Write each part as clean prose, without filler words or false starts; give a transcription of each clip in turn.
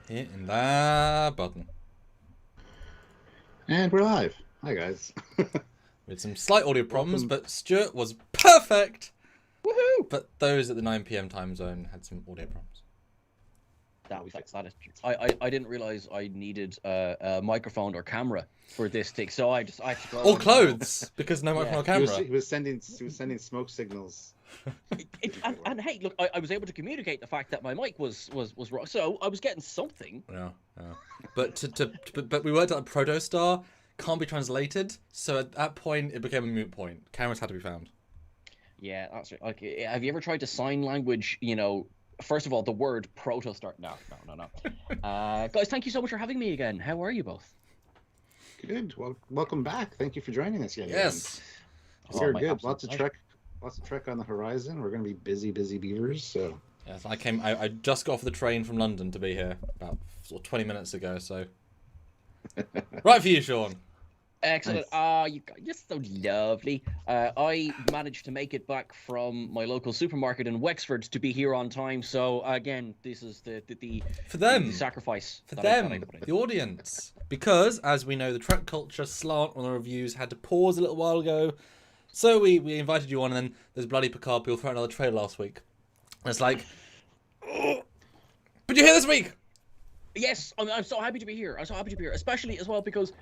Hitting that button. And we're live. Hi, guys. With some slight audio problems, Welcome. but Stuart was perfect. Woohoo! But those at the 9 p.m. time zone had some audio problems. We fixed that. I didn't realize I needed a microphone or camera for this thing, so I had to go. Or clothes, because no microphone or camera. He was sending smoke signals. And hey, look, I was able to communicate the fact that my mic was wrong, so I was getting something. Yeah. But but we worked out that Protostar can't be translated, so at that point it became a moot point. Cameras had to be found. Yeah, that's right. Like, have you ever tried to sign language? First of all, the word Protostar. No. Guys, thank you so much for having me again. How are you both? Good. Well, welcome back. Thank you for joining us again. Yes. We're good. Lots of Trek on the horizon. We're going to be busy beavers. So. Yes, I just got off the train from London to be here about 20 minutes ago. So. Right for you, Sean. Excellent. Nice. You're so lovely. I managed to make it back from my local supermarket in Wexford to be here on time. So again, this is the for them the sacrifice for that them, I put in. the audience, because as we know, the Trek culture slant on the reviews had to pause a little while ago. So we invited you on, and then there's bloody Picard people throw another trailer last week. And it's like, oh, but you're here this week. Yes, I'm so happy to be here. I'm so happy to be here, especially as well because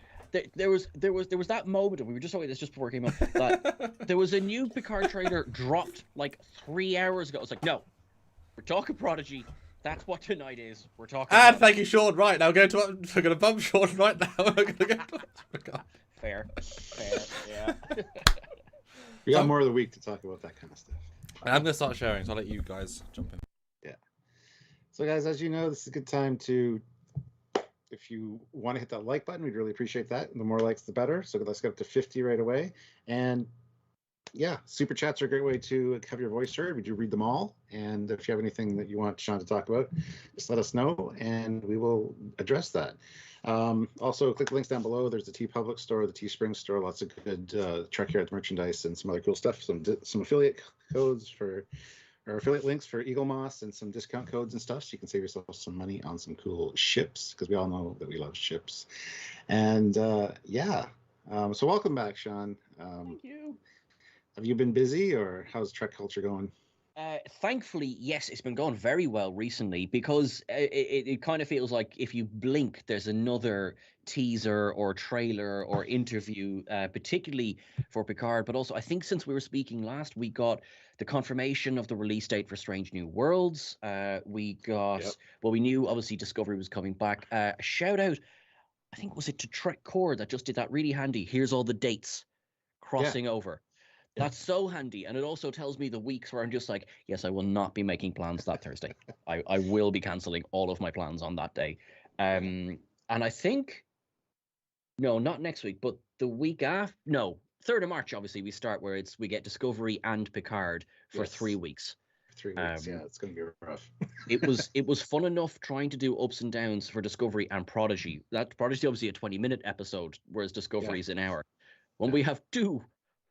there was that moment, and we were just talking about this just before it came up, that there was a new Picard trailer dropped like 3 hours ago. I was like, no, we're talking Prodigy. That's what tonight is. We're talking. And thank you, Sean. Right now, we're going to bump Sean right now. We're going to go. Fair, yeah. We got more of the week to talk about that kind of stuff. I'm going to start sharing, so I'll let you guys jump in. Yeah. So, guys, as you know, this is a good time to, if you want to hit that like button, we'd really appreciate that. The more likes, the better. So let's get up to 50 right away. And yeah, super chats are a great way to have your voice heard. We do read them all. And if you have anything that you want Sean to talk about, just let us know and we will address that. Also, click the links down below. There's the TeePublic store, the Teespring store, lots of good Trekyards merchandise and some other cool stuff. Some affiliate codes or affiliate links for Eagle Moss and some discount codes and stuff, so you can save yourself some money on some cool ships, because we all know that we love ships. And yeah, so welcome back, Sean. Thank you. Have you been busy, or how's Trek culture going? Thankfully, yes, it's been going very well recently, because it kind of feels like if you blink, there's another teaser or trailer or interview, particularly for Picard. But also, I think since we were speaking last, we got the confirmation of the release date for Strange New Worlds. We got, well, we knew obviously Discovery was coming back. A shout out, I think, was it to Trekyards that just did that really handy? Here's all the dates crossing over. That's so handy, and it also tells me the weeks where I'm just like, yes, I will not be making plans that Thursday. I will be cancelling all of my plans on that day. And I think, no, not next week, but the week after, no, 3rd of March, obviously, we start where we get Discovery and Picard for 3 weeks. 3 weeks, yeah, it's going to be rough. it was fun enough trying to do ups and downs for Discovery and Prodigy. That Prodigy obviously a 20-minute episode, whereas Discovery is an hour. When we have 2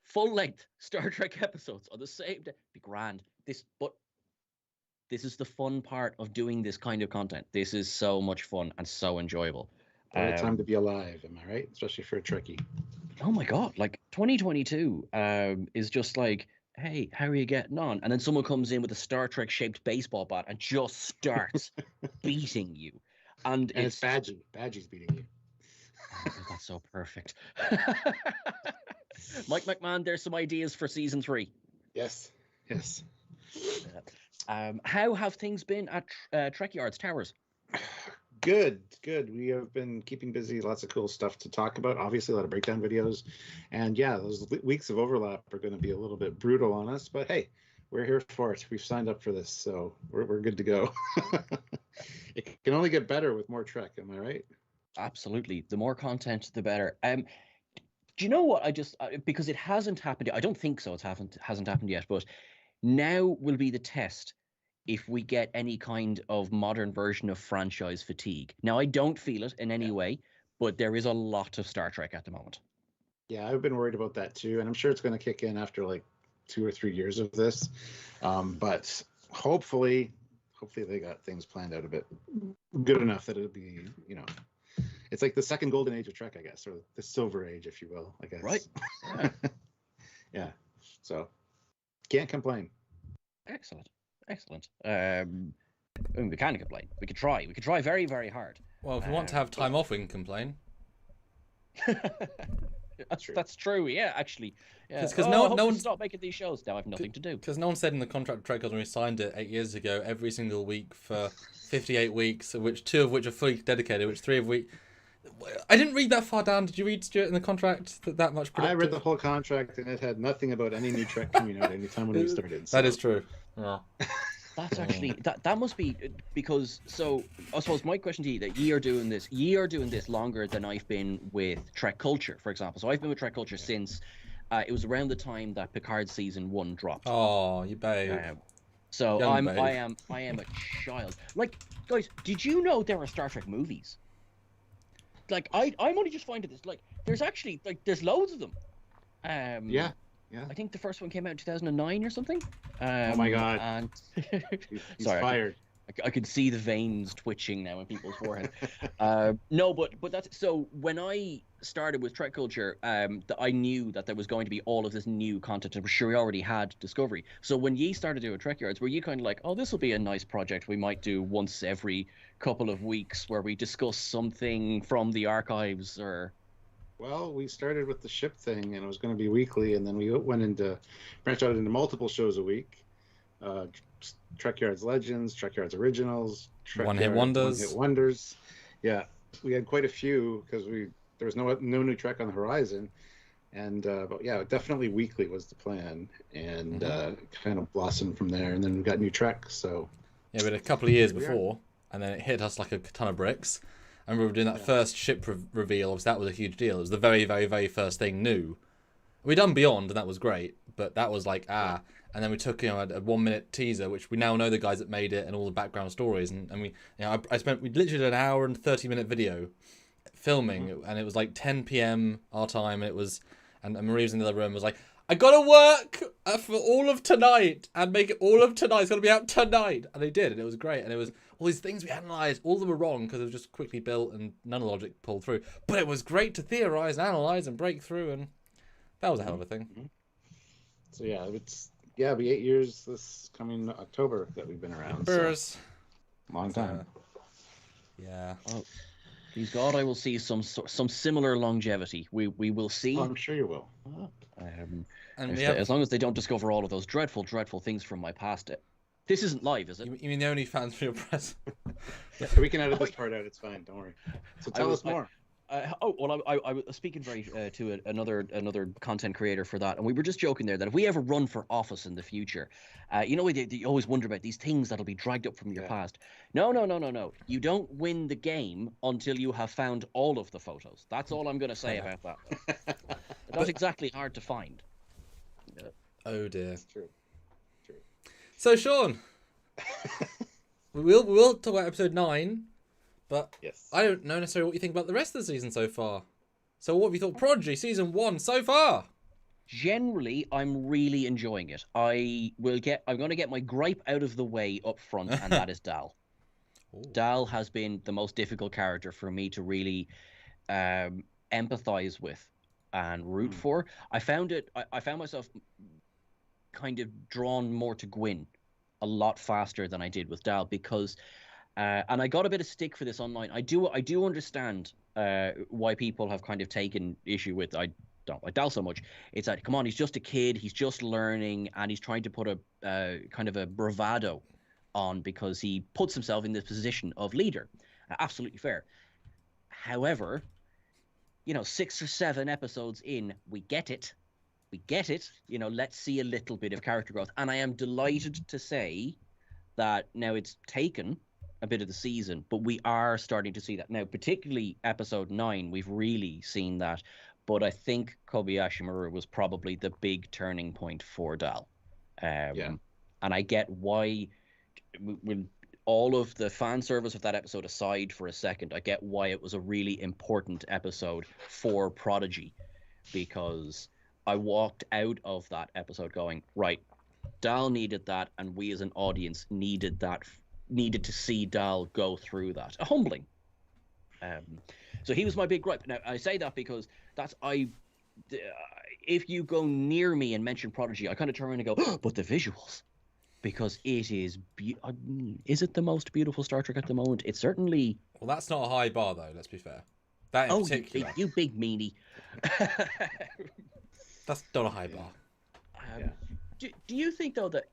full-length Star Trek episodes on the same day, be grand. But this is the fun part of doing this kind of content. This is so much fun and so enjoyable. What a time to be alive, am I right? Especially for a Trekkie. Oh my god, like 2022 is just like, hey, how are you getting on? And then someone comes in with a Star Trek shaped baseball bat and just starts beating you. And it's Badgie. Badgie's beating you. Oh, that's so perfect. Mike McMahon, there's some ideas for season 3. Yes. How have things been at Trekyards Towers? Good. We have been keeping busy. Lots of cool stuff to talk about. Obviously, a lot of breakdown videos. And yeah, those weeks of overlap are going to be a little bit brutal on us. But hey, we're here for it. We've signed up for this, so we're good to go. It can only get better with more Trek. Am I right? Absolutely. The more content, the better. Do you know what? I just because it hasn't happened yet. I don't think so. It hasn't happened yet. But now will be the test if we get any kind of modern version of franchise fatigue. Now, I don't feel it in any way, but there is a lot of Star Trek at the moment. Yeah, I've been worried about that too, and I'm sure it's going to kick in after like 2 or 3 years of this. But hopefully hopefully they got things planned out a bit good enough that it'll be, it's like the second golden age of Trek, I guess, or the silver age, if you will, I guess. Right. Yeah. Yeah. So can't complain. Excellent. I mean, we can't complain. We could try. We could try very, very hard. Well, if we want to have time off, we can complain. That's true. Yeah, actually. Yeah. Because no one stop making these shows. Now I have nothing to do. Because no one said in the contract of Trekyards when we signed it 8 years ago, every single week for 58 weeks, two of which are fully dedicated, which 3 of which. I didn't read that far down. Did you read, Stuart, in the contract that much? I read the whole contract, and it had nothing about any new Trek coming out anytime when we started. So. That is true. Yeah. That's actually that must be because I suppose my question to you that ye are doing this longer than I've been with Trek Culture, for example. So I've been with Trek Culture since it was around the time that Picard season 1 dropped. Oh, you babe. So Young babe. I am a child. Like, guys, did you know there are Star Trek movies? Like I'm only just finding this. Like, there's actually there's loads of them. Yeah. I think the first one came out in 2009 or something. Oh my god! And he's sorry, fired. I could see the veins twitching now in people's forehead. No, but that's so. When I started with Trek Culture, I knew that there was going to be all of this new content. I'm sure we already had Discovery. So when ye started doing Trekyards, were you kind of like, oh, this will be a nice project we might do once every couple of weeks, where we discuss something from the archives, or? Well, we started with the ship thing, and it was going to be weekly, and then we branched out into multiple shows a week. Trekyards Legends, Trekyards Originals, One-Hit Wonders. Yeah, we had quite a few because there was no new Trek on the horizon, and but yeah, definitely weekly was the plan, and kind of blossomed from there. And then we got new Trek. So yeah, we had a couple of years before, and then it hit us like a ton of bricks. I remember doing that first ship reveal. Obviously, that was a huge deal. It was the very, very, very first thing new. We'd done Beyond, and that was great, but that was like, and then we took a 1 minute teaser, which we now know the guys that made it and all the background stories, and we, we literally did an hour and 30-minute video filming, and it was like 10 p.m. our time, and Marie was in the other room, was like, I gotta work for all of tonight and make it all of tonight. It's gonna be out tonight, and they did, and it was great. And it was all these things we analysed. All of them were wrong because it was just quickly built and none of the logic pulled through. But it was great to theorise and analyse and break through, and that was a hell of a thing. So yeah, it'll be 8 years this coming October that we've been around. So. Long time. Yeah. Oh, please God, I will see some similar longevity. We will see. Oh, I'm sure you will. And as long as they don't discover all of those dreadful things from my past. This isn't live, is it? You mean the only fans for your press? We can edit this part out. It's fine. Don't worry. So tell us more. I was speaking to another content creator for that, and we were just joking there that if we ever run for office in the future, you always wonder about these things that'll be dragged up from your past. No. You don't win the game until you have found all of the photos. That's all I'm going to say about that. That's exactly hard to find. Oh dear. That's true. So Sean, we'll talk about episode 9. But yes. I don't know necessarily what you think about the rest of the season so far. So what have you thought? Prodigy season 1 so far? Generally, I'm really enjoying it. I'm going to get my gripe out of the way up front, and that is Dal. Ooh. Dal has been the most difficult character for me to really empathize with and root for. I found myself kind of drawn more to Gwyn a lot faster than I did with Dal because. And I got a bit of stick for this online. I do understand why people have kind of taken issue with. I don't like Dal so much. It's that, come on, he's just a kid. He's just learning, and he's trying to put a kind of a bravado on because he puts himself in this position of leader. Absolutely fair. However, 6 or 7 episodes in, we get it. Let's see a little bit of character growth. And I am delighted to say that now it's taken a bit of the season, but we are starting to see that now, particularly episode 9. We've really seen that, but I think Kobayashi Maru was probably the big turning point for Dal. And I get why, with all of the fan service of that episode aside for a second, I get why it was a really important episode for Prodigy, because I walked out of that episode going, right, Dal needed that, and we as an audience needed that needed to see Dal go through that. Humbling. So he was my big gripe. Now I say that because if you go near me and mention Prodigy, I kind of turn around and go, oh, but the visuals, because it is. Is it the most beautiful Star Trek at the moment? It's certainly. Well, that's not a high bar, though. Let's be fair. That in particular. You big meanie. That's not a high bar. Do you think though that?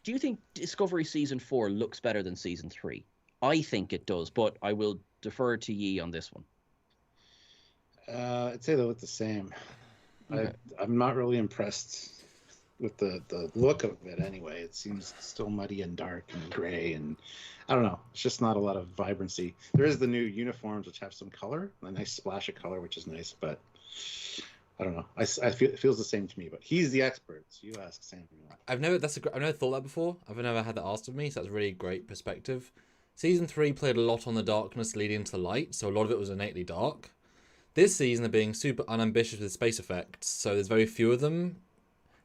Do you think Discovery Season 4 looks better than Season 3? I think it does, but I will defer to ye on this one. I'd say they look the same. Okay. I'm not really impressed with the look of it anyway. It seems still muddy and dark and gray, and I don't know. It's just not a lot of vibrancy. There is the new uniforms, which have some color, a nice splash of color, which is nice, but I don't know. I feel it feels the same to me, but he's the expert, so you ask Sam. I've never thought that before. I've never had that asked of me, so that's a really great perspective. Season 3 played a lot on the darkness leading into the light, so a lot of it was innately dark. This season they're being super unambitious with space effects, so there's very few of them.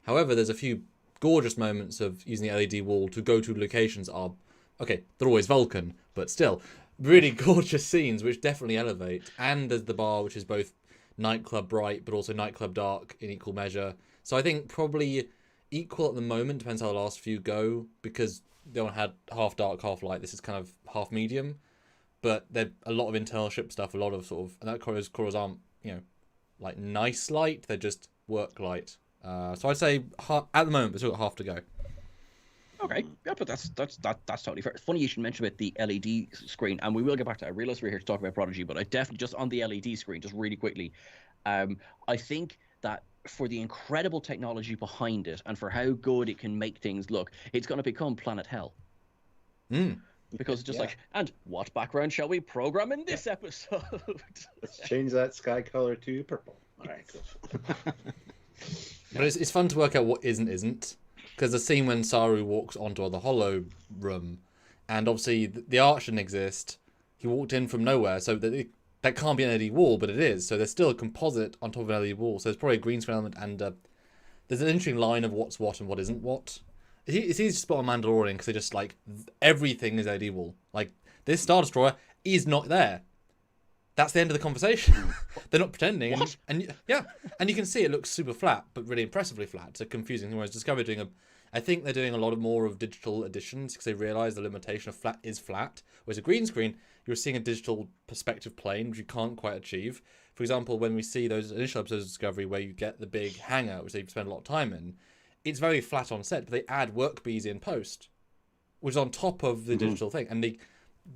However, there's a few gorgeous moments of using the LED wall to go to locations okay, they're always Vulcan, but still, really gorgeous scenes which definitely elevate. And there's the bar, which is both nightclub bright, but also nightclub dark in equal measure. So I think probably equal at the moment, depends how the last few go, because they all had half dark, half light. This is kind of half medium. But there's a lot of internal ship stuff, a lot of sort of, and that corridors aren't, like nice light, they're just work light. So I'd say at the moment, we've still got half to go. Okay, yeah, but that's totally fair. It's funny you should mention about the LED screen, and we will get back to. I realize we're here to talk about Prodigy, but I definitely just on the LED screen, just really quickly, I think that for the incredible technology behind it and for how good it can make things look, it's going to become Planet Hell. Because it's just like, and what background shall we program in this episode? Let's change that sky color to purple. All right. But it's fun to work out what isn't. Because the scene when Saru walks onto the hollow room, and obviously the arch didn't exist, he walked in from nowhere, so that can't be an LED wall, but it is. So there's still a composite on top of an LED wall, so there's probably a green screen element, and there's an interesting line of what's what and what isn't what. It's easy to spot on Mandalorian, because they just, like, everything is LED wall. Like, this Star Destroyer is not there. That's the end of the conversation. They're not pretending. And you can see it looks super flat, but really impressively flat. It's a confusing thing. Whereas Discovery I think they're doing a lot more of digital additions because they realise the limitation of flat is flat. Whereas a green screen, you're seeing a digital perspective plane, which you can't quite achieve. For example, when we see those initial episodes of Discovery where you get the big hangout, which they spend a lot of time in, it's very flat on set, but they add work bees in post, which is on top of the digital thing. And they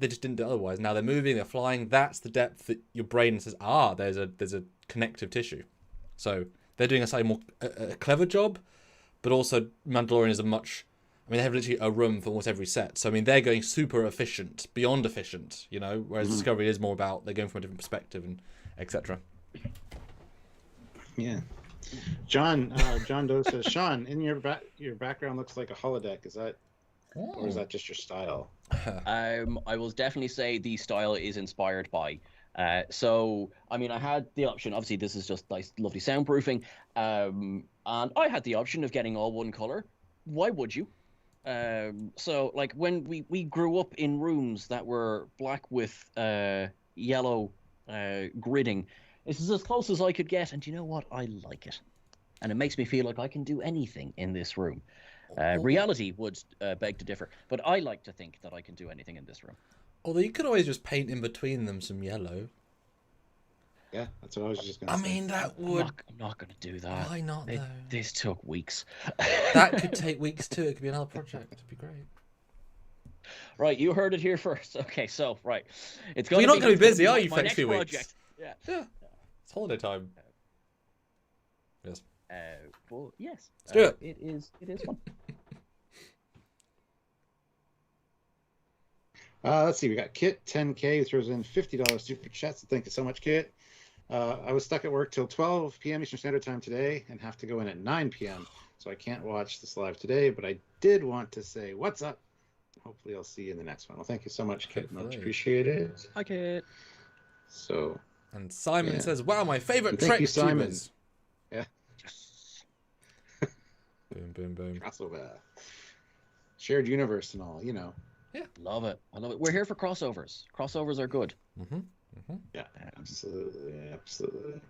just didn't do it otherwise. Now they're moving, they're flying. That's the depth that your brain says, there's a connective tissue. So they're doing a slightly more a clever job, but also Mandalorian is they have literally a room for almost every set. So, they're going super efficient, beyond efficient, whereas Discovery is more about they're going from a different perspective and etc. Yeah. John Doe says, Sean, in your background looks like a holodeck. Is that, or is that just your style? I will definitely say the style is inspired by. So, I had the option. Obviously, this is just nice, lovely soundproofing. And I had the option of getting all one color. Why would you? So, like, when we grew up in rooms that were black with yellow gridding, this is as close as I could get. And you know what? I like it. And it makes me feel like I can do anything in this room. Reality would beg to differ, but I like to think that I can do anything in this room. Although you could always just paint in between them some yellow. Yeah, that's what I was just going to say. That would... I'm not going to do that. Why not, though? This took weeks. That could take weeks, too. It could be another project. It'd be great. Right, you heard it here first. Okay, so, right. You're not going to be busy, are you, for the next few project. weeks? Yeah. It's holiday time. Yes. Well, yes. Let's do it. It is fun. Let's see. We got Kit 10K who throws in $50 super chat. So thank you so much, Kit. I was stuck at work till 12 p.m. Eastern Standard Time today and have to go in at 9 p.m. So I can't watch this live today, but I did want to say what's up. Hopefully I'll see you in the next one. Well, thank you so much, Kit. Much appreciated. Hi, Kit. So. And Simon says, "Wow, my favorite Thank Trek you, Simon. tubers." Yeah. Boom, boom, boom. Crossover. Shared universe and all, Yeah, Love it. I love it. We're here for crossovers. Crossovers are good. Yeah, absolutely.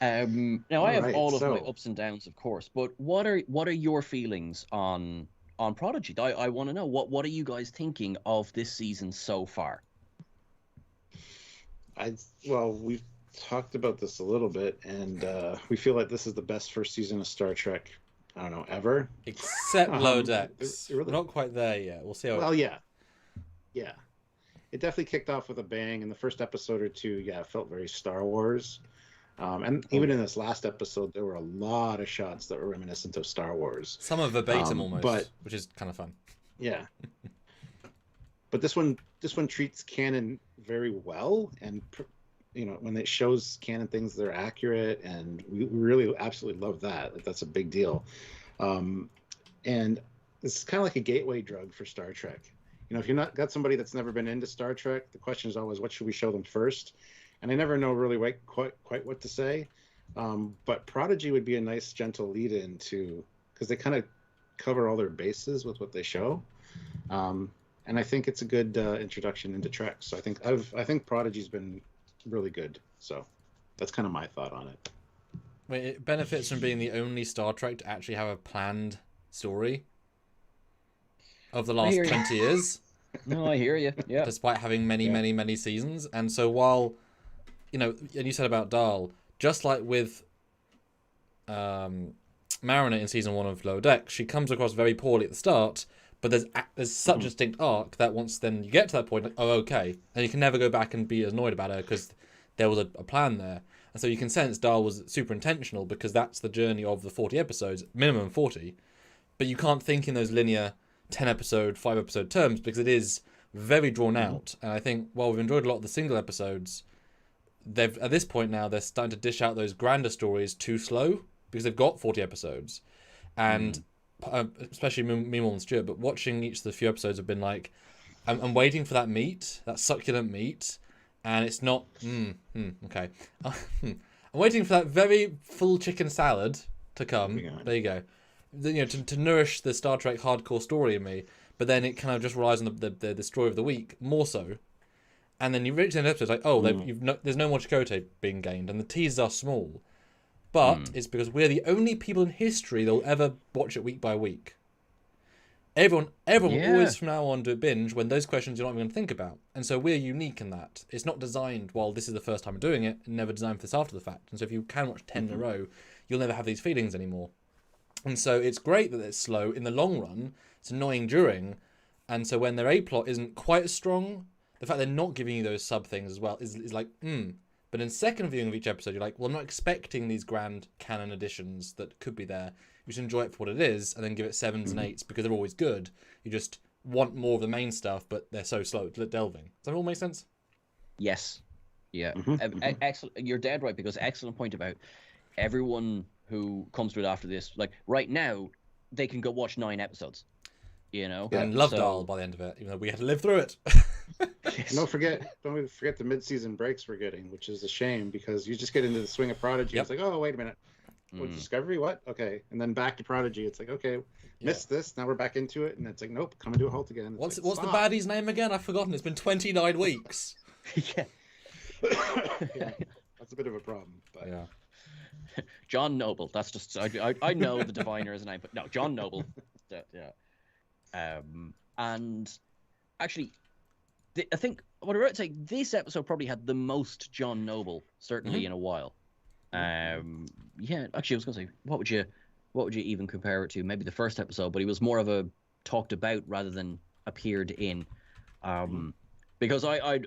Now I have Alright, all of my so- ups and downs, of course, but what are your feelings on Prodigy? I want to know what are you guys thinking of this season so far? Well, we've talked about this a little bit, and we feel like this is the best first season of Star Trek, I don't know, ever. Except Lower Decks. it really- We're not quite there yet. We'll see how. Well, yeah. It definitely kicked off with a bang. In the first episode or two, it felt very Star Wars. And even in this last episode, there were a lot of shots that were reminiscent of Star Wars. Some are verbatim almost, but- which is kind of fun. Yeah. But this one treats canon very well, and when it shows canon things, they're accurate, and we really absolutely love that. Like, that's a big deal. And it's kind of like a gateway drug for Star Trek. If you're not got somebody that's never been into Star Trek, the question is always, what should we show them first? And I never know really quite what to say. But Prodigy would be a nice, gentle lead-in to, because they kind of cover all their bases with what they show. And I think it's a good introduction into Trek. So I think Prodigy's been really good. So that's kind of my thought on it. Wait, it benefits from being the only Star Trek to actually have a planned story of the last hear you. 20 years, No, I hear you. Yeah. despite having many seasons. And so while, and you said about Dahl, just like with Mariner in season 1 of Lower Decks, she comes across very poorly at the start, but there's such a distinct arc that once then you get to that point, like, oh, okay, and you can never go back and be annoyed about her because there was a plan there. And so you can sense Dahl was super intentional because that's the journey of the 40 episodes, minimum 40, but you can't think in those linear 10-episode, 5-episode terms because it is very drawn out. And I think while we've enjoyed a lot of the single episodes, at this point now they're starting to dish out those grander stories too slow because they've got 40 episodes. And especially me more than Stuart, but watching each of the few episodes have been like, I'm waiting for that meat, that succulent meat, and it's not, okay. I'm waiting for that very full chicken salad to come. There you go. To nourish the Star Trek hardcore story in me, but then it kind of just relies on the story of the week more so. And then you reach the end of the episode, like, oh, there's no more Chakotay being gained, and the teasers are small. But it's because we're the only people in history that will ever watch it week by week. Everyone will always from now on do a binge when those questions you're not even going to think about. And so we're unique in that. It's not designed while this is the first time we're doing it, and never designed for this after the fact. And so if you can watch 10 in a row, you'll never have these feelings anymore. And so it's great that it's slow in the long run. It's annoying during. And so when their A-plot isn't quite as strong, the fact they're not giving you those sub things as well is like, But in second viewing of each episode, you're like, well, I'm not expecting these grand canon additions that could be there. You should enjoy it for what it is and then give it 7s and 8s because they're always good. You just want more of the main stuff, but they're so slow at delving. Does that all make sense? Yes. Yeah. Excellent. You're dead right, because excellent point about everyone who comes to it after this. Like right now, they can go watch 9 episodes. And love Dahl by the end of it, even though we had to live through it. Don't forget the mid-season breaks we're getting, which is a shame because you just get into the swing of Prodigy. It's like, oh, wait a minute. What, Discovery? What? Okay. And then back to Prodigy. It's like, okay, missed this. Now we're back into it. And it's like, nope, come and do a halt again. What's like, the baddie's name again? I've forgotten. It's been 29 weeks. Yeah. That's a bit of a problem. But. Yeah. John Noble. That's just, I know the diviner is a name, but no, John Noble. Yeah. And actually, I think what I wrote to say, this episode probably had the most John Noble, certainly in a while. Yeah, actually, I was going to say, what would you even compare it to? Maybe the first episode, but he was more of a talked about rather than appeared in. Because I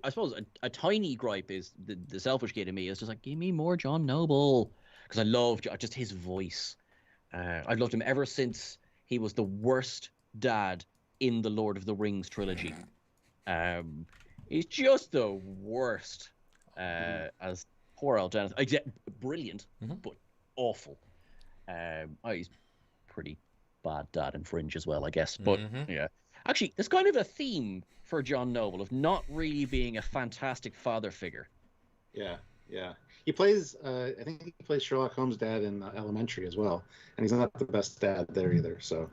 suppose a tiny gripe is the selfish kid in me is just like, give me more John Noble, because I love just his voice. I've loved him ever since he was the worst dad in the Lord of the Rings trilogy. He's just the worst. As poor old Jonathan, brilliant, but awful. He's pretty bad dad in Fringe as well, I guess. But yeah, actually, there's kind of a theme for John Noble of not really being a fantastic father figure. Yeah. He plays, I think he plays Sherlock Holmes' dad in Elementary as well, and he's not the best dad there either. So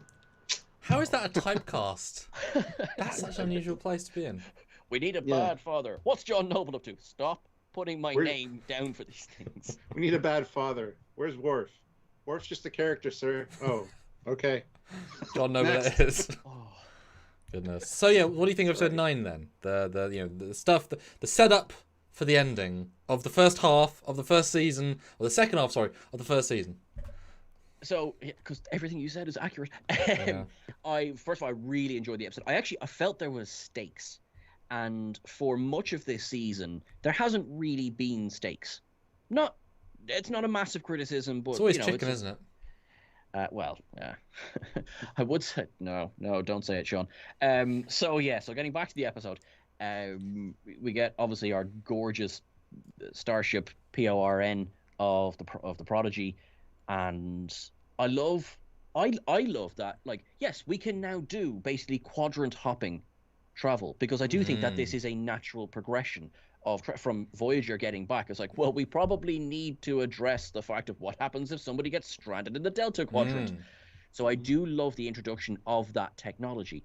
How is that a typecast? That's such an unusual place to be in. We need a Yeah. bad father. What's John Noble up to? Stop putting my name down for these things. We need a bad father. Where's Worf? Worf's just a character, sir. Oh, okay. John Noble Next. it is. Oh. Goodness. So yeah, what do you think of episode Right. 9 then? The stuff, the setup for the ending of the first half of the first season, or the second half, sorry, of the first season. So, because everything you said is accurate. Yeah. First of all, I really enjoyed the episode. I felt there was stakes, and for much of this season, there hasn't really been stakes. It's not a massive criticism, but It's always you know, chicken, isn't it? Well, yeah. I would say no, don't say it, Sean. So getting back to the episode, we get obviously our gorgeous starship PORN of the Prodigy, and I love that. Like, yes, we can now do basically quadrant hopping travel, because I do think that this is a natural progression of from Voyager getting back. It's like, well, we probably need to address the fact of what happens if somebody gets stranded in the Delta Quadrant. So I do love the introduction of that technology.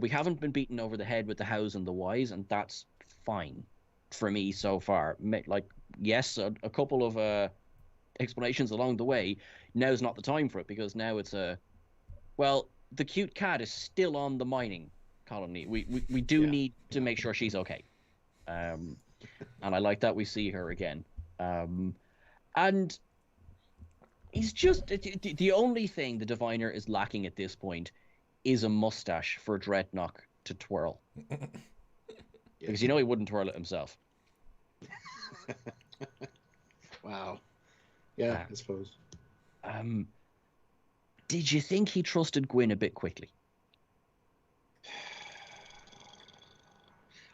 We haven't been beaten over the head with the hows and the whys, and that's fine for me so far. Like, yes, a couple of explanations along the way. Now's not the time for it, because now it's the cute cat is still on the mining colony. We do need to make sure she's okay. And I like that we see her again. And he's just the only thing the Diviner is lacking at this point is a mustache for Dreadnought to twirl. Because he wouldn't twirl it himself. Wow. Yeah, I suppose. Did you think he trusted Gwyn a bit quickly?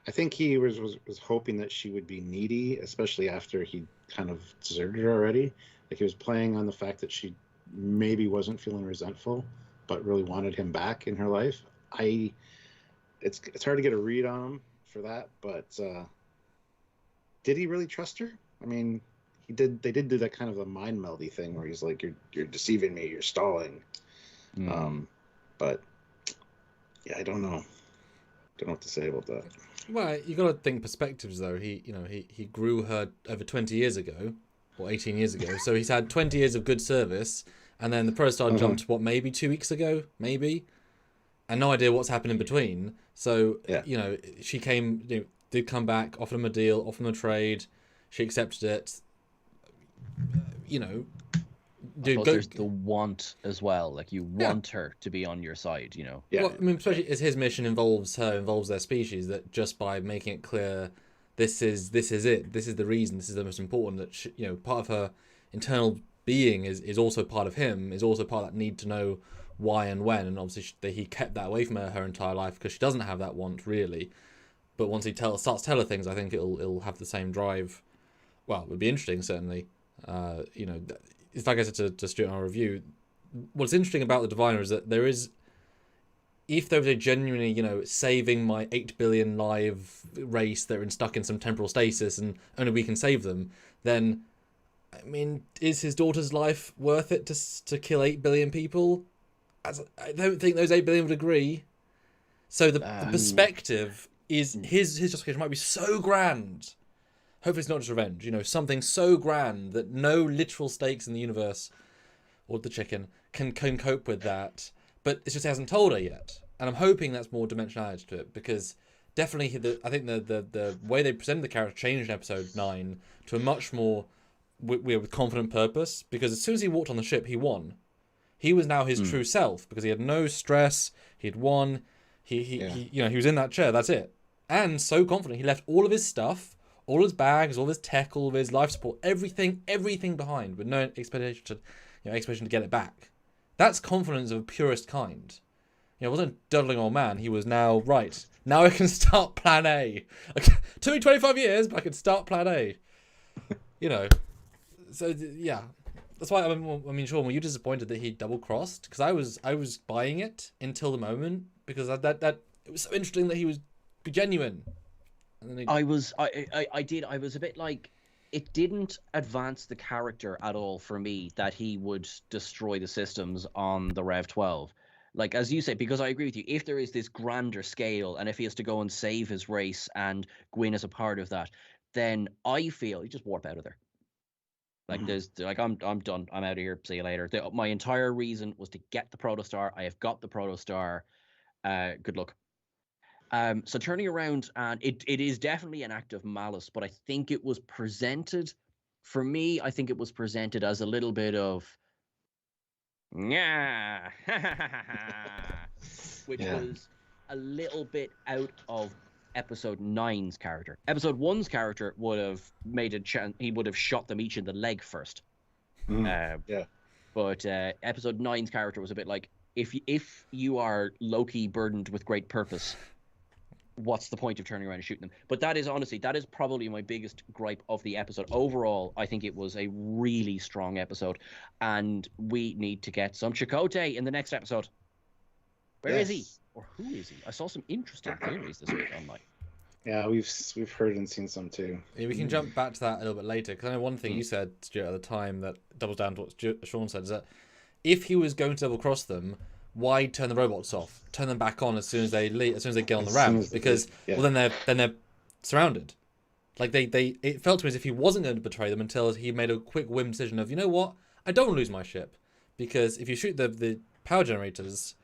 I think he was hoping that she would be needy, especially after he kind of deserted her already. Like, he was playing on the fact that she maybe wasn't feeling resentful, but really wanted him back in her life. It's hard to get a read on him for that, but did he really trust her? I mean, they did do that kind of a mind meldy thing where he's like, you're deceiving me, you're stalling. But yeah, I don't know. Don't know what to say about that. Well, you got to think perspectives though. He grew her over 20 years ago, or 18 years ago. So he's had 20 years of good service, and then the Protostar jumped maybe 2 weeks ago, maybe, and no idea what's happened in between. So she did come back, offered him a deal, offered him a trade. She accepted it. There's the want as well. Like, you want her to be on your side, Yeah. Well, I mean, especially as his mission involves their species, that just by making it clear, this is it. This is the reason. This is the most important. That she, part of her internal being is also part of him. Is also part of that need to know why and when. And obviously, he kept that away from her entire life because she doesn't have that want really. But once he starts to tell her things, I think it'll have the same drive. Well, it would be interesting, certainly. It's like I said to Stuart in our review. What's interesting about the Diviner is that there is, if there was a genuinely, saving my 8 billion live race that are stuck in some temporal stasis and only we can save them, then, I mean, is his daughter's life worth it to kill 8 billion people? I don't think those 8 billion would agree. So the perspective is his justification might be so grand. Hopefully it's not just revenge, something so grand that no literal stakes in the universe or the chicken can cope with that. But it's just he hasn't told her yet. And I'm hoping that's more dimensionality to it, because definitely I think the way they presented the character changed in episode 9 to a much more with confident purpose, because as soon as he walked on the ship, he won. He was now his true self, because he had no stress, he'd won, he was in that chair, that's it. And so confident, he left all of his stuff, all his bags, all his tech, all of his life support, everything behind, with no expectation to get it back. That's confidence of a purest kind. It wasn't a dawdling old man. He was now right. Now I can start Plan A. Took me 25 years, but I can start Plan A. So yeah, that's why I mean, Sean, were you disappointed that he double crossed? Because I was buying it until the moment, because that it was so interesting that he was genuine. I was a bit like, it didn't advance the character at all for me that he would destroy the systems on the Rev 12. like as you say, because I agree with you, if there is this grander scale and if he has to go and save his race and Gwyn is a part of that, then I feel you just warp out of there. Like there's like I'm done. I'm out of here. See you later. My entire reason was to get the protostar. I have got the protostar. Good luck. So turning around, and it is definitely an act of malice, but I think it was presented, for me, I think it was presented as a little bit of, yeah, which was a little bit out of episode 9's character. Episode 1's character would have made a chance, he would have shot them each in the leg first. But episode 9's character was a bit like, if you are low-key burdened with great purpose, what's the point of turning around and shooting them? But that is probably my biggest gripe of the episode. Overall, I think it was a really strong episode, and we need to get some Chakotay in the next episode. Where is he? Or who is he? I saw some interesting theories this week online. Yeah, we've heard and seen some too. Yeah, we can jump back to that a little bit later, because I know one thing you said, Stuart, at the time that doubles down to what Sean said, is that if he was going to double cross them, why turn the robots off? Turn them back on as soon as they leave, as soon as they get on the ramp, because well, then they're surrounded. Like it felt to me as if he wasn't going to betray them until he made a quick whim decision of, you know what, I don't want to lose my ship, because if you shoot the power generators,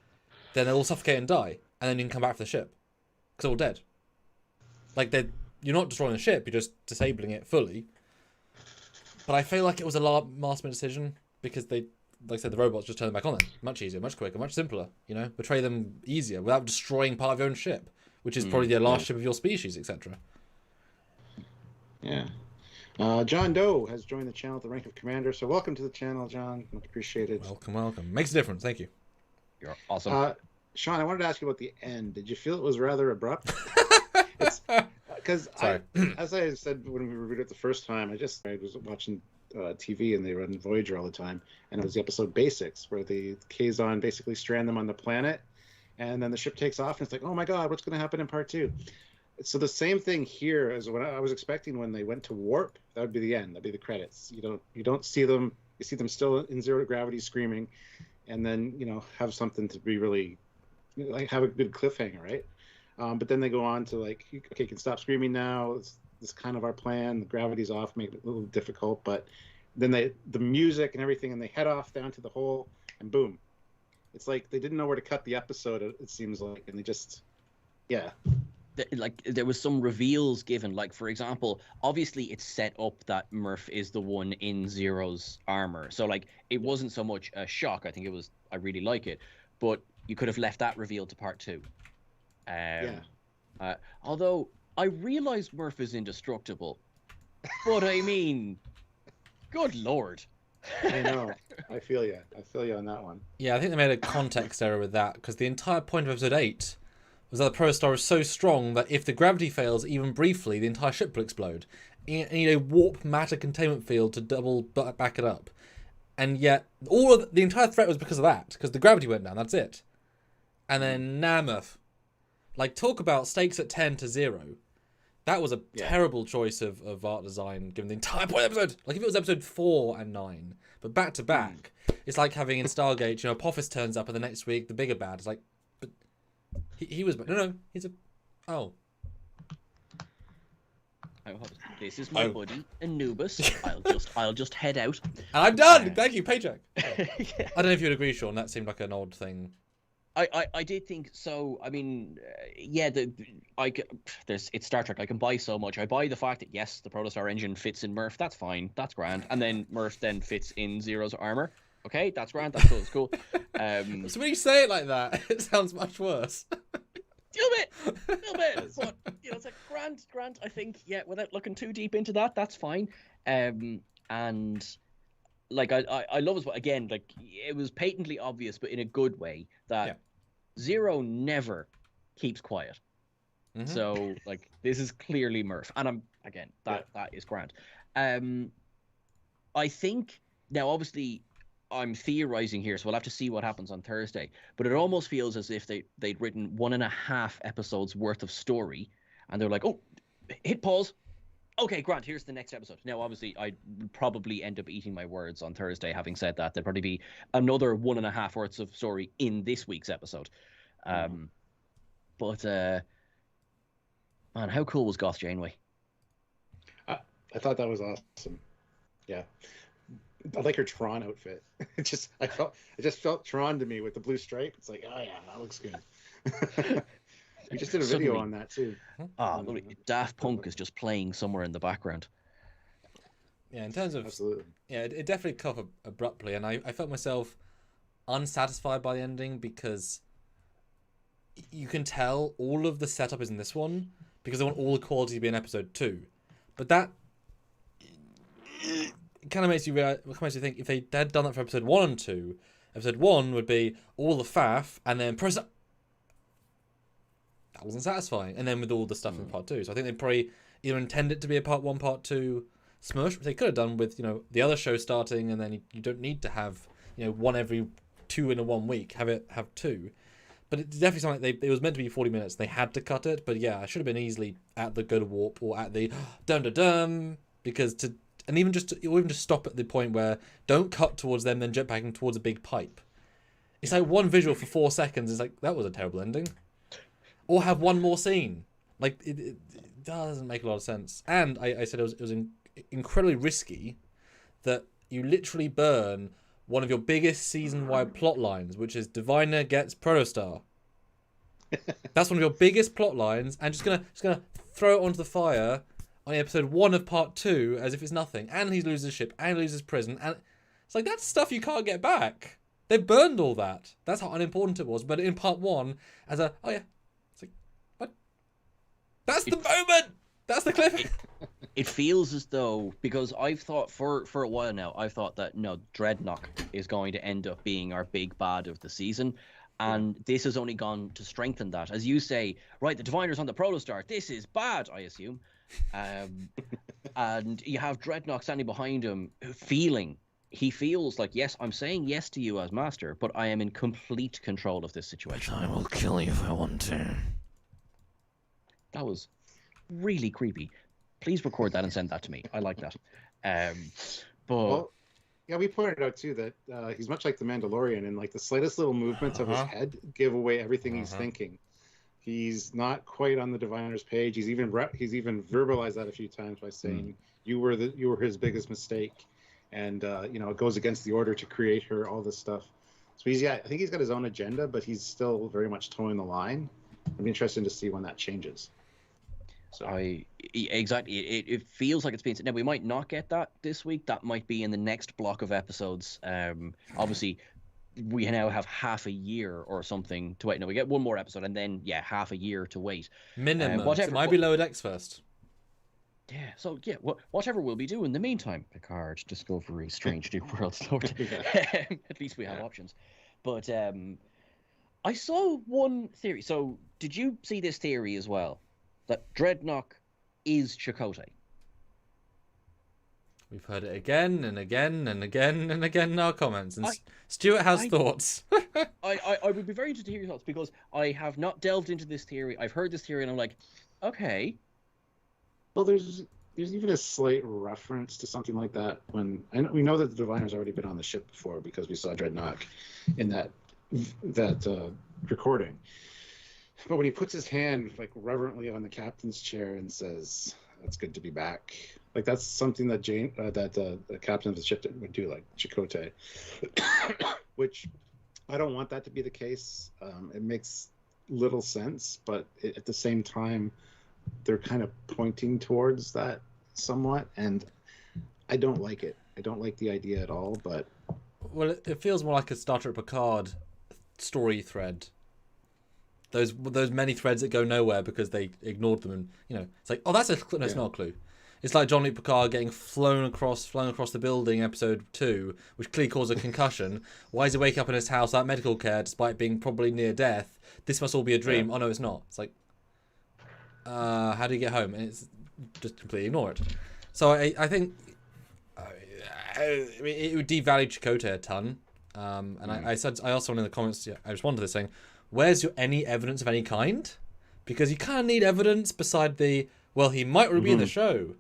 then they'll all suffocate and die, and then you can come back for the ship, because they're all dead. Like you're not destroying the ship, you're just disabling it fully. But I feel like it was a last-minute decision, because they, like I said, the robots just turn them back on then. Much easier, much quicker, much simpler, you know? Betray them easier without destroying part of your own ship, which is probably the last ship of your species, etc. Yeah. John Doe has joined the channel at the rank of commander, so welcome to the channel, John. Much appreciated. Welcome. Makes a difference, thank you. You're awesome. Sean, I wanted to ask you about the end. Did you feel it was rather abrupt? Because as I said when we reviewed it the first time, I was watching TV and they run Voyager all the time, and it was the episode Basics where the Kazon basically strand them on the planet, and then the ship takes off and it's like, oh my god, what's going to happen in part 2? So the same thing here as when I was expecting when they went to warp. That would be the end. That'd be the credits. You don't see them. You see them still in zero gravity screaming, and then have something to be really like have a good cliffhanger, right? But then they go on to like, okay, you can stop screaming now. This is kind of our plan. The gravity's off, make it a little difficult. But then the music and everything, and they head off down to the hole, and boom. It's like they didn't know where to cut the episode, it seems like. And they just, like there was some reveals given. Like, for example, obviously it's set up that Murph is the one in Zero's armor. So like it wasn't so much a shock. I really like it. But you could have left that reveal to part 2. Although I realized Murph is indestructible, but I mean, good lord. I know. I feel you on that one. Yeah, I think they made a context error with that, because the entire point of episode 8 was that the Protostar is so strong that if the gravity fails even briefly, the entire ship will explode. You need a warp matter containment field to double back it up. And yet, the entire threat was because of that, because the gravity went down, that's it. And then Murph. Like, talk about stakes at 10 to 0. That was a terrible choice of art design, given the entire point of the episode. Like, if it was episode 4 and 9, but back to back, it's like having in Stargate, Apophis turns up, and the next week, the bigger bad. It's like, but he was, no, he's a, oh. This is my buddy, Anubis. I'll just head out. And I'm done! Thank you, paycheck. I don't know if you'd agree, Sean, that seemed like an odd thing. I did think so. I mean, it's Star Trek. I can buy so much. I buy the fact that yes, the Protostar engine fits in Murph. That's fine. That's grand. And then Murph then fits in Zero's armor. Okay, that's grand. That's cool. It's cool. So when you say it like that, it sounds much worse. Little bit. But it's like grand. I think without looking too deep into that, that's fine. And like I love it, but again, like it was patently obvious, but in a good way, that Zero never keeps quiet. Mm-hmm. So like this is clearly Murph, and that is grand. I think now obviously I'm theorizing here, so we'll have to see what happens on Thursday. But it almost feels as if they'd written 1.5 episodes worth of story, and they're like, oh, hit pause. Okay, Grant, here's the next episode. Now, obviously, I'd probably end up eating my words on Thursday. Having said that, there'd probably be another 1.5 words of story in this week's episode. But, man, how cool was Goth Janeway? I thought that was awesome. Yeah. I like her Tron outfit. I just felt Tron to me with the blue stripe. It's like, oh yeah, that looks good. We just did a video on that too. Daft Punk is just playing somewhere in the background. Yeah, in terms of absolutely. Yeah, it definitely cut off abruptly, and I felt myself unsatisfied by the ending because you can tell all of the setup is in this one because they want all the quality to be in episode 2, but that it kind of makes you think if they had done that for episode 1 and 2, episode 1 would be all the faff and then that wasn't satisfying, and then with all the stuff in part 2. So I think they probably either intended it to be a part 1, part 2 smush, which they could have done with the other show starting, and then you don't need to have one every 2 in a 1 week. Have 2, but it's definitely something it was meant to be 40 minutes. They had to cut it, but yeah, I should have been easily at the go to warp or at the dum dum dum even just stop at the point where don't cut towards them then jet packing towards a big pipe. It's like one visual for 4 seconds. It's like that was a terrible ending. Or have one more scene. Like it doesn't make a lot of sense. And I said it was incredibly risky that you literally burn one of your biggest season-wide plot lines, which is Diviner gets Protostar. That's one of your biggest plot lines, and just gonna throw it onto the fire on episode 1 of part 2 as if it's nothing. And he loses his ship, and he loses prison, and it's like that's stuff you can't get back. They've burned all that. That's how unimportant it was. But in part 1, it's like, what? That's the moment. That's the cliff. It feels as though, because I've thought for a while now, I've thought that Dreadnought is going to end up being our big bad of the season, and this has only gone to strengthen that. As you say, right, the Diviner's on the Protostar. This is bad, I assume. And you have Dreadnought standing behind him, he feels like, yes, I'm saying yes to you as master, but I am in complete control of this situation. I will kill you if I want to. That was really creepy. Please record that and send that to me. I like that. Yeah, we pointed out too that he's much like the Mandalorian, and like the slightest little movements of his head give away everything he's thinking. He's not quite on the Diviner's page. He's even verbalized that a few times by saying you were his biggest mistake, and it goes against the order to create her, all this stuff. So I think he's got his own agenda, but he's still very much towing the line. It'll be interesting to see when that changes. So exactly, it feels like it's being. Now we might not get that this week. That might be in the next block of episodes. Obviously, we now have half a year or something to wait. No, we get one more episode, and then half a year to wait. Minimum. It might be lower decks first. Yeah. So whatever we'll be doing in the meantime. Picard, Discovery, Strange New Worlds. At least we have options. But I saw one theory. So did you see this theory as well? That Dreadnought is Chakotay. We've heard it again and again and again and again in our comments. And Stuart has thoughts. I would be very interested to hear your thoughts, because I have not delved into this theory. I've heard this theory and I'm like, okay. Well, there's even a slight reference to something like that we know that the Diviner's already been on the ship before because we saw Dreadnought in that recording. But when he puts his hand like reverently on the captain's chair and says, "It's good to be back," like that's something that the captain of the ship would do, like Chakotay, which I don't want that to be the case. It makes little sense, but at the same time, they're kind of pointing towards that somewhat, and I don't like it. I don't like the idea at all. But it feels more like a Star Trek Picard story thread. Those many threads that go nowhere because they ignored them, and it's like, oh, that's a clue. No, it's not a clue. It's like Jean-Luc Picard getting flung across the building in episode 2, which clearly caused a concussion. Why is he waking up in his house without medical care despite being probably near death? This must all be a dream. Oh no, it's not. It's like, how do you get home? And it's just completely ignore it. So I think it would devalue Chakotay a ton. I said, I also in the comments, I responded to this saying, where's any evidence of any kind? Because you kind of need evidence beside he might already be in the show.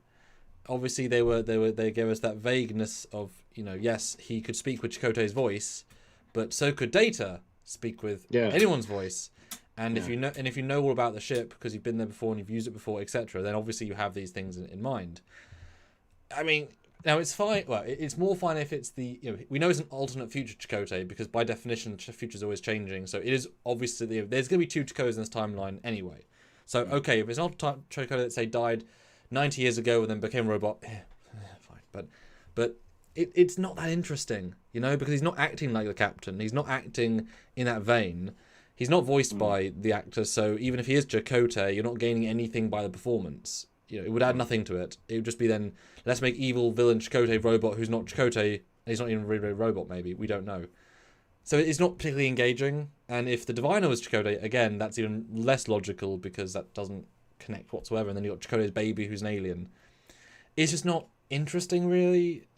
obviously they gave us that vagueness of, yes, he could speak with Chakotay's voice, but so could Data speak with anyone's voice. And if you know all about the ship because you've been there before and you've used it before, etc., then obviously you have these things in mind. I mean, now it's fine. Well, it's more fine if it's the we know it's an alternate future Chakotay because by definition the future's always changing. So it is obviously there's going to be two Chakotays in this timeline anyway. So okay, if it's an alternate Chakotay that say died 90 years ago and then became a robot, fine. But it's not that interesting, because he's not acting like the captain. He's not acting in that vein. He's not voiced by the actor, so even if he is Chakotay, you're not gaining anything by the performance. It would add nothing to it. It would just be then, let's make evil villain Chakotay robot who's not Chakotay. He's not even really a robot, maybe. We don't know. So it's not particularly engaging. And if the Diviner was Chakotay, again, that's even less logical because that doesn't connect whatsoever. And then you've got Chakotay's baby who's an alien. It's just not interesting, really.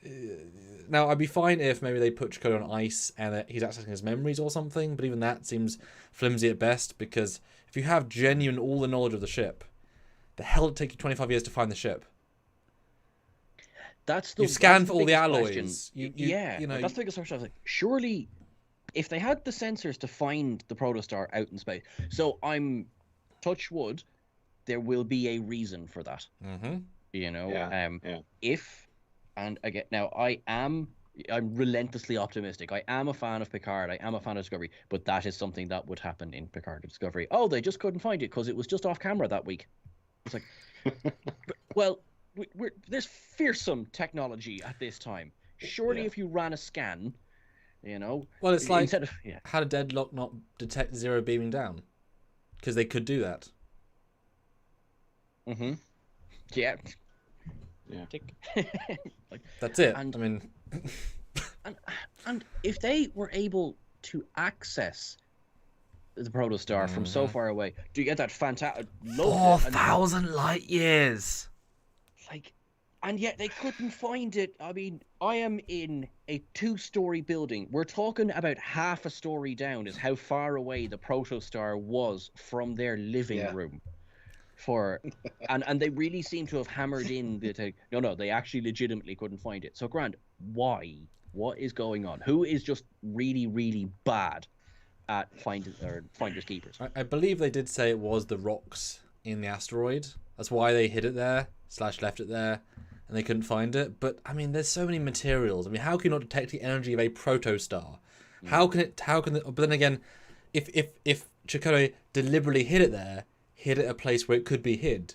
Now, I'd be fine if maybe they put Chakotay on ice and he's accessing his memories or something, but even that seems flimsy at best, because if you have genuine all the knowledge of the ship, the hell did it take you 25 years to find the ship? You scan for all the alloys. That's the biggest question. I was like, surely, if they had the sensors to find the protostar out in space, so I'm touch wood, there will be a reason for that. If, and again, now I'm relentlessly optimistic. I am a fan of Picard. I am a fan of Discovery, but that is something that would happen in Picard and Discovery. Oh, they just couldn't find it because it was just off camera that week. It's like, well, there's fearsome technology at this time. Surely, if you ran a scan, well, it's like how did Deadlock not detect Zero beaming down? Because they could do that. Yeah. Like, that's it. And, I mean, and if they were able to access the protostar from so far away, do you get that fantastic 4,000 light years? And yet they couldn't find it. I mean, I am in a 2-story building. We're talking about half a story down is how far away the protostar was from their living room. And they really seem to have hammered in no, they actually legitimately couldn't find it. So Grant, why? What is going on? Who is just really, really bad at finders keepers? I believe they did say it was the rocks in the asteroid. That's why they hid it there / left it there, and they couldn't find it. But I mean, there's so many materials. I mean, how can you not detect the energy of a protostar? But then again, if Chakotay deliberately hid it there, hid it a place where it could be hid.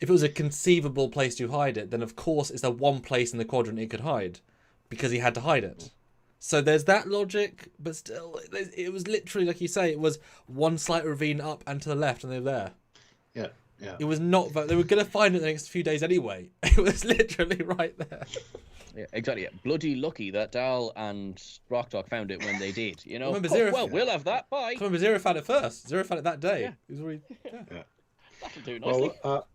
If it was a conceivable place to hide it, then of course it's the one place in the quadrant it could hide, because he had to hide it. So there's that logic, but still, it was literally, like you say, it was one slight ravine up and to the left, and they were there. Yeah. It was not. They were going to find it the next few days anyway. It was literally right there. Yeah, exactly. Bloody lucky that Dal and Rock Dog found it when they did. Remember Zero, we'll have that. Bye. Remember Zero found it first. Zero found it that day. Yeah. It was already, That'll do nicely. Well,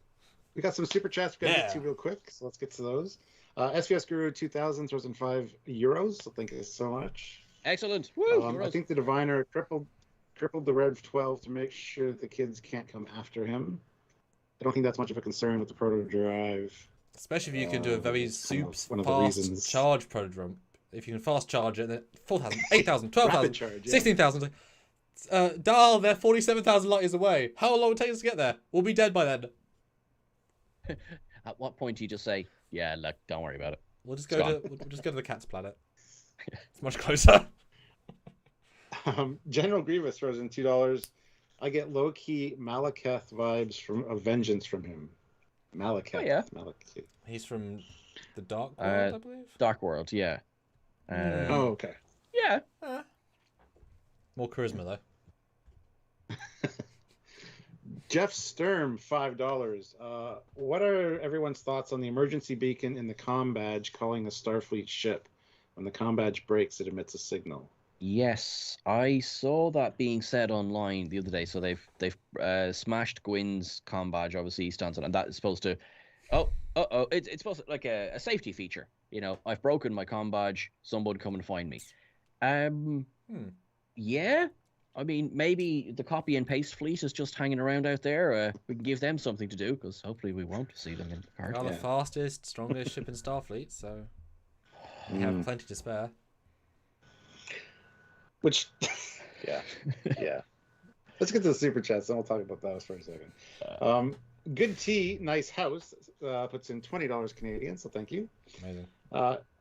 we got some super chats we're going to get to real quick, so let's get to those. SVS Guru 2000 throws in €5, so thank you so much. Excellent. Woo, I think the Diviner crippled the Red 12 to make sure the kids can't come after him. I don't think that's much of a concern with the proto drive. Especially if you can do a very fast reasons. charge proto drum. If you can fast charge it, then 4,000, 8,000, 12,000, 16,000. Dahl, they're 47,000 light years away. How long will it take us to get there? We'll be dead by then. At what point do you just say, yeah, look, don't worry about it? We'll just go to the cat's planet. It's much closer. General Grievous throws in $2. I get low-key Malekith vibes from A Vengeance from him. Malekith. Oh, yeah. Malekith. He's from the Dark World, I believe. Dark World, yeah. Okay. Yeah. More charisma, though. Jeff Sturm, $5. What are everyone's thoughts on the emergency beacon in the comm badge calling a Starfleet ship? When the comm badge breaks, it emits a signal. Yes, I saw that being said online the other day. So they've smashed Gwyn's comm badge. Obviously, he stands on, and that is supposed to. It's supposed to like a safety feature. I've broken my comm badge. Someone come and find me. Yeah. I mean, maybe the copy and paste fleet is just hanging around out there. We can give them something to do, because hopefully we won't see them in the They card. are the fastest, strongest ship in Starfleet, so we have plenty to spare. Which, yeah. Let's get to the super chats, then we'll talk about those for a second. Good Tea, Nice House puts in $20 Canadian, so thank you. Amazing.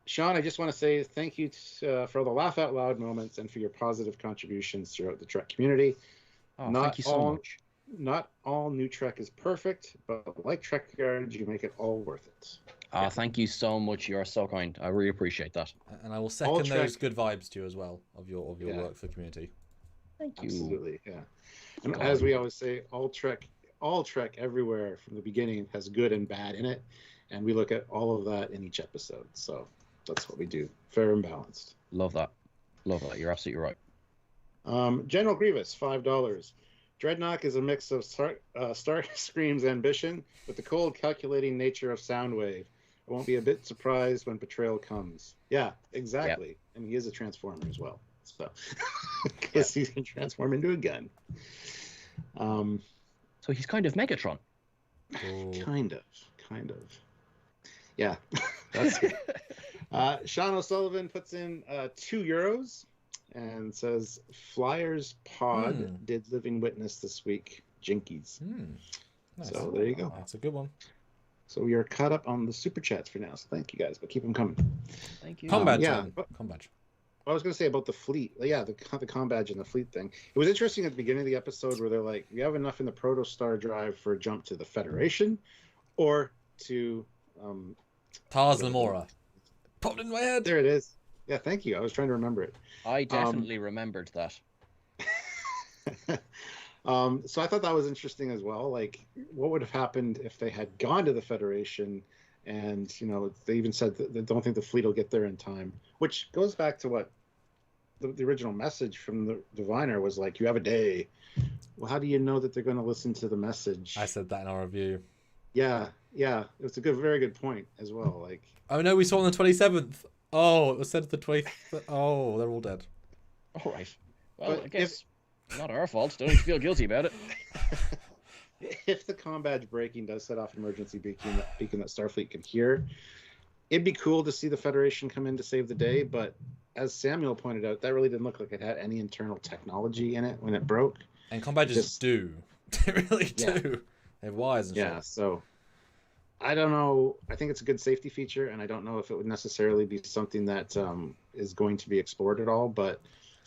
Sean, I just want to say thank you for all the laugh out loud moments and for your positive contributions throughout the Trek community. Oh, thank you so much. Not all new Trek is perfect, but like Trekyards, you make it all worth it. Oh, thank you so much. You're so kind. I really appreciate that. And I will second those good vibes to you as well of your work for the community. Thank you. Absolutely, yeah. And as we always say, all Trek everywhere from the beginning has good and bad in it, and we look at all of that in each episode. So that's what we do, fair and balanced. Love that. You're absolutely right. General Grievous, $5. Dreadnought is a mix of Starscream's ambition with the cold, calculating nature of Soundwave. I won't be a bit surprised when betrayal comes. Yeah, exactly. Yep. And he is a transformer as well. So, because he can transform into a gun. So he's kind of Megatron. Kind of. Yeah, that's good. Sean O'Sullivan puts in €2 and says, Flyers Pod did Living Witness this week. Jinkies. Nice. So there you go. That's a good one. So we are caught up on the super chats for now. So thank you guys, but keep them coming. Thank you. Combadge. Combadge. I was going to say about the fleet. Yeah, the Combadge and the fleet thing. It was interesting at the beginning of the episode where they're like, we have enough in the Protostar drive for a jump to the Federation or to... Tars Lamora. Popped in my head. There it is. Yeah, thank you. I was trying to remember it. I definitely remembered that. So I thought that was interesting as well. Like, what would have happened if they had gone to the Federation and, they even said that they don't think the fleet will get there in time, which goes back to what the original message from the diviner was like, you have a day. Well, how do you know that they're going to listen to the message? I said that in our review. Yeah. It's a very good point as well. Like, oh no, we saw on the 27th. Oh, it was said the 20th. Oh, they're all dead. All right. Well, I guess not our fault. Don't need to feel guilty about it. If the Combadge breaking does set off an emergency beacon that Starfleet can hear, it'd be cool to see the Federation come in to save the day. But as Samuel pointed out, that really didn't look like it had any internal technology in it when it broke. And Combadges do. They really do. They have wires and shit. Yeah, so I don't know. I think it's a good safety feature, and I don't know if it would necessarily be something that is going to be explored at all, but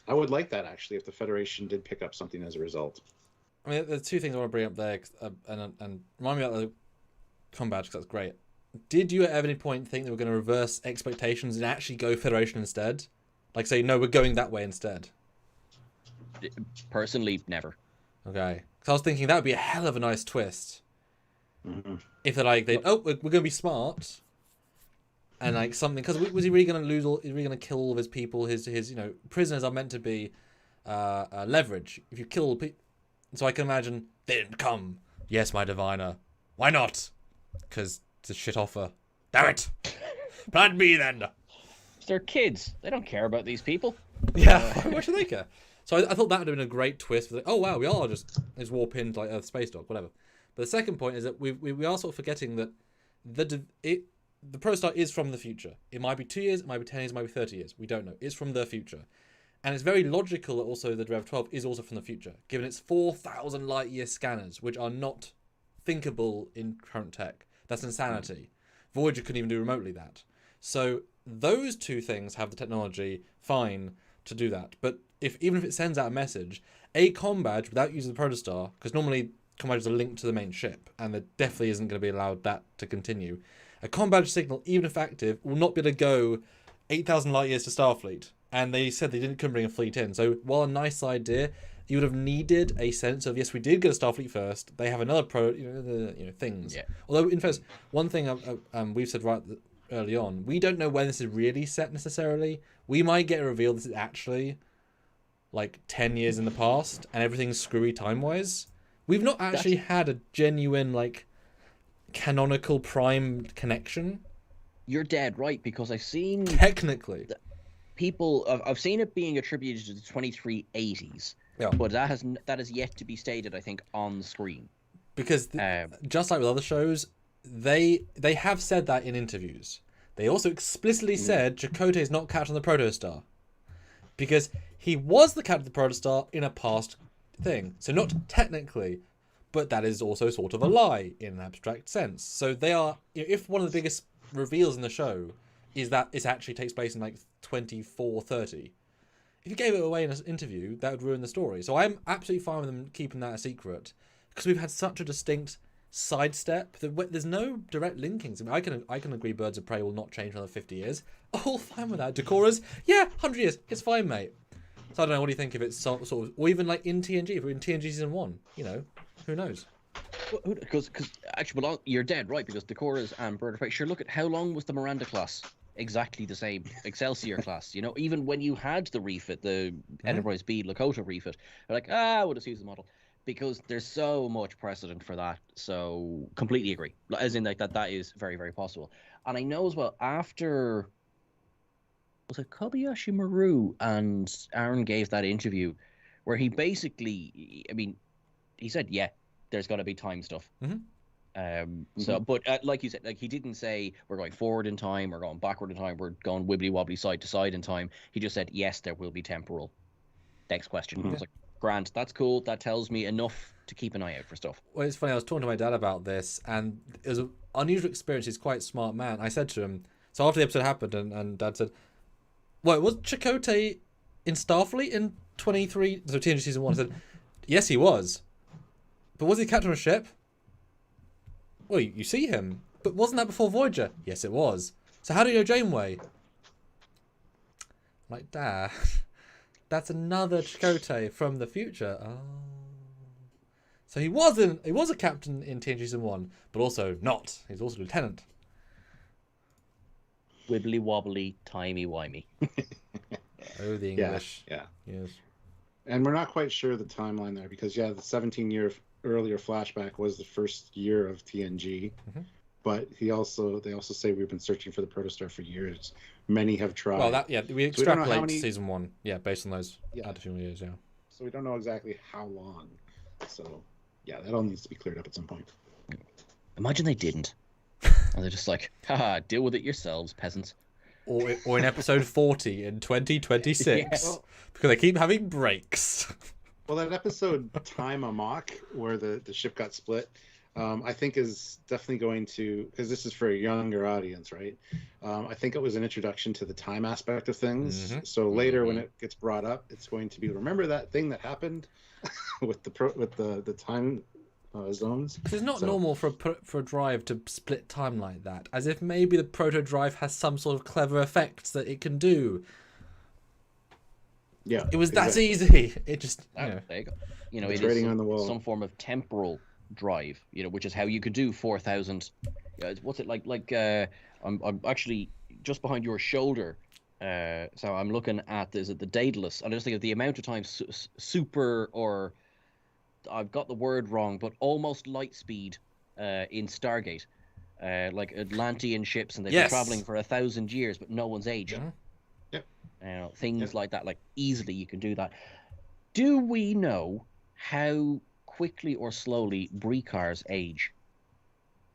I would like that, actually, if the Federation did pick up something as a result. I mean, there's two things I want to bring up there, and remind me about the Combadge, because that's great. Did you at any point think they were going to reverse expectations and actually go Federation instead? Like, say, no, we're going that way instead? Personally, never. Okay. Because I was thinking that would be a hell of a nice twist. Mm-hmm. If they're like, we're going to be smart, and like something, because was he really going to lose all? Is he really going to kill all of his people? His prisoners are meant to be leverage. If you kill all people, so I can imagine they didn't come. Yes, my diviner. Why not? Because it's a shit offer. Damn it! Plan B then. They're kids. They don't care about these people. Yeah, why should they care? So I thought that would have been a great twist. Like, oh wow, we are just warp into like Earth space dock, whatever. But the second point is that we are sort of forgetting that the Protostar is from the future. It might be 2 years, it might be 10 years, it might be 30 years. We don't know. It's from the future. And it's very logical that also the Rev 12 is also from the future, given its 4,000 light-year scanners, which are not thinkable in current tech. That's insanity. Voyager couldn't even do remotely that. So those two things have the technology, fine, to do that. But even if it sends out a message, a Combadge without using the Protostar, because normally Combadges are linked to the main ship, and there definitely isn't going to be allowed that to continue. A Combadge signal, even if active, will not be able to go 8,000 light years to Starfleet. And they said they couldn't bring a fleet in. So while a nice idea, you would have needed a sense of, yes, we did get a Starfleet first. They have another things. Yeah. Although, in fact, one thing we've said right early on, we don't know when this is really set necessarily. We might get a reveal this is actually like 10 years in the past and everything's screwy time-wise. We've not actually had a genuine, like, canonical prime connection. You're dead right, because I've seen... Technically. I've seen it being attributed to the 2380s. Yeah. But that has yet to be stated, I think, on screen. Because just like with other shows, they have said that in interviews. They also explicitly said Chakotay is not captain of the Protostar. Because he was the captain of the Protostar in a past thing. So not technically, but that is also sort of a lie in an abstract sense. So they are, if one of the biggest reveals in the show is that it actually takes place in like 2430, if you gave it away in an interview, that would ruin the story. So I'm absolutely fine with them keeping that a secret, because we've had such a distinct sidestep. There's no direct linkings. I mean, I can agree Birds of Prey will not change for another 50 years. All fine with that. Decora's, yeah, 100 years. It's fine, mate. So I don't know, what do you think if it's sort of, or even like in TNG, if we're in TNG season 1, you know, who knows? Because actually, well, you're dead right, because Decora's and Bird of Prey. Sure, look at how long was the Miranda class? Exactly the same. Excelsior class. You know, even when you had the refit, the Enterprise B Lakota refit, they're like, we'll just use the model. Because there's so much precedent for that. So completely agree. As in, like, that is very, very possible. And I know as well, after, was it Kobayashi Maru and Aaron gave that interview where he basically, I mean, he said, yeah, there's got to be time stuff. So, but like you said, like, he didn't say we're going forward in time, we're going backward in time, we're going wibbly wobbly side to side in time. He just said, yes, there will be temporal. Next question. I was like, Grant, that's cool. That tells me enough to keep an eye out for stuff. Well, it's funny. I was talking to my dad about this, and it was an unusual experience. He's quite a smart man. I said to him, so after the episode happened, and Dad said, "Well, was Chakotay in Starfleet in 23? So TNG season 1." I said, "Yes, he was, but was he captain of a ship?" Well, you see him, but wasn't that before Voyager? Yes, it was. So how do you know Janeway? I'm like, Dad. That's another Chakotay from the future. Oh. So he was a captain in TNG season 1, but also not. He's also a lieutenant. Wibbly wobbly, timey wimey. Oh, the English. Yeah. Yes. And we're not quite sure the timeline there, because the 17-year earlier flashback was the first year of TNG. But they also say we've been searching for the Protostar for years. Many have tried. Well, we extrapolate season 1, based on those additional years, So we don't know exactly how long. So, that all needs to be cleared up at some point. Imagine they didn't. And they're just like, haha, deal with it yourselves, peasants. Or in episode 40 in 2026. Because they keep having breaks. Well, that episode Time Amok, where the ship got split, I think is definitely going to, because this is for a younger audience, right? I think it was an introduction to the time aspect of things. So later when it gets brought up, it's going to be, remember that thing that happened with the time zones? It's not normal for a drive to split time like that, as if maybe the proto drive has some sort of clever effects that it can do. Yeah, it was that easy. It just, there you go. You know, it's it is on the wall. Some form of temporal drive, you know, which is how you could do 4,000. What's it like? I'm actually just behind your shoulder, so I'm looking at the Daedalus, and I just think of the amount of time super, or I've got the word wrong, but almost light speed in Stargate, like Atlantean ships, and they've been traveling for 1,000 years, but no one's aging. Things like that, like easily you can do that. Do we know how quickly or slowly Trekyards age?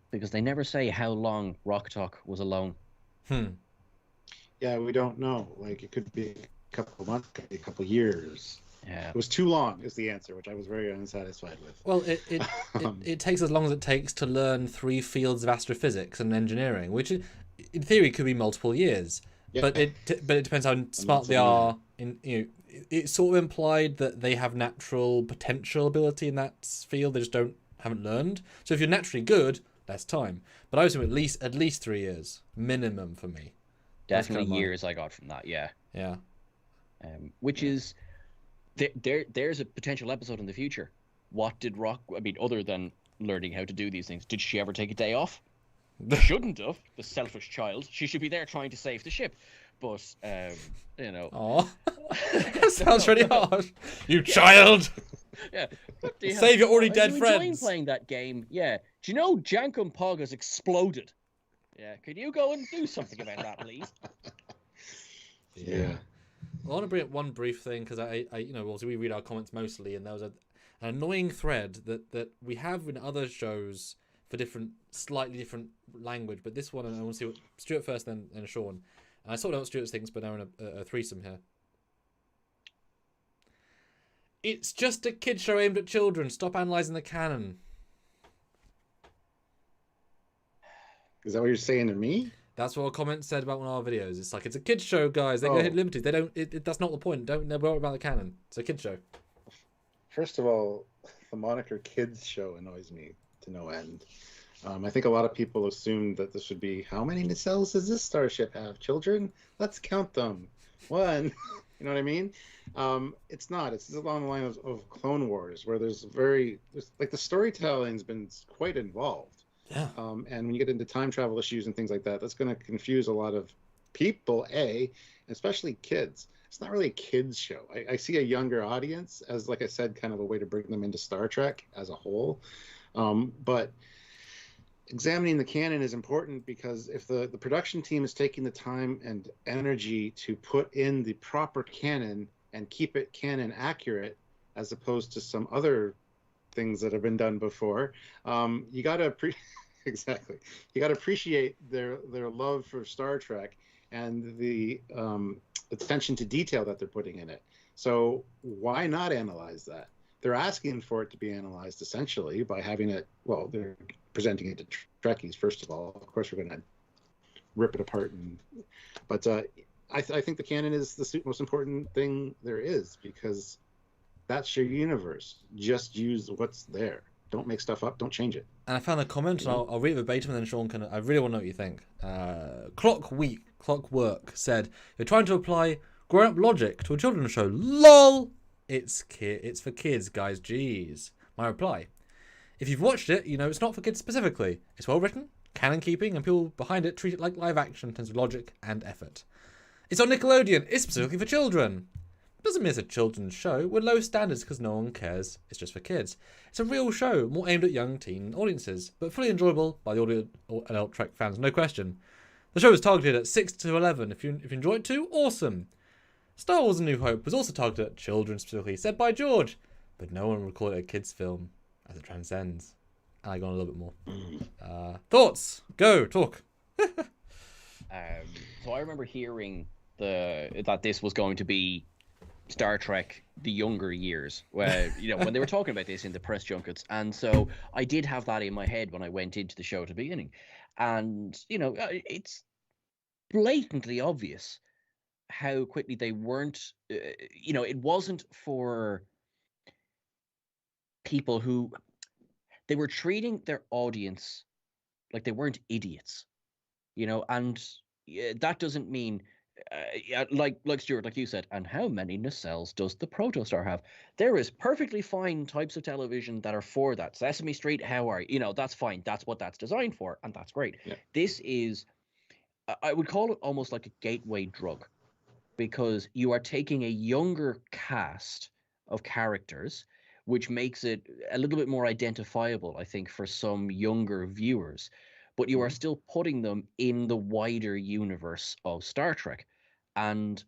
Because they never say how long Roktok was alone. Yeah, we don't know. Like, it could be a couple of months, could be a couple of years. Yeah, it was too long is the answer, which I was very unsatisfied with. Well, it takes as long as it takes to learn 3 fields of astrophysics and engineering, which in theory could be multiple years. But it depends how smart they are. It's sort of implied that they have natural potential ability in that field. They just haven't learned. So if you're naturally good, less time. But I would assume at least 3 years minimum for me. Definitely years I got from that. Yeah. Which is there's a potential episode in the future. What did other than learning how to do these things, did she ever take a day off? Shouldn't have, the selfish child. She should be there trying to save the ship. But Aww. That sounds really harsh. You child. Save your already dead friends. Playing that game. Yeah. Do you know Jankum Pog has exploded? Yeah. Could you go and do something about that, please? Yeah. I want to bring up one brief thing because I obviously we read our comments mostly, and there was an annoying thread that we have in other shows for slightly different language, but this one I want to see what Stuart first, then Sean. And I sort of know what Stuart thinks, but now we're in a threesome here. It's just a kid show aimed at children. Stop analysing the canon. Is that what you're saying to me? That's what a comment said about one of our videos. It's like, it's a kids show, guys. They're going to hit limited. They don't. That's not the point. Don't worry about the canon. It's a kids show. First of all, the moniker "kids show" annoys me to no end. I think a lot of people assumed that this would be, how many nacelles does this starship have? Children? Let's count them. One. You know what I mean? It's not. It's along the line of Clone Wars, where there's like the storytelling's been quite involved. Yeah. And when you get into time travel issues and things like that, that's going to confuse a lot of people, especially kids. It's not really a kids show. I see a younger audience as, like I said, kind of a way to bring them into Star Trek as a whole. But examining the canon is important, because if the production team is taking the time and energy to put in the proper canon and keep it canon accurate, as opposed to some other things that have been done before, you got to exactly. You got to appreciate their love for Star Trek and the attention to detail that they're putting in it. So why not analyze that? They're asking for it to be analyzed essentially by having it. Well, they're presenting it to Trekkies first of all. Of course, we're going to rip it apart, but I think the canon is the most important thing there is, because that's your universe. Just use what's there. Don't make stuff up. Don't change it. And I found a comment, and I'll read it verbatim, and then Sean can. I really want to know what you think. Clockwork said, "You're trying to apply grown-up logic to a children's show. LOL. It's for kids, guys. Jeez." My reply: if you've watched it, you know it's not for kids specifically. It's well written, canon keeping, and people behind it treat it like live action in terms of logic and effort. It's on Nickelodeon. It's specifically for children. Doesn't mean it's a children's show with low standards because no one cares. It's just for kids. It's a real show, more aimed at young teen audiences, but fully enjoyable by the adult Trek fans, no question. The show is targeted at 6 to 11. If you enjoy it too, awesome. Star Wars: A New Hope was also targeted at children specifically, said by George, but no one would call it a kids' film, as it transcends. And I go on a little bit more. Thoughts? Go, talk. So I remember hearing that this was going to be Star Trek the younger years, where when they were talking about this in the press junkets, and so I did have that in my head when I went into the show at the beginning, and it's blatantly obvious how quickly they weren't it wasn't for people who, they were treating their audience like they weren't idiots, and that doesn't mean like Stuart, like you said, and how many nacelles does the Protostar have? There is perfectly fine types of television that are for that. Sesame Street, how are you? That's fine. That's what that's designed for, and that's great. Yeah. This is, I would call it almost like a gateway drug, because you are taking a younger cast of characters, which makes it a little bit more identifiable, I think, for some younger viewers. But you are still putting them in the wider universe of Star Trek. And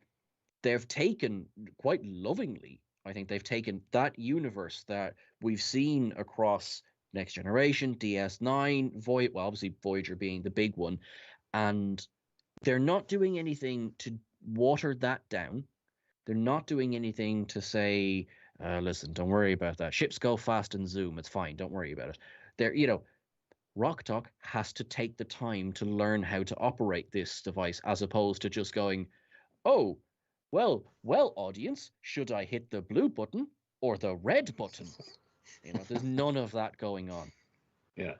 they've taken, quite lovingly, I think they've taken that universe that we've seen across Next Generation, DS9, obviously Voyager being the big one. And they're not doing anything to water that down. They're not doing anything to say, listen, don't worry about that. Ships go fast and zoom. It's fine. Don't worry about it. They're, Rock Talk has to take the time to learn how to operate this device, as opposed to just going, oh, well, audience, should I hit the blue button or the red button? There's none of that going on. Yeah.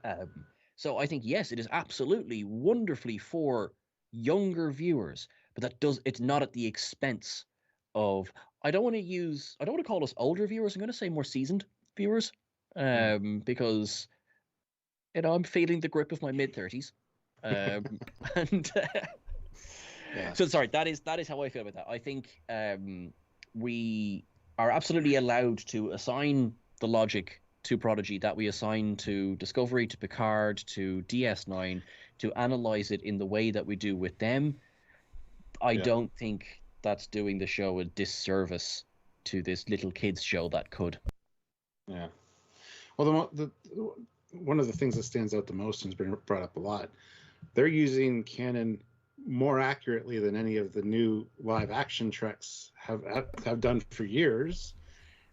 So I think, yes, it is absolutely wonderfully for younger viewers, but it's not at the expense of, I don't want to call us older viewers. I'm going to say more seasoned viewers, because I'm feeling the grip of my mid-30s, and so sorry. That is how I feel about that. I think we are absolutely allowed to assign the logic to Prodigy that we assign to Discovery, to Picard, to DS9, to analyze it in the way that we do with them. I don't think that's doing the show a disservice to this little kids show that could. Yeah. Well, one of the things that stands out the most and has been brought up a lot, they're using canon more accurately than any of the new live action Treks have done for years.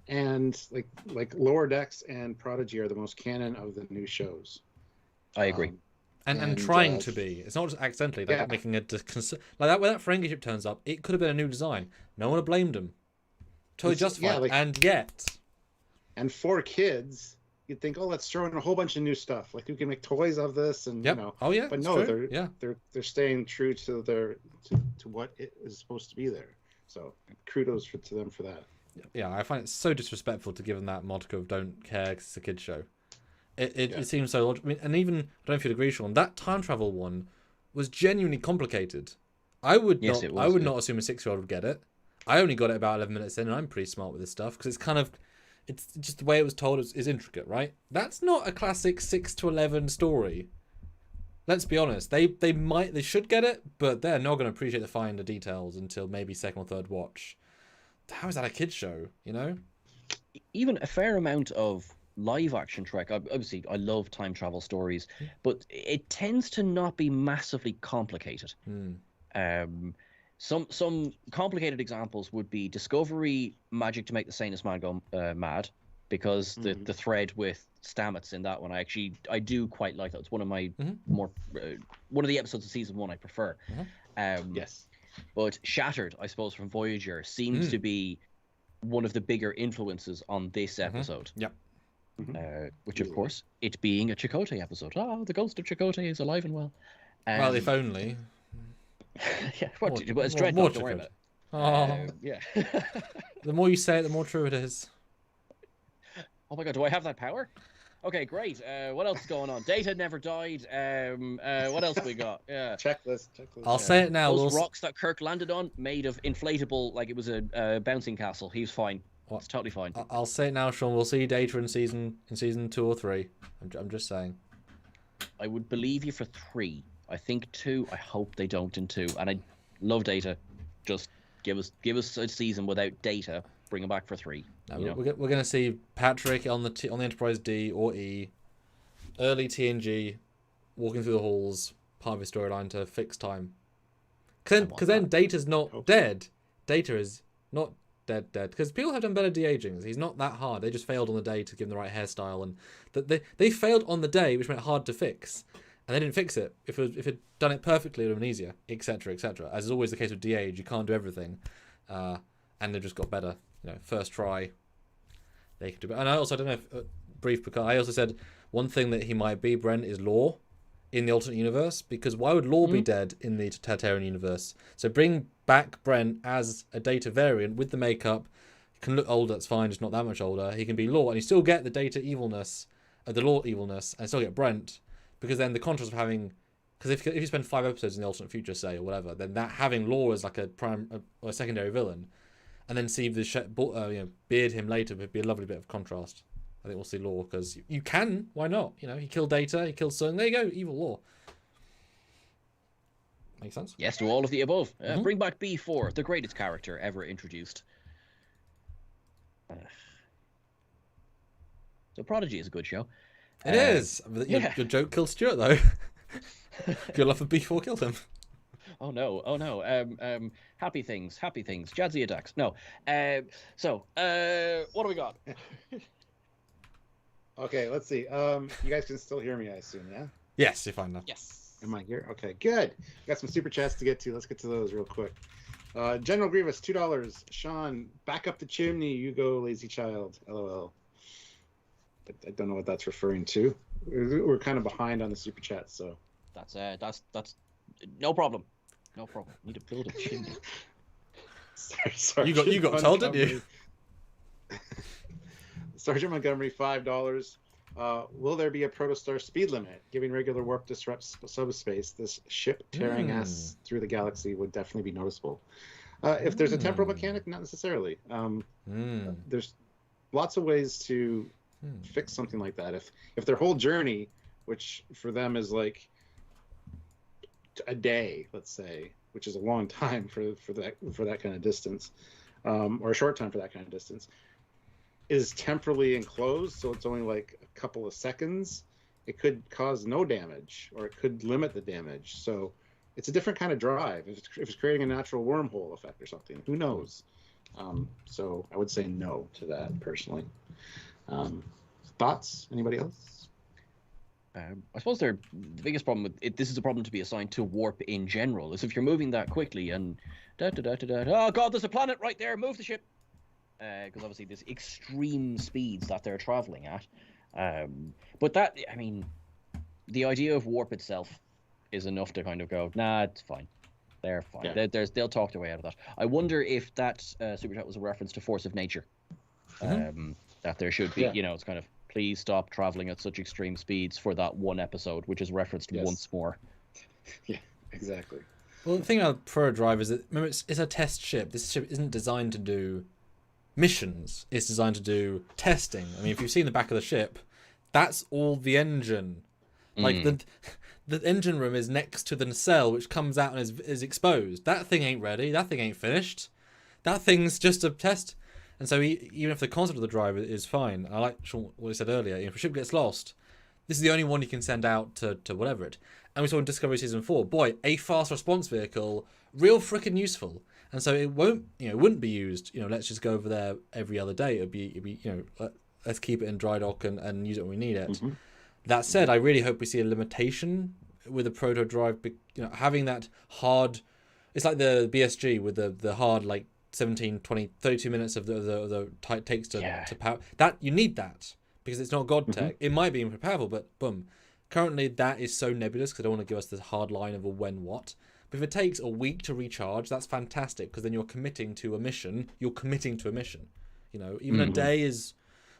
And like Lower Decks and Prodigy are the most canon of the new shows. I agree. And trying to be. It's not just accidentally making a like that. When that Ferengi ship turns up, it could have been a new design. No one would have blamed them. Totally justified. And yet, and for kids, you'd think, oh, let's throw in a whole bunch of new stuff. Like we can make toys of this, and you know. Oh yeah. But no, they're staying true to to what it is supposed to be there. So kudos to them for that. Yeah, I find it so disrespectful to give them that moniker of "don't care" because it's a kids show. It seems so logical. I mean, and even I don't know if you'd agree, Sean, that time travel one was genuinely complicated. I would not assume a 6-year-old would get it. I only got it about 11 minutes in, and I'm pretty smart with this stuff because it's just the way it was told is intricate, right? That's not a classic 6 to 11 story. Let's be honest. They should get it, but they're not going to appreciate the finer details until maybe second or third watch. How is that a kids show? You know, even a fair amount of live action Trek. Obviously, I love time travel stories, but it tends to not be massively complicated. Some complicated examples would be Discovery magic to make the sanest man go mad, because the thread with Stamets in that one, I do quite like that. It's one of my one of the episodes of season 1 I prefer. Yes. But Shattered, I suppose, from Voyager seems to be one of the bigger influences on this episode. Which, of course, it being a Chakotay episode. The ghost of Chakotay is alive and well. Well, if only. Yeah, it's Dreadnought, don't worry about it. Yeah. The more you say it, the more true it is. Oh my god, do I have that power? Okay, great. What else is going on? Data never died. What else we got? Yeah. Checklist. I'll say it now. Those rocks that Kirk landed on, made of inflatable, like it was a bouncing castle. He was fine. It's totally fine. I'll say it now, Sean. We'll see Data in season 2 or 3. I'm just saying. I would believe you for 3. I think 2. I hope they don't in 2. And I love Data. Just give us a season without Data. Bring him back for 3. No, we're going to see Patrick on the Enterprise D or E, early TNG, walking through the halls, part of his storyline to fix time. Because then Data's not dead. Data is not dead. Because people have done better de-agings. He's not that hard. They just failed on the day to give him the right hairstyle, and they failed on the day, which made it hard to fix. And they didn't fix it. If it done it perfectly, it would have been easier, etc., etc. As is always the case with de-age, you can't do everything, and they've just got better. First try, they could do better. And I also, I don't know if brief, because I also said one thing that he might be, Brent, is Lore in the alternate universe. Because why would Lore be dead in the Tartarian universe? So bring back Brent as a Data variant with the makeup. He can look older, that's fine, just not that much older. He can be Lore, and you still get the Data evilness, the Lore evilness, and still get Brent. Because then the contrast of having, because if you spend 5 episodes in the alternate future, say, or whatever, then that having Lore as like a or a secondary villain, and then see the beard him later would be a lovely bit of contrast. I think we'll see Lore, because you can, why not? He killed Data, he killed Sun, there you go, evil Lore. Makes sense? Yes, to all of the above. Bring back B4, the greatest character ever introduced. So Prodigy is a good show. It is. Your joke killed Stuart, though. Your love for B4 killed him. Oh no! Happy things. Jazzy attacks. No. So, what do we got? Okay, let's see. You guys can still hear me, I assume, yeah? Yes, you're fine now. Yes. Am I here? Okay, good. Got some super chats to get to. Let's get to those real quick. General Grievous, $2. Sean, back up the chimney. You go, lazy child. LOL. I don't know what that's referring to. We're kind of behind on the super chat, so. That's no problem. No problem. Need to build a chimney. Sorry. You got told, didn't you? Sergeant Montgomery, $5. Will there be a protostar speed limit? Giving regular warp disrupts subspace, this ship tearing us through the galaxy would definitely be noticeable. If there's a temporal mechanic, not necessarily. There's lots of ways to fix something like that. If their whole journey, which for them is like a day, let's say, which is a long time for that kind of distance, or a short time for that kind of distance, is temporally enclosed, so it's only like a couple of seconds, it could cause no damage, or it could limit the damage. So it's a different kind of drive. If it's creating a natural wormhole effect or something, who knows? So I would say no to that personally. Thoughts? Anybody else? I suppose the biggest problem with it, this is a problem to be assigned to warp in general, is if you're moving that quickly and oh god, there's a planet right there, move the ship. Because obviously there's extreme speeds that they're traveling at. But that, I mean, the idea of warp itself is enough to kind of go, nah, it's fine. They're fine. Yeah. They'll talk their way out of that. I wonder if that super chat was a reference to Force of Nature. That there should be, it's kind of, please stop traveling at such extreme speeds for that one episode, which is referenced once more. Yeah, exactly. Well, the thing about Proto Drive is that, remember, it's a test ship. This ship isn't designed to do missions. It's designed to do testing. I mean, if you've seen the back of the ship, that's all the engine. Like, the engine room is next to the nacelle, which comes out and is exposed. That thing ain't ready. That thing ain't finished. That thing's just a test. And so even if the concept of the drive is fine, I like Sean, what he said earlier, if a ship gets lost, this is the only one you can send out to whatever it. And we saw in Discovery Season 4, boy, a fast response vehicle, real frickin' useful. And so it wouldn't be used, let's just go over there every other day. It'd be let's keep it in dry dock and use it when we need it. Mm-hmm. That said, I really hope we see a limitation with the Proto Drive, having that hard, it's like the BSG with the hard, like, 17, 20, 32 minutes of the it takes to power. That you need that because it's not God tech. It might be even powerful, but boom. Currently, that is so nebulous because they don't want to give us this hard line of a when what. But if it takes a week to recharge, that's fantastic because then you're committing to a mission. Even a day is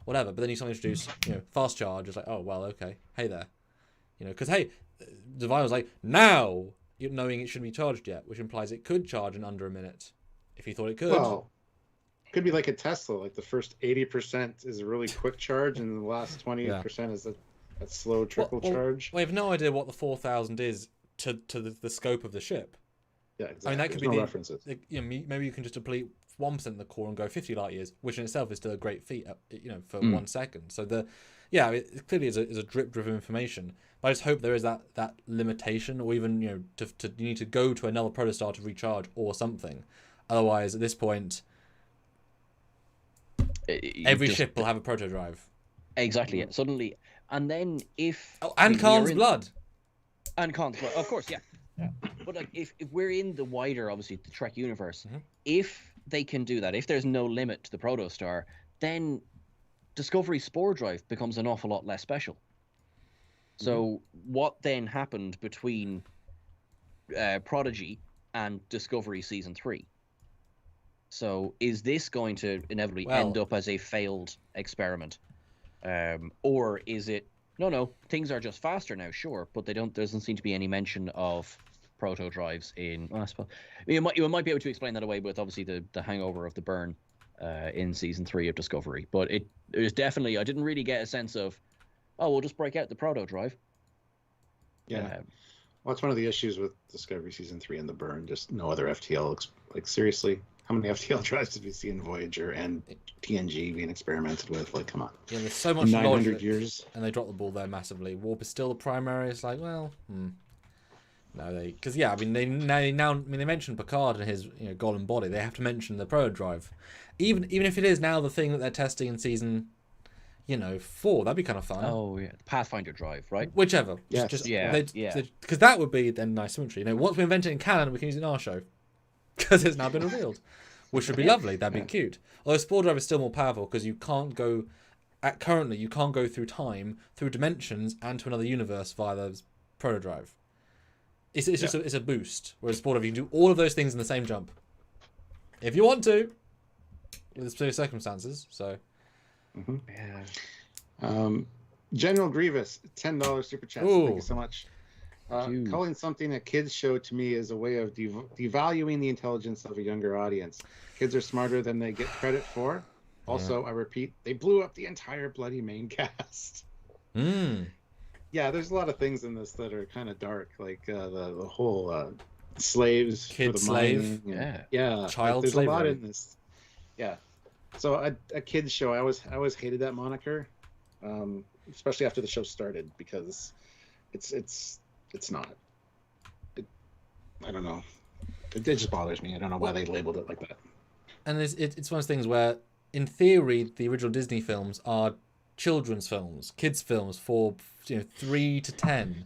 whatever. But then you suddenly introduce fast charge. It's like, oh well, okay, hey there, because hey, the device was like now knowing it shouldn't be charged yet, which implies it could charge in under a minute. If you thought it could. Well, it could be like a Tesla. Like the first 80% is a really quick charge, and the last 20% is that slow trickle charge. We have no idea what the 4000 is to the scope of the ship. Yeah, exactly. I mean, that could be no references. Maybe you can just deplete 1% of the core and go 50 light years, which in itself is still a great feat. For 1 second. So it clearly is a drip-driven information. But I just hope there is that limitation, or even you need to go to another protostar to recharge or something. Otherwise, at this point, every ship will have a proto drive. Exactly. Yeah. Suddenly, and then if and Khan's blood, of course, yeah. But like, if we're in the wider, obviously, the Trek universe, if they can do that, if there's no limit to the protostar, then Discovery Spore Drive becomes an awful lot less special. So what then happened between Prodigy and Discovery Season 3? So is this going to inevitably end up as a failed experiment? Or is it, no, things are just faster now, sure, but there doesn't seem to be any mention of proto drives in, I suppose. You might be able to explain that away with obviously the hangover of the burn in Season 3 of Discovery. But it was definitely, I didn't really get a sense of, we'll just break out the proto drive. Yeah. Well, that's one of the issues with Discovery Season 3 and the burn, just no other FTL. Like, seriously, how many FTL drives did we see in Voyager and TNG being experimented with? Like, come on. Yeah, there's so much 900 years. And they dropped the ball there massively. Warp is still the primary. It's like, well, no, they mentioned Picard and his golem body. They have to mention the proto drive, even if it is now the thing that they're testing in season 4. That'd be kind of fun. Oh yeah, the Pathfinder drive, right? Whichever. Yes. Because that would be then nice symmetry. Once we invent it in canon, we can use it in our show because it's now been revealed, which would be lovely. That'd be cute. Although Spore Drive is still more powerful because you can't go through time, through dimensions, and to another universe via the proto drive. It's just it's a boost. Whereas Spore Drive, you can do all of those things in the same jump if you want to, with specific circumstances. So. General Grievous, $10 super chat. Thank you so much. Calling something a kids show to me is a way of devaluing the intelligence of a younger audience. Kids are smarter than they get credit for. Also, I repeat, they blew up the entire bloody main cast. Yeah, there's a lot of things in this that are kind of dark, like the whole slaves Kid for the slave. mining. Yeah. Yeah. Child there's a lot slavery. in this. Yeah. So a kids show. I always hated that moniker, especially after the show started, because it's not. I don't know. It just bothers me. I don't know why they labeled it like that. And it's one of those things where, in theory, the original Disney films are children's films, kids' films for 3 to 10.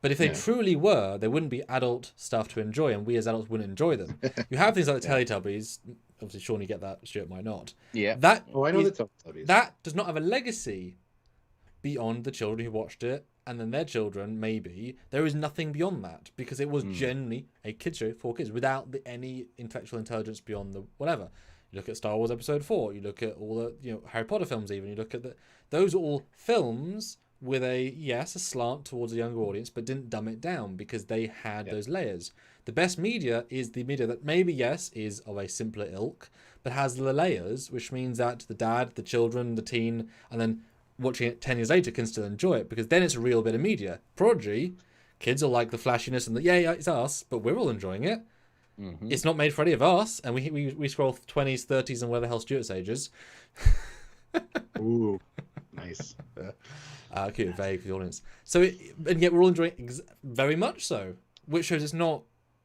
But if they truly were, they wouldn't be adult stuff to enjoy, and we as adults wouldn't enjoy them. You have things like the Teletubbies. Obviously, Sean, you get that. Stuart might not. Yeah. That I know the Teletubbies. That does not have a legacy beyond the children who watched it, and then their children, maybe. There is nothing beyond that, because it was generally a kids show for kids, without any intellectual intelligence beyond the whatever. You look at Star Wars Episode 4, you look at all the Harry Potter films even, you look at those are all films with a slant towards a younger audience, but didn't dumb it down because they had those layers. The best media is the media that maybe, is of a simpler ilk, but has the layers, which means that the dad, the children, the teen, and then watching it 10 years later can still enjoy it, because then it's a real bit of media. Prodigy, kids will like the flashiness and it's us, but we're all enjoying it. Mm-hmm. It's not made for any of us, and we scroll 20s, 30s, and where the hell Stuart's ages. Ooh, nice. Keep it vague for the audience. And yet we're all enjoying it very much so, which shows it's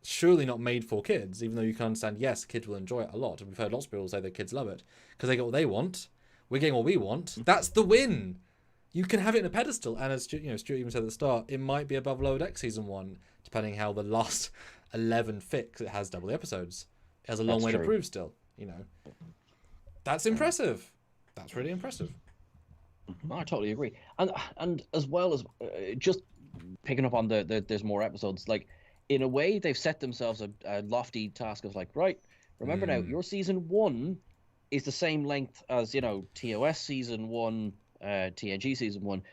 surely not made for kids, even though you can understand, yes, kids will enjoy it a lot. And we've heard lots of people say that kids love it because they get what they want. We're getting what we want. That's the win. You can have it in a pedestal, and as Stuart even said at the start, it might be above Lower Deck season 1, depending how the last 11 fit, 'cause it has double the episodes. It has a long way to prove still. That's impressive. That's really impressive. I totally agree, and as well as just picking up on there's more episodes. Like, in a way, they've set themselves a lofty task of like, right, remember now, your season 1 is the same length as TOS season 1, TNG season 1,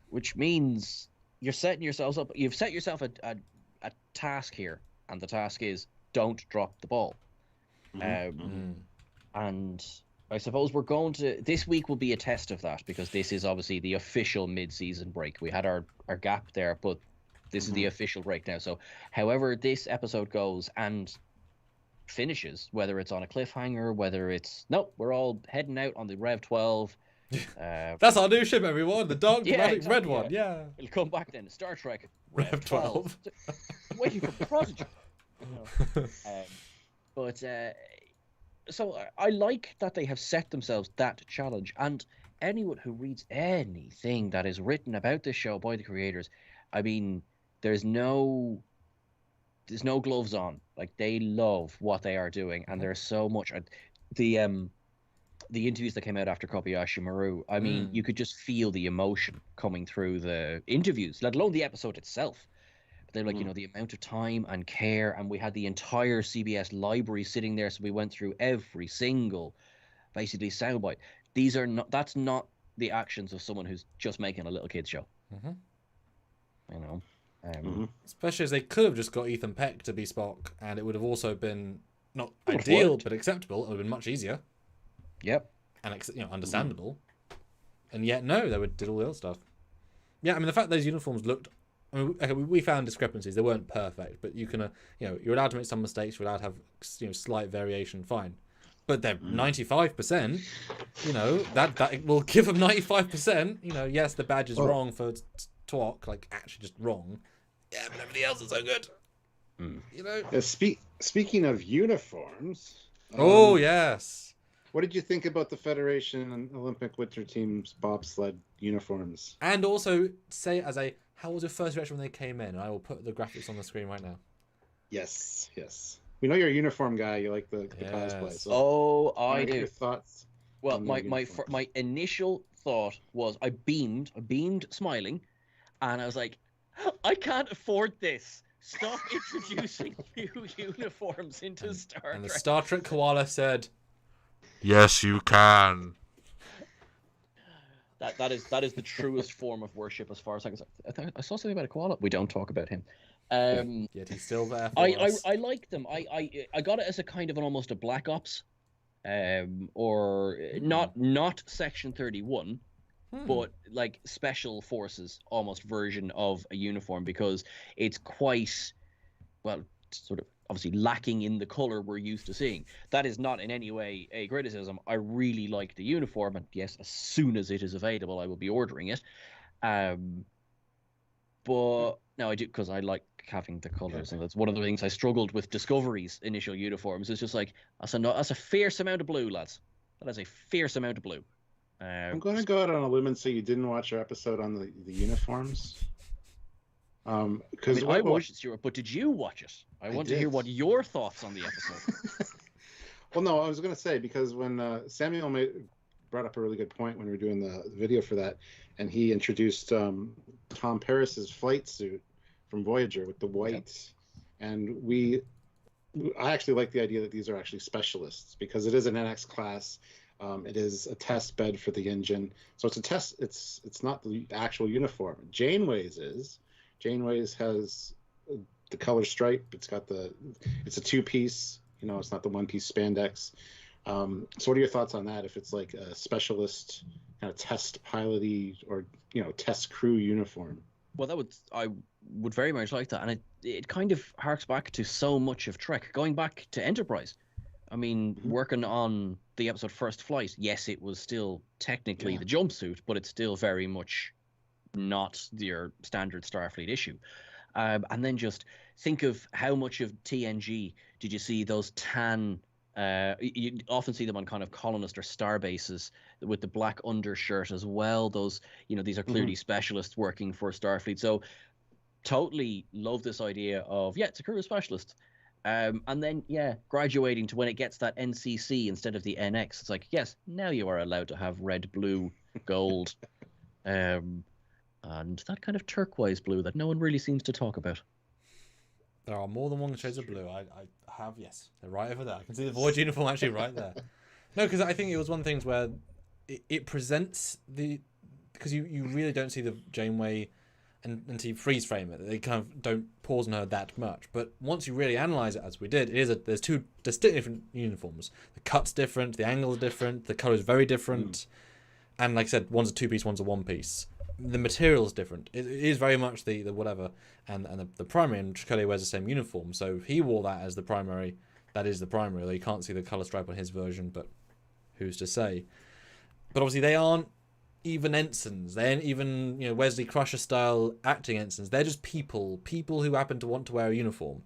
which means you're setting yourselves up. You've set yourself a task here, and the task is don't drop the ball. And I suppose this week will be a test of that, because this is obviously the official mid-season break. We had our gap there, but this is the official break now. So however this episode goes and finishes, whether it's on a cliffhanger, whether it's we're all heading out on the Rev 12. That's our new ship, everyone. The dark dramatic red one. Yeah. It'll come back then. Star Trek Rev 12. Waiting for Prodigy. But so I like that they have set themselves that challenge, and anyone who reads anything that is written about this show by the creators, I mean, there's no gloves on. Like, they love what they are doing, and there's so much. The interviews that came out after Kobayashi Maru, I mean, you could just feel the emotion coming through the interviews, let alone the episode itself. They're like, the amount of time and care, and we had the entire CBS library sitting there, so we went through every single, basically, soundbite. That's not the actions of someone who's just making a little kids show. Especially as they could have just got Ethan Peck to be Spock, and it would have also been not ideal but acceptable. It would have been much easier. Yep. And understandable. And yet no, they did all the other stuff. Yeah, I mean, the fact those uniforms looked. I mean, we found discrepancies. They weren't perfect, but you can, you're allowed to make some mistakes. You're allowed to have, slight variation. Fine, but they're 95%. That will give them 95%. Yes, the badge is wrong for talk, like actually just wrong. Yeah, but everything else is so good. Speaking of uniforms. Yes. What did you think about the Federation and Olympic Winter Team's bobsled uniforms? And also say how was your first reaction when they came in? And I will put the graphics on the screen right now. Yes. We know you're a uniform guy. You like the cosplay. So I do. Your thoughts? Well, my initial thought was I beamed smiling, and I was like, I can't afford this. Stop introducing new uniforms into Star Trek. And the Star Trek koala said, "Yes, you can." That is the truest form of worship, as far as I can. I saw something about a koala. We don't talk about him. Yet he's still there. I like them. I got it as a kind of almost a Black Ops, or not Section 31, but like Special Forces almost version of a uniform, because it's quite, well, just sort of obviously lacking in the color we're used to seeing. That is not in any way a criticism. I really like the uniform, and yes, as soon as it is available, I will be ordering it. But no, I do, because I like having the colors, and that's one of the things I struggled with Discovery's initial uniforms. It's just like, that's a fierce amount of blue, lads. That is a fierce amount of blue. I'm going to go out on a limb and say you didn't watch our episode on the uniforms. Because I watched it, Stuart, but did you watch it? I want to hear what your thoughts on the episode. Well, no, I was going to say, because when Samuel brought up a really good point when we were doing the video for that, and he introduced Tom Paris's flight suit from Voyager with the white, and I actually like the idea that these are actually specialists, because it is an NX class. It is a test bed for the engine, so it's a test. It's not the actual uniform. Janeway's has the color stripe. It's a two-piece. It's not the one-piece spandex. So what are your thoughts on that? If it's like a specialist kind of test pilot-y or test crew uniform? Well, I would very much like that, and it kind of harks back to so much of Trek, going back to Enterprise. I mean, working on the episode First Flight, yes, it was still technically the jumpsuit, but it's still very much not your standard Starfleet issue. And then just think of how much of TNG did you see those tan. You often see them on kind of colonist or star bases with the black undershirt as well. Those, these are clearly specialists working for Starfleet. So totally love this idea of, it's a career specialist. And then, graduating to when it gets that NCC instead of the NX. It's like, yes, now you are allowed to have red, blue, gold, and that kind of turquoise blue that no one really seems to talk about. There are more than one shades of blue. I have, yes. They're right over there. I can see the Voyage uniform actually right there. No, because I think it was one of the things where it presents because you really don't see the Janeway until you freeze frame it. They kind of don't pause on her that much. But once you really analyze it, as we did, there's two distinct different uniforms. The cut's different, the angle's different, the color's very different. And like I said, one's a two-piece, one's a one-piece. The material's different. It is very much the whatever, and the primary, and Chakotay wears the same uniform, so if he wore that as the primary, that is the primary, although you can't see the colour stripe on his version, but who's to say. But obviously they aren't even ensigns. They ain't even Wesley Crusher style acting ensigns. They're just people who happen to want to wear a uniform.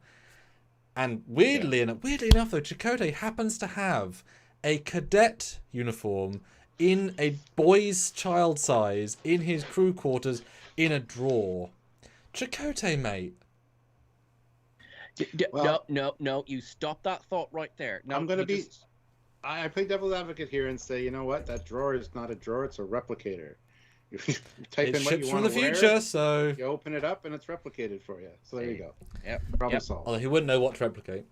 And weirdly enough though, Chakotay happens to have a cadet uniform in a boy's child size in his crew quarters in a drawer. Chakotay, mate. No, you stop that thought right there. No, I'm going to I play devil's advocate here and say, you know what? That drawer is not a drawer, it's a replicator. You type in what you want to wear, future, so you open it up and it's replicated for you. So there you go. Yep. Problem solved. Although he wouldn't know what to replicate.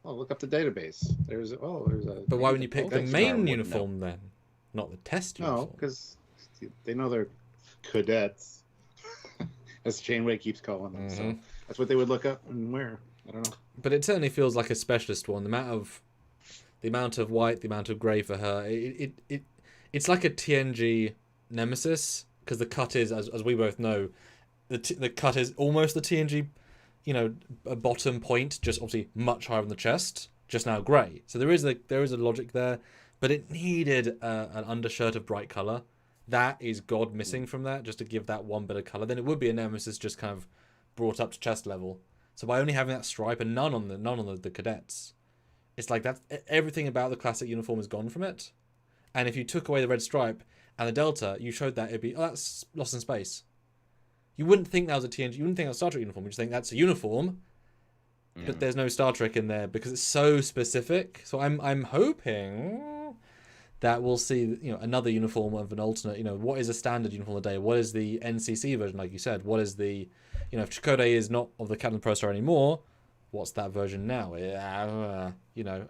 Oh, look up the database. There's a. But why would you pick the main uniform then, not the test uniform? No, because they know they're cadets, as Janeway keeps calling them. So that's what they would look up and wear. I don't know. But it certainly feels like a specialist one. The amount of white, the amount of grey for her. It's like a TNG nemesis, because the cut is, as we both know, the cut is almost the TNG. A bottom point, just obviously much higher on the chest, just now grey. So there is a logic there, but it needed an undershirt of bright colour. That is God missing from that, just to give that one bit of colour. Then it would be a nemesis just kind of brought up to chest level. So by only having that stripe and none on the cadets, it's like that everything about the classic uniform is gone from it. And if you took away the red stripe and the delta, you showed that it'd be that's Lost in Space. You wouldn't think that was a TNG. You wouldn't think that was a Star Trek uniform. You just think that's a uniform, but there's no Star Trek in there because it's so specific. So I'm hoping that we'll see another uniform of an alternate. What is a standard uniform of the day? What is the NCC version, like you said? What is the if Chakotay is not of the Captain Pro Star anymore, what's that version now?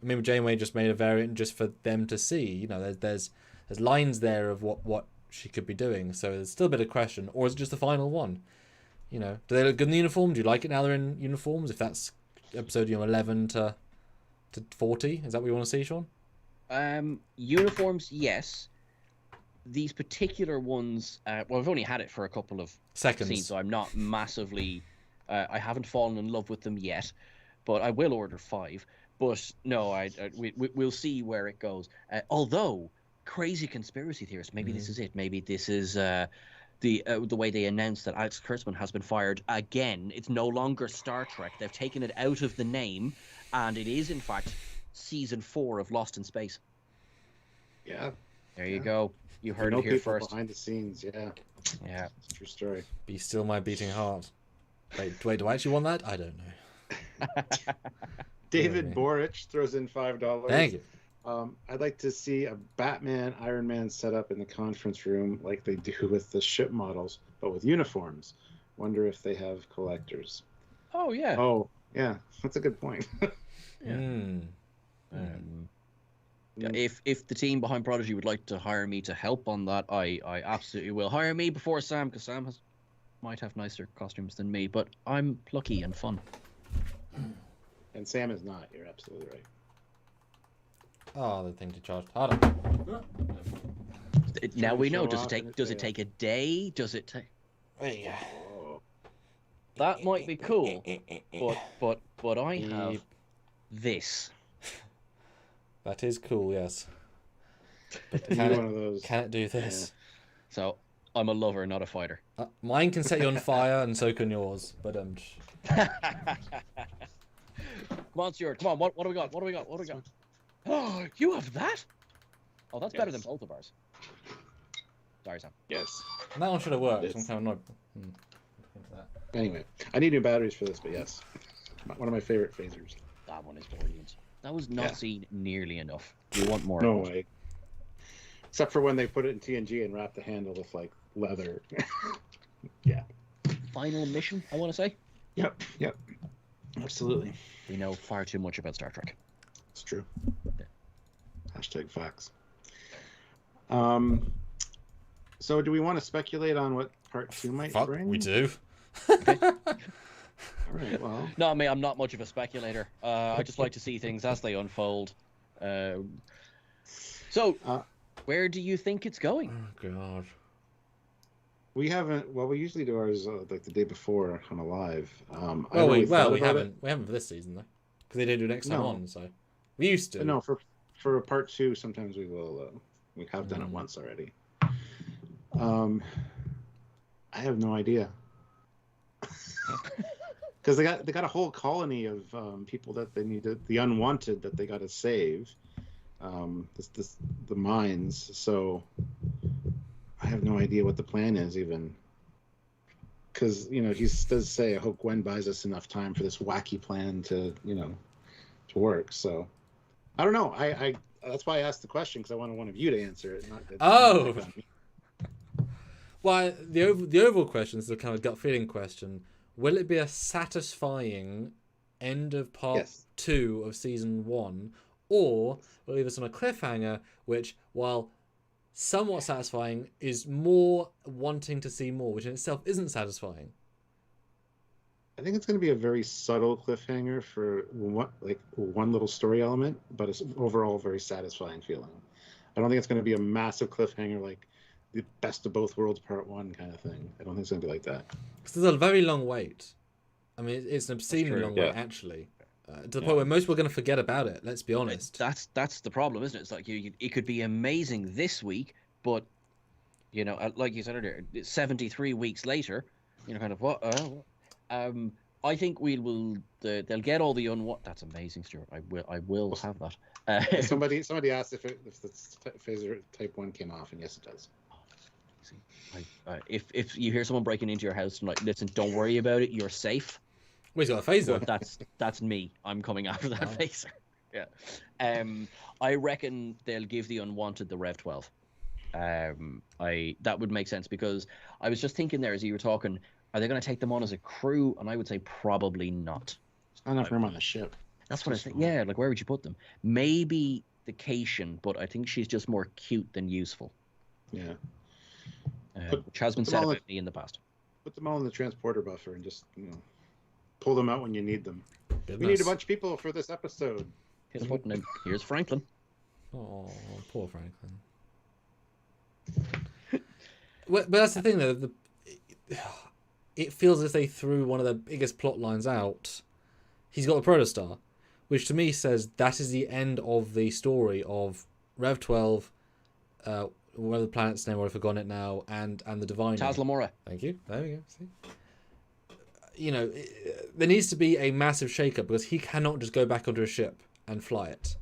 Maybe Janeway just made a variant just for them to see. There's lines there of what she could be doing, so there's still a bit of question, or is it just the final one? Do they look good in the uniform? Do you like it now they're in uniforms? If that's episode 11 to 40, is that what you want to see, Sean? Uniforms, yes. These particular ones, I've only had it for a couple of seconds, scenes, so I'm not massively I haven't fallen in love with them yet, but I will order 5. But no, we'll see where it goes. Although, crazy conspiracy theorists, maybe this is it. Maybe this is the way they announced that Alex Kurtzman has been fired again. It's no longer Star Trek. They've taken it out of the name, and it is in fact season 4 of Lost in Space. Yeah. There you go. You heard it here people first. behind the scenes. Yeah. Yeah. It's a true story. Be still my beating heart. Wait, do I actually want that? I don't know. David Borich throws in $5. Thank you. I'd like to see a Batman, Iron Man set up in the conference room like they do with the ship models, but with uniforms. Wonder if they have collectors. Oh yeah. Oh yeah, that's a good point. If the team behind Prodigy would like to hire me to help on that, I absolutely will. Hire me before Sam, because Sam might have nicer costumes than me, but I'm plucky and fun. And Sam is not. You're absolutely right. Oh, the thing to charge harder. Now we know. show Does off it take a day? Does it take? There you go. Oh. That might be cool. But I have this. That is cool, yes. But One of those. can it do this? So I'm a lover, not a fighter. Mine can set you on fire, and so can yours. But Come on, Stuart. Come on. What do we got? What do we got? What do we got? Oh, you have that? Oh, that's better than both of ours. Sorry, Sam. Yes. that one should have worked. It's- I'm kind of Anyway, I need new batteries for this, but yes, one of my favorite phasers. That one is brilliant. That was not Yeah. seen nearly enough. You want more? No of it. way. Except for when they put it in TNG and wrap the handle with like leather. Yeah. Final mission, I want to say. Yep. Absolutely. We know far too much about Star Trek. It's true. Yeah. Hashtag facts. So do we want to speculate on what part 2 might fuck. bring? We do. All right. Well. No, I mean, I'm not much of a speculator. I just like to see things as they unfold. So, where do you think it's going? Oh god. We haven't. Well, we usually do ours like the day before on a live. We haven't for this season though, because they didn't do next time No. on. So we used to. But no, for part 2, sometimes we will. We have done it once already. I have no idea. Because they got a whole colony of people that they need to, the unwanted that they got to save. The mines. So I have no idea what the plan is even. Because he does say, I hope Gwen buys us enough time for this wacky plan to to work. So I don't know. I that's why I asked the question, because I wanted one of you to answer it. Oh. Well, the overall question is a kind of gut feeling question. Will it be a satisfying end of part 2 of season 1, or will it leave us on a cliffhanger, which, while somewhat satisfying, is more wanting to see more, which in itself isn't satisfying? I think it's going to be a very subtle cliffhanger for one little story element, but it's overall very satisfying feeling. I don't think it's going to be a massive cliffhanger like the Best of Both Worlds Part 1 kind of thing. I don't think it's going to be like that. Because there's a very long wait. I mean, it's an obscenely long wait, actually. To the point where most people are going to forget about it, let's be honest. That's the problem, isn't it? It's like it could be amazing this week, but, like you said earlier, 73 weeks later, kind of what? I think they'll get all the that's amazing, Stuart. I will have that. Somebody asked if the phaser type 1 came off, and yes, it does. If you hear someone breaking into your house and like, listen, don't worry about it, you're safe. Well, he's got a phaser. But that's me. I'm coming after that phaser. Yeah. I reckon they'll give the unwanted the Rev 12. That would make sense, because I was just thinking there as you were talking, are they going to take them on as a crew? And I would say probably not. It's not enough room on the ship. That's what I think. Yeah, like where would you put them? Maybe the Cation, but I think she's just more cute than useful. Yeah. Which has been said about me in the past. Put them all in the transporter buffer and just pull them out when you need them. Goodness. We need a bunch of people for this episode. Hit a button and here's Franklin. Oh, poor Franklin. But that's the thing, though. it feels as if they threw one of the biggest plot lines out. He's got the protostar, which to me says that is the end of the story of Rev 12, whatever the planet's name, I've forgotten it now, and the Divine. Taslamora. Thank you. There we go. See? You know, there needs to be a massive shake-up because he cannot just go back onto a ship and fly it.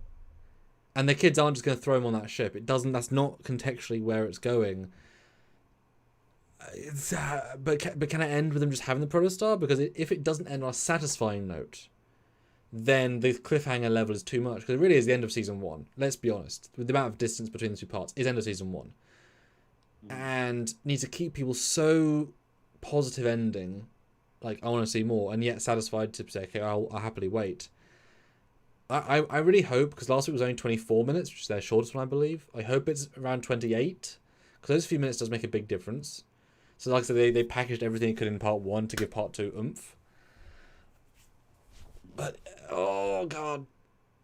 And the kids aren't just going to throw him on that ship. It doesn't. That's not contextually where it's going. But can it end with him just having the protostar? Because if it doesn't end on a satisfying note, then the cliffhanger level is too much. Because it really is the end of season 1. Let's be honest. With the amount of distance between the two parts, is end of season 1. And needs to keep people so positive ending, like I want to see more, and yet satisfied to say, okay, I'll happily wait. I really hope, because last week was only 24 minutes, which is their shortest one, I believe. I hope it's around 28, because those few minutes does make a big difference. So like I said, they packaged everything they could in part 1 to give part 2 oomph. But, oh god,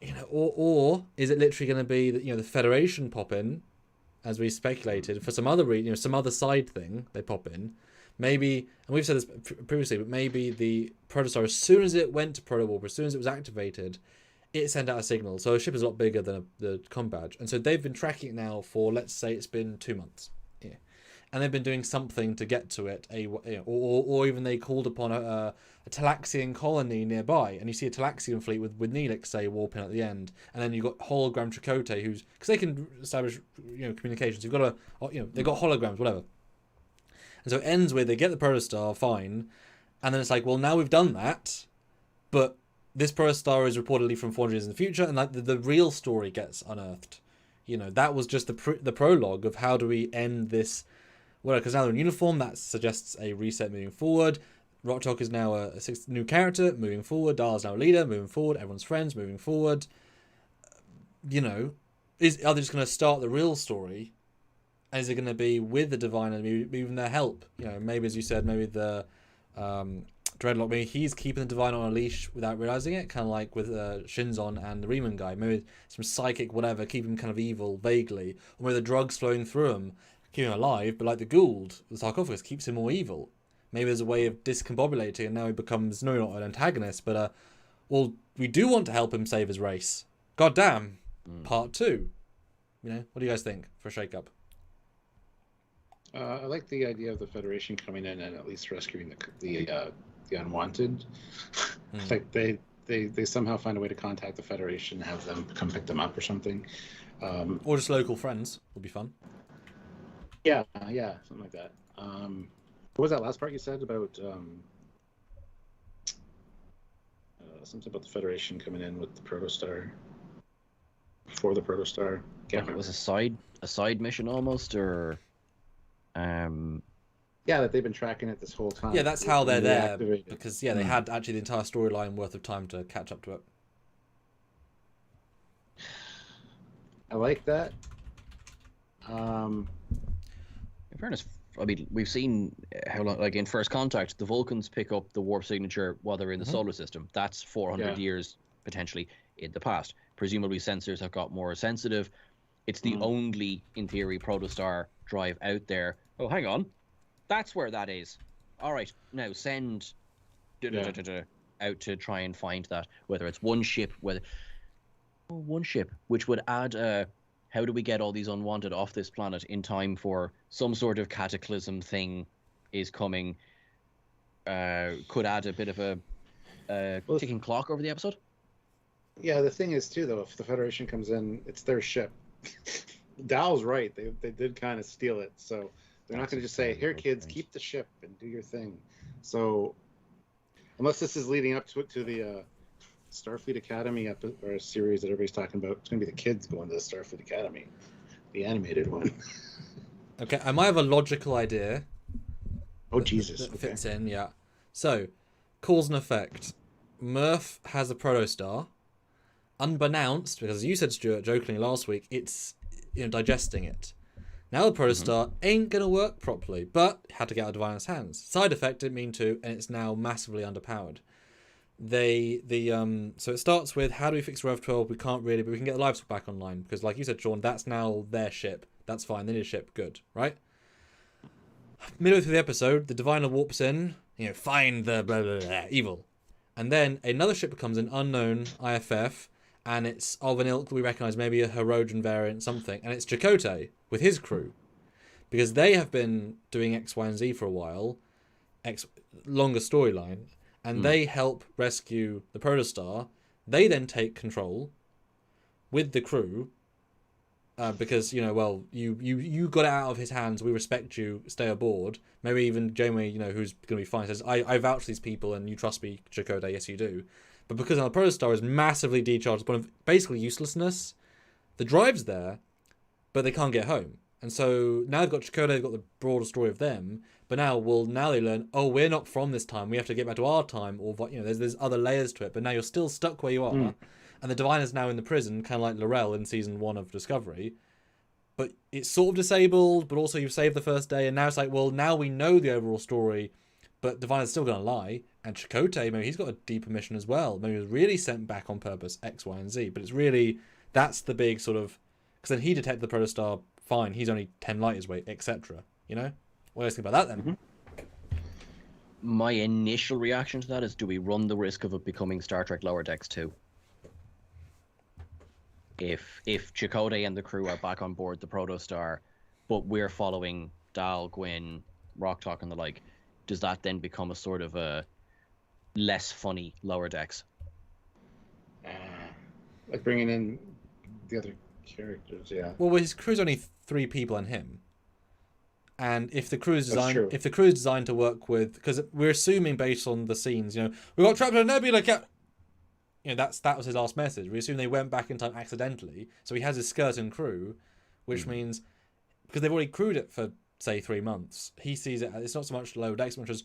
you know, or is it literally going to be that, you know, the Federation pop in, as we speculated, for some other reason, you know, some other side thing they pop in. Maybe, and we've said this previously, but maybe the protostar, as soon as it went to proto warp, as soon as it was activated, it sent out a signal. So a ship is a lot bigger than the comm badge, and so they've been tracking it now for, let's say, it's been 2 months. Yeah, and they've been doing something to get to it, or even they called upon a Talaxian colony nearby, and you see a Talaxian fleet with Neelix, say, warping at the end, and then you've got hologram Chakotay, who's, because they can establish, you know, communications. You've got they've got holograms, whatever. And so it ends with they get the protostar, fine, and then it's like, well, now we've done that, but this protostar is reportedly from 400 years in the future, and like the real story gets unearthed. You know, that was just the prologue of how do we end this. Well, because now they're in uniform, that suggests a reset moving forward. Rocktalk is now a new character moving forward. Dahl's now a leader moving forward. Everyone's friends moving forward. You know, are they just going to start the real story? And is it going to be with the Divine and maybe even their help? You know, maybe, as you said, maybe the Dreadlock, maybe he's keeping the Divine on a leash without realizing it, kind of like with Shinzon and the Riemann guy. Maybe some psychic whatever, keep him kind of evil vaguely, or maybe the drugs flowing through him keep him alive, but like the Gould, the sarcophagus, keeps him more evil. Maybe there's a way of discombobulating, and now he becomes not an antagonist, but well, we do want to help him save his race. God damn, part 2. You know, what do you guys think for a shake-up? I like the idea of the Federation coming in and at least rescuing the unwanted. Like they somehow find a way to contact the Federation, have them come pick them up or something. Or just local friends would be fun. Yeah, something like that. What was that last part you said about something about the Federation coming in with the protostar? For the protostar, Like it was a side mission almost, or yeah, that they've been tracking it this whole time. Yeah, that's how they're there, because they had actually the entire storyline worth of time to catch up to it. I like that. in fairness, I mean, we've seen how long, like in First Contact, the Vulcans pick up the warp signature while they're in the solar system. That's 400 years potentially in the past. Presumably sensors have got more sensitive. It's the only, in theory, protostar drive out there. Oh, hang on. That's where that is. All right, now send out to try and find that. Whether it's one ship, which would add how do we get all these unwanted off this planet in time for some sort of cataclysm thing is coming. Could add a bit of a ticking clock over the episode. Yeah, the thing is too, though, if the Federation comes in, it's their ship. Dow's right. They did kind of steal it, so they're not going to just say, "Here, kids, keep the ship and do your thing." So, unless this is leading up to the Starfleet Academy or a series that everybody's talking about, it's going to be the kids going to the Starfleet Academy, the animated one. Okay, I might have a logical idea. Oh, Jesus. That fits in, yeah. So, cause and effect. Murph has a protostar. Unbeknownst, because as you said, Stuart, jokingly last week, it's digesting it. Now the protostar ain't going to work properly, but had to get out of Divine's hands. Side effect didn't mean to, and it's now massively underpowered. So it starts with, how do we fix Rev 12? We can't really, but we can get the live swap back online, because like you said, Sean, that's now their ship. That's fine, they need a ship, good, right? Midway through the episode, the Diviner warps in. find the blah, blah, blah, evil. And then another ship becomes an unknown IFF, and it's of an ilk we recognise, maybe a Herodian variant, something, and it's Chakotay with his crew. Because they have been doing X, Y, and Z for a while, longer storyline, and they help rescue the Protostar. They then take control with the crew, because, you got it out of his hands, we respect you, stay aboard. Maybe even Janeway, who's going to be fine, says, I vouch for these people and you trust me, Chakotay, yes you do. But because now the Protostar is massively decharged to the point of basically uselessness, the drive's there, but they can't get home. And so now they've got Chakotay, they've got the broader story of them, but now they learn, we're not from this time, we have to get back to our time, or there's other layers to it, but now you're still stuck where you are. And the Diviner's now in the prison, kind of like L'Rell in season 1 of Discovery. But it's sort of disabled, but also you've saved the first day, and now it's like, well, now we know the overall story, but Diviner's still going to lie. And Chakotay, maybe he's got a deeper mission as well. Maybe he was really sent back on purpose, X, Y, and Z. But it's really, that's the big sort of, because then he detected the Protostar, fine, he's only 10 light years away, etc. What do you think about that then? My initial reaction to that is, do we run the risk of it becoming Star Trek Lower Decks 2? If Chakotay and the crew are back on board the Protostar, but we're following Dal, Gwyn, Rocktalk and the like, does that then become a sort of a less funny Lower Decks? Like bringing in the other characters, yeah. Well, his crew's only 3 people and him. And if the crew is designed to work with, because we're assuming based on the scenes, we got trapped in a nebula. That was his last message. We assume they went back in time accidentally, so he has his skeleton crew, which means because they've already crewed it for say 3 months, he sees it. It's not so much low decks, much as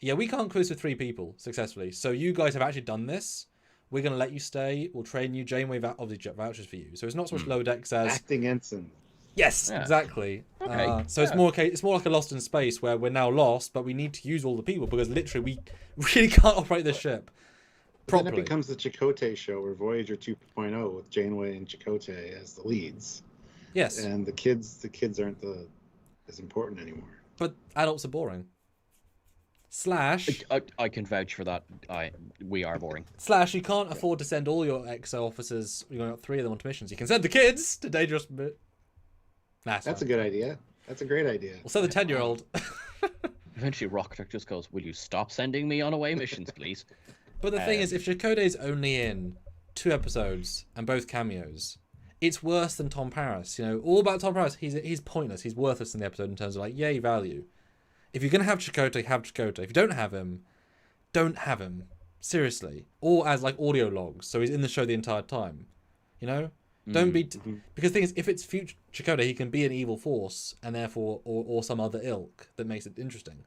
we can't cruise with 3 people successfully. So you guys have actually done this. We're going to let you stay. We'll train you. Janeway obviously vouchers for you. So it's not so much low decks as acting ensign. Yes, exactly. Okay. So it's more like a Lost in Space where we're now lost, but we need to use all the people because literally we really can't operate this ship properly. Then it becomes the Chakotay show or Voyager 2.0 with Janeway and Chakotay as the leads. Yes. And the kids aren't as important anymore. But adults are boring. / I can vouch for that. We are boring. / you can't afford to send all your EXO officers, you've got 3 of them onto missions. You can send the kids to dangerous... That's a good idea. That's a great idea. We'll send the 10-year-old. Eventually Rocktalk just goes, will you stop sending me on away missions, please? But the thing is, if Chakotay's only in 2 episodes and both cameos, it's worse than Tom Paris. All about Tom Paris, he's pointless. He's worthless in the episode in terms of yay value. If you're going to have Chakotay, have Chakotay. If you don't have him, don't have him. Seriously. Or as audio logs, so he's in the show the entire time. Don't be... Because the thing is, if it's future Chakotay, he can be an evil force, and therefore... Or some other ilk that makes it interesting.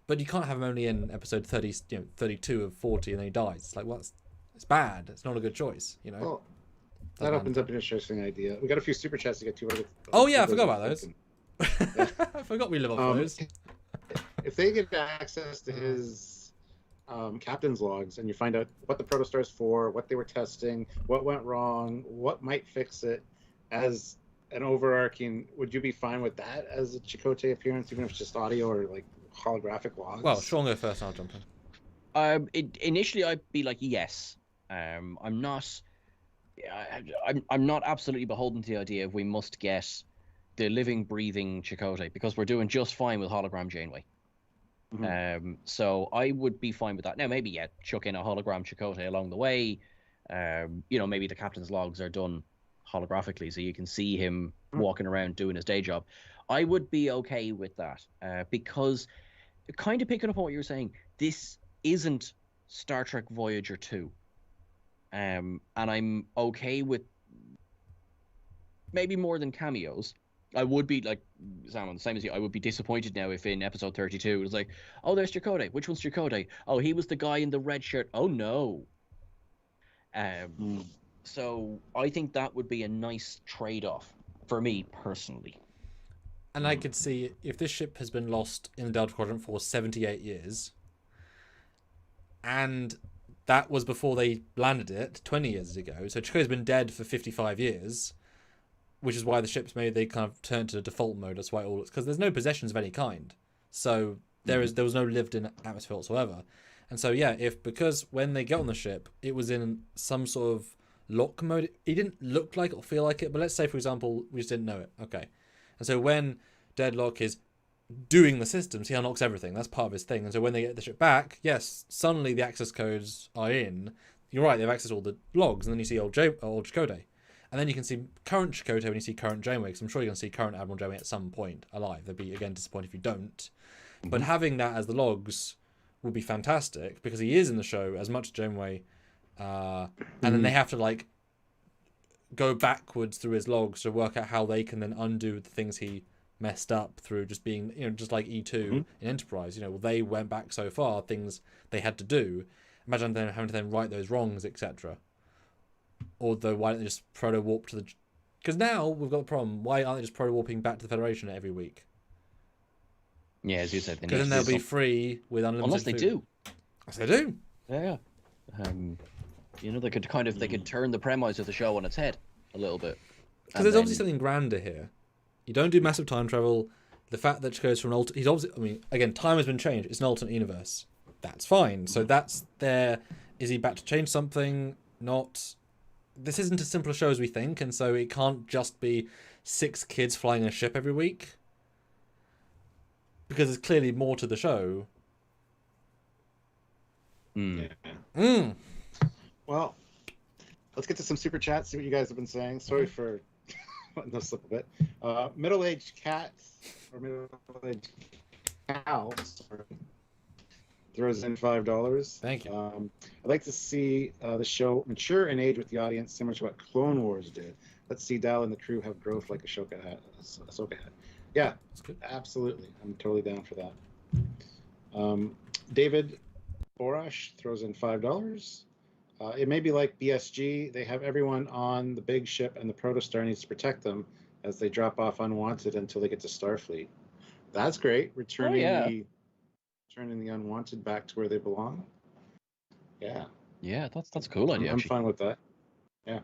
But you can't have him only in episode 30, 32 of 40, and then he dies. It's it's bad. It's not a good choice, Well, that opens up an interesting idea. We got a few super chats to get to. Oh, yeah, I forgot about those. I forgot we live off those. If they get access to his captain's logs and you find out what the Protostar is for, what they were testing, what went wrong, what might fix it, as an overarching, would you be fine with that as a Chakotay appearance, even if it's just audio or holographic logs? Well, Sean go first, I'll jump in. Initially, I'd be like, yes. I'm not absolutely beholden to the idea of we must get the living, breathing Chakotay because we're doing just fine with hologram Janeway. So I would be fine with that. Now, maybe chuck in a hologram Chakotay along the way. Maybe the captain's logs are done holographically, so you can see him walking around doing his day job. I would be okay with that because, kind of picking up on what you were saying, this isn't Star Trek Voyager 2, and I'm okay with maybe more than cameos. I would be like Sam, the same as you. I would be disappointed now if in episode 32 it was like, oh, there's Chakotay. Which one's Chakotay? Oh, he was the guy in the red shirt. Oh no. So I think that would be a nice trade-off for me personally. And I could see if this ship has been lost in the Delta Quadrant for 78 years, and that was before they landed it 20 years ago. So Chakotay's been dead for 55 years. Which is why the ships they kind of turn to default mode. That's why because there's no possessions of any kind. So there was no lived-in atmosphere whatsoever. And so yeah, because when they get on the ship, it was in some sort of lock mode. It didn't look like it or feel like it, but let's say for example we just didn't know it. Okay, and so when Deadlock is doing the systems, he unlocks everything. That's part of his thing. And so when they get the ship back, yes, suddenly the access codes are in. You're right, they've accessed all the logs, and then you see old Chakotay. And then you can see current Chakotay when you see current Janeway, because I'm sure you're going to see current Admiral Janeway at some point alive. They'd be, again, disappointed if you don't. But having that as the logs would be fantastic, because he is in the show as much as Janeway. And then they have to, like, go backwards through his logs to work out how they can then undo the things he messed up through just being, just like E2 in Enterprise. Well, they went back so far, things they had to do. Imagine them having to then right those wrongs, etc. Although, why don't they just proto-warp to the... Because now we've got the problem. Why aren't they just proto-warping back to the Federation every week? Yeah, as you said. Because then they'll be free with unlimited Unless they food. do. Yes, they do. Yeah. They could they could turn the premise of the show on its head a little bit. Because there's obviously something grander here. You don't do massive time travel. The fact that it goes from an alternate... He's obviously... I mean, again, time has been changed. It's an alternate universe. That's fine. So that's there. Is he back to change something? Not... This isn't as simple a show as we think, and so it can't just be 6 kids flying a ship every week. Because there's clearly more to the show. Well, let's get to some super chats, see what you guys have been saying. Sorry for letting those slip a bit. Middle-aged cats, or middle-aged cow, sorry, throws in $5. Thank you. I'd like to see the show mature in age with the audience, similar to what Clone Wars did. Let's see Dal and the crew have growth like Ahsoka had. Yeah, absolutely. I'm totally down for that. David Borash throws in $5. It may be like BSG. They have everyone on the big ship, and the protostar needs to protect them as they drop off unwanted until they get to Starfleet. That's great. Returning the unwanted back to where they belong. Yeah. Yeah, that's a cool idea. I'm fine with that. Yeah.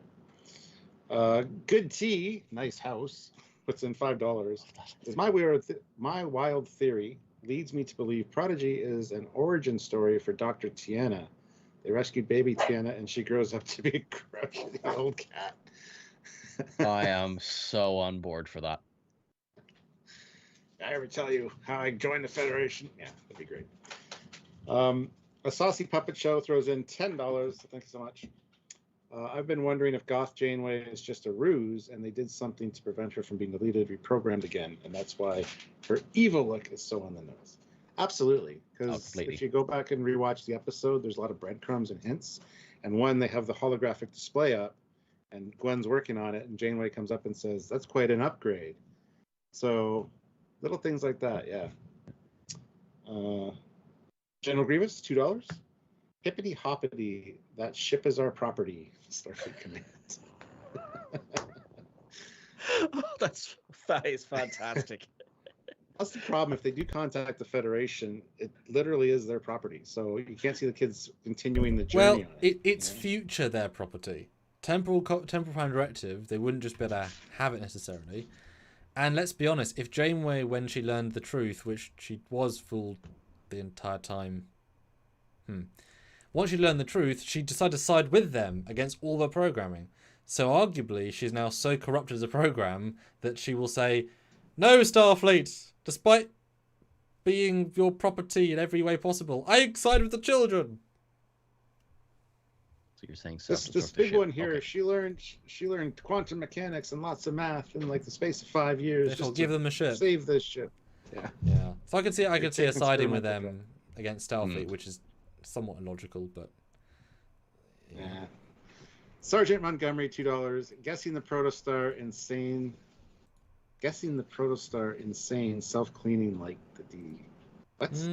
Good tea, nice house. Puts in $5. Is my wild theory leads me to believe Prodigy is an origin story for Dr. Tiana. They rescued baby Tiana, and she grows up to be a crusty old cat. I am so on board for that. Did I ever tell you how I joined the Federation? Yeah, that'd be great. A Saucy Puppet Show throws in $10. Thank you so much. I've been wondering if Goth Janeway is just a ruse, and they did something to prevent her from being deleted, reprogrammed again, and that's why her evil look is so on the nose. Absolutely, because if you go back and rewatch the episode, there's a lot of breadcrumbs and hints. And one, they have the holographic display up, and Gwen's working on it, and Janeway comes up and says, "That's quite an upgrade." So, little things like that, yeah. General Grievous, $2. Hippity hoppity, that ship is our property. Starfleet Command. That is fantastic. That's the problem. If they do contact the Federation, it literally is their property. So you can't see the kids continuing the journey. Well, it's future their property. Temporal Prime Directive, they wouldn't just be able to have it necessarily. And let's be honest, if Janeway, when she learned the truth, which she was fooled the entire time, once she learned the truth, she decided to side with them against all their programming. So arguably, she's now so corrupted as a program that she will say, "No, Starfleet, despite being your property in every way possible, I side with the children." So you're saying this big one here? Okay. She learned quantum mechanics and lots of math in like the space of 5 years. Just give them a ship. Save this ship. Yeah. So I could see a siding with them against Starfleet, which is somewhat illogical, but yeah. Sergeant Montgomery, $2. Guessing the protostar insane, self-cleaning like the D. What? Is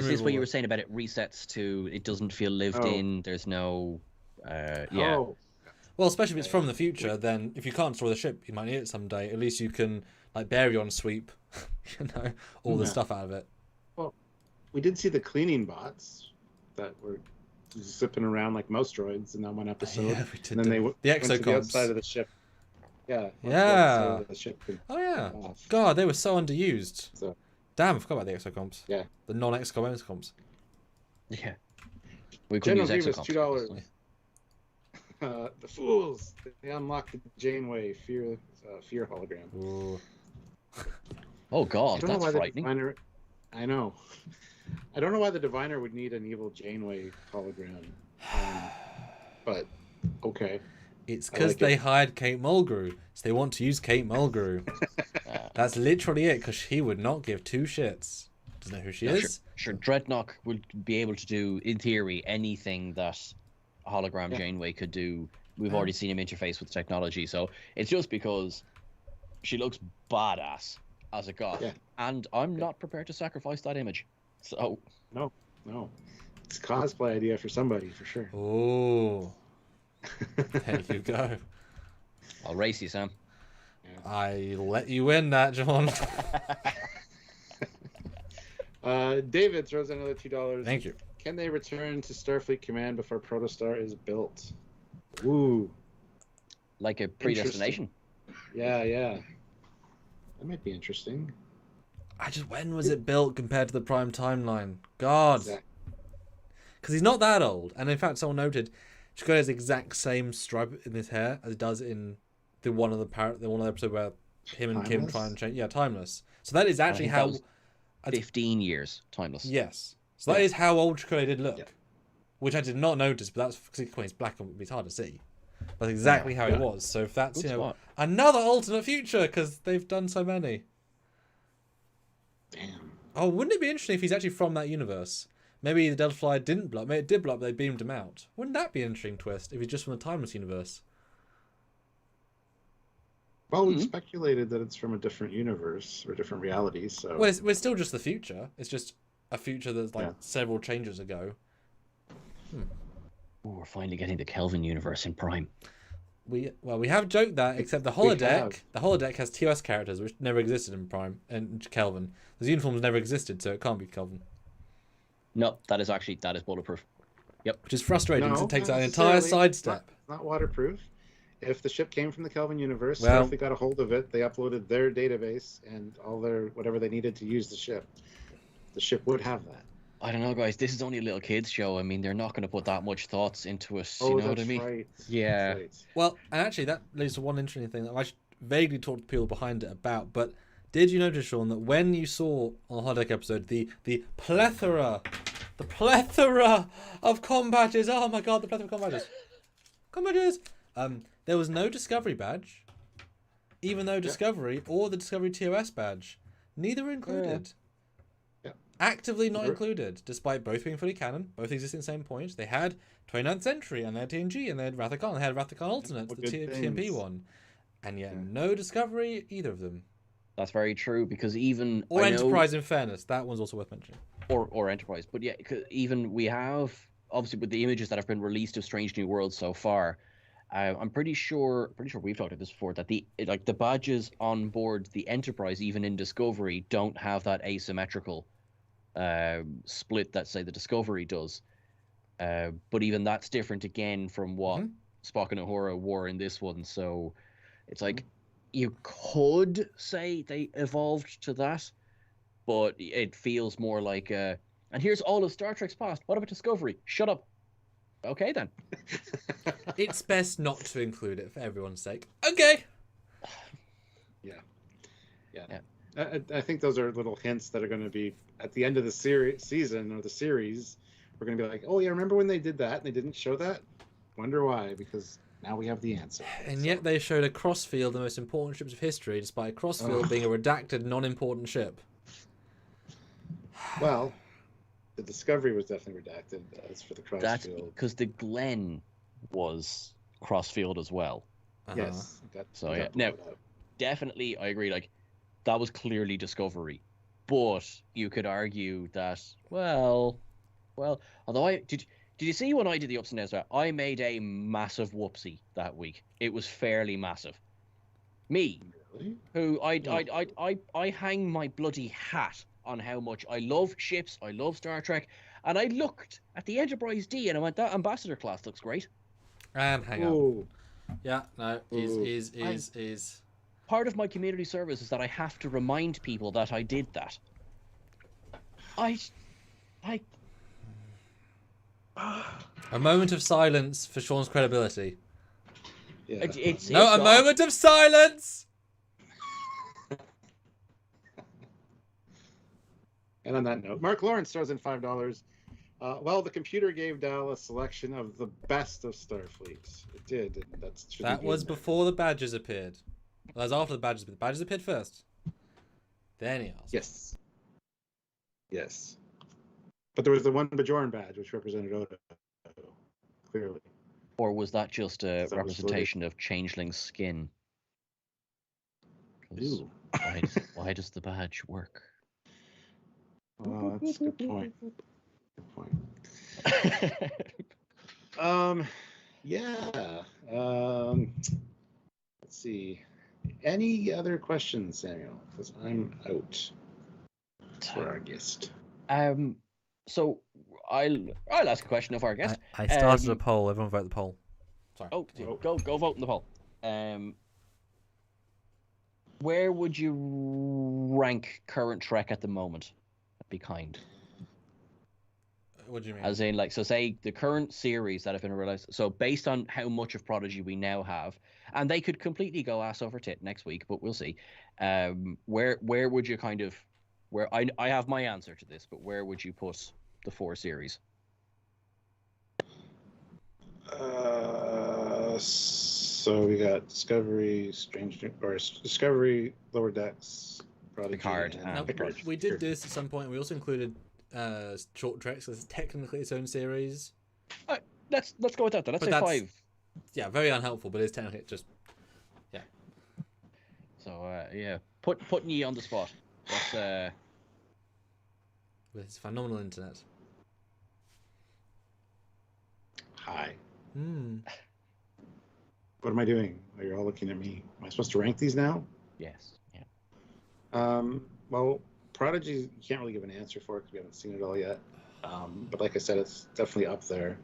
this what you were saying about it resets to it doesn't feel lived in? There's no, yeah. Oh. Well, especially if it's from the future, then if you can't destroy the ship, you might need it someday. At least you can like baryon sweep, all the stuff out of it. Well, we did see the cleaning bots that were zipping around like most droids in that one episode. Yeah, we did. And then they the went to the exocomps. outside of the ship. Yeah. Yeah. The ship Oh yeah. God, they were so underused. So, Damn, I forgot about the exocomps. Yeah. The non-XCOM exocomps. Yeah. We could General use Grievous, exocomps. $2. The fools. They unlocked the Janeway fear hologram. Ooh. Oh I god, don't know that's why the frightening. Diviner. I know. I don't know why the Diviner would need an evil Janeway hologram. But okay. It's because like they it. hired Kate Mulgrew, so they want to use Kate Mulgrew. That's literally it, because she would not give two shits. Doesn't know who she is. Sure, Dreadnought would be able to do, in theory, anything that hologram Janeway could do. We've already seen him interface with technology, so it's just because she looks badass as a goth, and I'm not prepared to sacrifice that image. So no, it's a cosplay idea for somebody for sure. Oh, there you go. I'll race you, Sam. I let you win that, John. David throws in another $2. Thank you. Can they return to Starfleet Command before Protostar is built? Ooh. Like a predestination. Yeah. That might be interesting. When was it built compared to the Prime timeline? God. Because he's not that old. And in fact, someone noted, Chakotay has the exact same stripe in his hair as it does in the one of the episode where him and Kim try and change. Yeah, Timeless. So that is actually how... 15 years, Timeless. Yes. So that is how old Chakotay did look. Yeah. Which I did not notice, but that's because he's black and it's hard to see. That's exactly how it was. So if that's, another alternate future, because they've done so many. Damn. Oh, wouldn't it be interesting if he's actually from that universe? Maybe the Delta Flyer didn't blow up. Maybe it did blow up, but they beamed him out. Wouldn't that be an interesting twist if he's just from the Timeless universe? Well, we've speculated that it's from a different universe or different reality, so... Well, it's still just the future. It's just a future that's several changes ago. Ooh, we're finally getting the Kelvin universe in Prime. We have joked that, except the holodeck has TOS characters which never existed in Prime and Kelvin. Those uniforms never existed, so it can't be Kelvin. No, that is bulletproof. Yep. Which is frustrating because it takes out an entire sidestep. Not waterproof. If the ship came from the Kelvin universe, Starfleet got a hold of it, they uploaded their database and all their whatever they needed to use the ship. The ship would have that. I don't know, guys. This is only a little kids show. I mean, they're not going to put that much thoughts into us. Oh, you know what I mean? Right. Yeah. Right. Well, and actually, that leads to one interesting thing that I vaguely talked to people behind it about. But did you notice, Sean, that when you saw on the holodeck episode the plethora of combatches? Oh my God, the plethora of combatches! There was no Discovery badge, even though Discovery or the Discovery TOS badge, neither were included. Actively not included, despite both being fully canon, both existing at the same point. They had 29th Century, and they had TNG, and they had Wrath of Khan, and they had Wrath of Khan Alternates, the TMP one. And yet, no Discovery, either of them. That's very true, because even... Or Enterprise, in fairness. That one's also worth mentioning. Or Enterprise. But yeah, even we have, obviously, with the images that have been released of Strange New Worlds so far, I'm pretty sure we've talked about this before, that the badges on board the Enterprise, even in Discovery, don't have that asymmetrical split that, say, the Discovery does. But even that's different again from what Spock and Uhura wore in this one. So it's like, you could say they evolved to that, but it feels more like and here's all of Star Trek's past. What about Discovery? Shut up. Okay, then. It's best not to include it for everyone's sake. Okay. Yeah. I think those are little hints that are going to be at the end of the season or the series. We're going to be like, oh yeah, remember when they did that and they didn't show that? Wonder why? Because now we have the answer. And yet they showed a Crossfield, the most important ships of history, despite Crossfield being a redacted, non-important ship. Well, the Discovery was definitely redacted. As for the Crossfield, that's because the Glenn was Crossfield as well. Yes. So yeah, now definitely I agree. Like, that was clearly Discovery, but you could argue that although did you see when I did the ups and downs? I made a massive whoopsie that week. It was fairly massive. Me, really? Who I hang my bloody hat on how much I love ships, I love Star Trek, and I looked at the Enterprise D and I went, that Ambassador class looks great. And hang on. Yeah, no, is part of my community service is that I have to remind people that I did that. I A moment of silence for Sean's credibility. Yeah. it's No, a off. moment of silence! And on that note, Mark Lawrence throws in $5. Well, the computer gave Dal a selection of the best of Starfleet. It did. And That was before the badges appeared. Well, that was after the badges. But the badges appeared first. Then he asked. Yes. Yes. But there was the one Bajoran badge, which represented Odo, clearly. Or was that just a So representation of Changeling's skin? 'Cause Ooh. why does the badge work? Oh, that's a good point. Good point. Yeah. Let's see. Any other questions, Samuel? Because I'm out for our guest. So I'll ask a question of our guest. I started a poll. Everyone vote the poll. Sorry. Oh, continue. go vote in the poll. Where would you rank current Trek at the moment? Be kind. What do you mean? As in, like, so say the current series that have been released. So based on how much of Prodigy we now have, and they could completely go ass over tit next week, but we'll see. Where would you kind of, where I have my answer to this, but where would you put the 4 series? So we got Discovery, Discovery, Lower Decks, Prodigy, Picard, and and Picard. We did this at some point. We also included short treks. So it's technically its own series. Let's go with that. Then. Let's But say that's- 5. Yeah, very unhelpful, but it's technically just So yeah, putting you on the spot. But with its phenomenal internet. Hi. What am I doing? Oh, you're all looking at me. Am I supposed to rank these now? yes, yeah. Well, Prodigy, you can't really give an answer for it because we haven't seen it all yet. But like I said, it's definitely up there.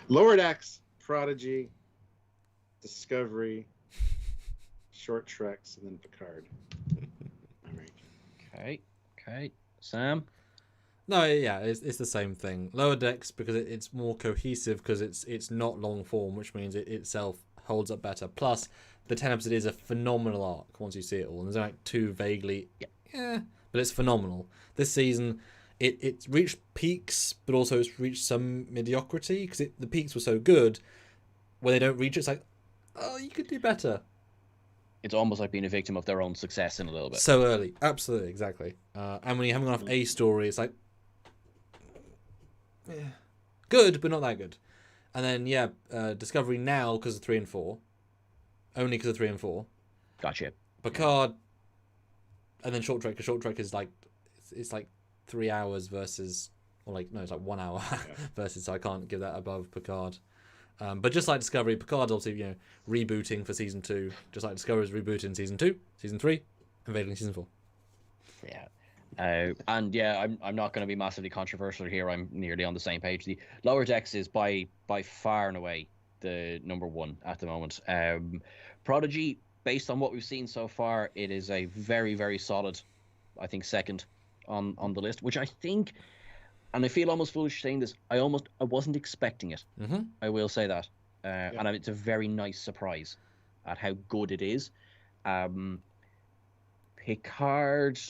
Lower Decks, Prodigy, Discovery, Short Treks, and then Picard. I'm ranking. Okay. Sam? No, yeah, it's the same thing. Lower Decks because it's more cohesive because it's not long form, which means it itself holds up better. Plus, the 10 episode is a phenomenal arc once you see it all. And there's like 2 vaguely, but it's phenomenal. This season, it's reached peaks, but also it's reached some mediocrity because the peaks were so good. When they don't reach it, it's like, oh, you could do better. It's almost like being a victim of their own success in a little bit. So early, absolutely, exactly. And when you haven't gone off a story, it's like, good, but not that good. And then Discovery now because of 3 and 4, only because of 3 and 4. Gotcha. Picard, and then Short Trek. Because Short Trek is like it's like 3 hours versus, or like no, it's like 1 hour versus. So I can't give that above Picard. But just like Discovery, Picard's obviously rebooting for season 2, just like Discovery's rebooting season 2, season 3, and Vaguely season 4. Yeah. And yeah, I'm not going to be massively controversial here. I'm nearly on the same page. The Lower Decks is by far and away the number 1 at the moment. Prodigy, based on what we've seen so far, it is a very, very solid, I think, second on the list, which I think, and I feel almost foolish saying this, I wasn't expecting it. Mm-hmm. I will say that. And it's a very nice surprise at how good it is. Picard,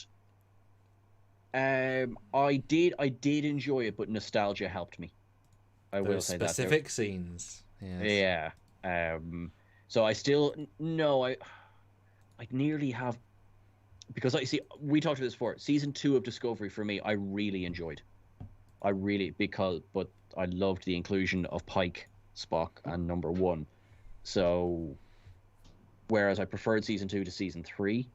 I did enjoy it, but nostalgia helped me. I will say that. Specific scenes. Yes. Yeah. So I still I nearly have, because I see we talked about this before. Season 2 of Discovery for me, I really enjoyed. But I loved the inclusion of Pike, Spock, and number 1. So, whereas I preferred season 2 to season 3.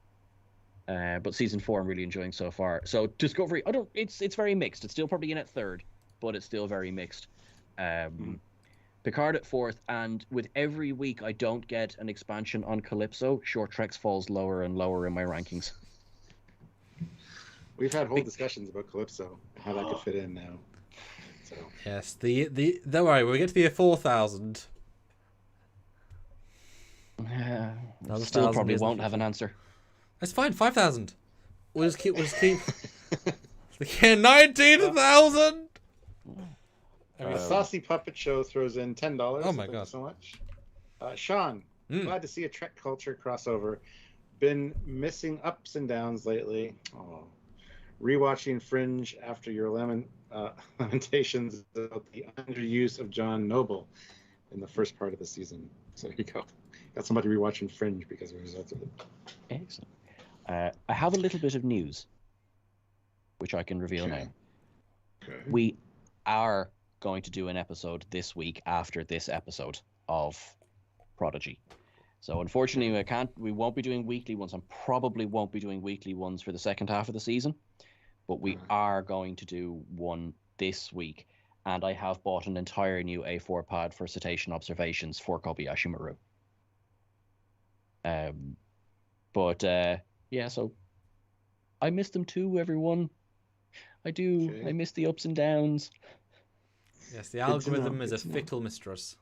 But season 4 I'm really enjoying so far. So Discovery, it's very mixed. It's still probably in at 3rd, but it's still very mixed. Picard at 4th, and with every week I don't get an expansion on Calypso, Short Treks falls lower and lower in my rankings. We've had whole discussions about Calypso, how that could fit in now. So Yes, don't worry, we'll get to the 4,000. Still probably won't have an answer. That's fine, 5,000. We'll just keep Yeah, 19,000. Saucy Puppet Show throws in $10. Oh my Thank God. you so much. Sean, glad to see a Trek culture crossover. Been missing ups and downs lately. Oh, rewatching Fringe after your lamentations about the underuse of John Noble in the first part of the season. So there you go. Got somebody rewatching Fringe because of the results of it. Excellent. I have a little bit of news, which I can reveal now. Okay. We are going to do an episode this week after this episode of Prodigy. So unfortunately, we won't be doing weekly ones. I probably won't be doing weekly ones for the second half of the season, but we are going to do one this week. And I have bought an entire new A4 pad for cetacean observations for Kobayashi Maru. Yeah, so I miss them too, everyone. I do. Okay. I miss the ups and downs. Yes, the algorithm is a fickle mistress.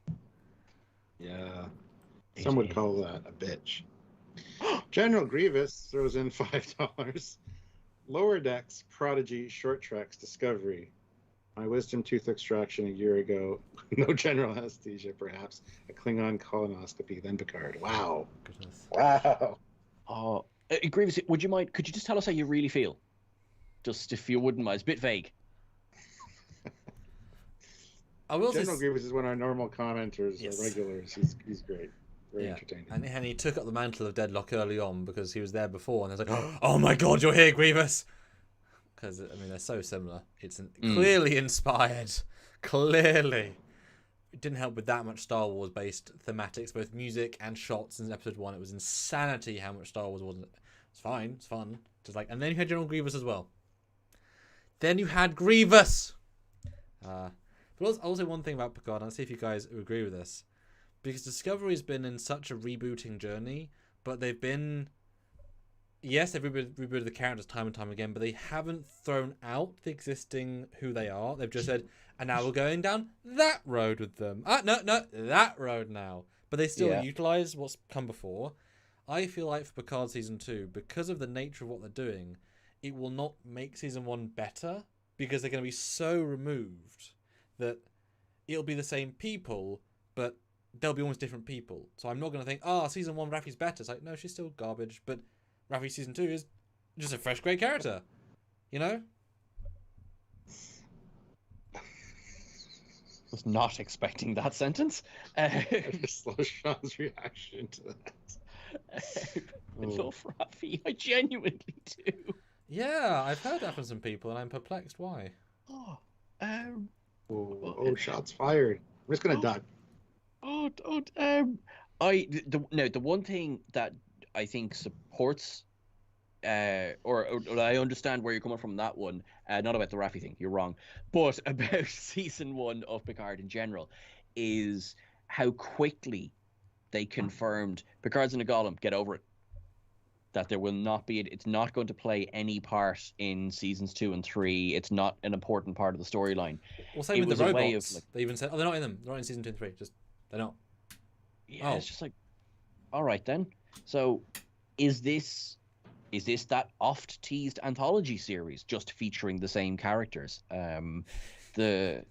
Yeah. Some would call that a bitch. General Grievous throws in $5. Lower Decks, Prodigy, Short Treks, Discovery. My wisdom tooth extraction a year ago. No general anesthesia, perhaps. A Klingon colonoscopy, then Picard. Wow. Goodness. Wow. Oh, Grievous, would you mind? Could you just tell us how you really feel? Just if you wouldn't mind. It's a bit vague. I will General say, Grievous is one of our normal commenters or regulars. He's great. Very entertaining. and he took up the mantle of Deadlock early on because he was there before, and it's like, oh my God, you're here, Grievous. Because I mean, they're so similar. It's clearly inspired. Clearly, it didn't help with that much Star Wars based thematics, both music and shots. In episode 1, it was insanity how much Star Wars wasn't. It's fine, it's fun. Just like, and then you had General Grievous as well. Then you had Grievous. But I'll say one thing about Picard, and I'll see if you guys agree with this. Because Discovery's been in such a rebooting journey, but they've been... Yes, they've rebooted the characters time and time again, but they haven't thrown out the existing who they are. They've just said, and now we're going down that road with them. No, that road now. But they still utilise what's come before. I feel like for Picard Season 2, because of the nature of what they're doing, it will not make Season 1 better, because they're going to be so removed that it'll be the same people, but they'll be almost different people. So I'm not going to think, Season 1 Raffi's better. It's like, no, she's still garbage, but Raffi Season 2 is just a fresh, great character. You know? Was not expecting that sentence. I just love Sean's reaction to that. I love Raffi. I genuinely do. Yeah, I've heard that from some people, and I'm perplexed why. Shots fired. I'm just going to duck. The one thing that I think supports, or I understand where you're coming from on that one, not about the Raffi thing, you're wrong, but about Season 1 of Picard in general, is how quickly they confirmed Picard's in a golem, get over it. That there will not be, it's not going to play any part in Seasons 2 and 3. It's not an important part of the storyline. Well, same with the robots. They even said, they're not in them. They're not in Season 2 and 3. Just, they're not. Yeah, It's just like, all right then. So, is this that oft-teased anthology series just featuring the same characters? The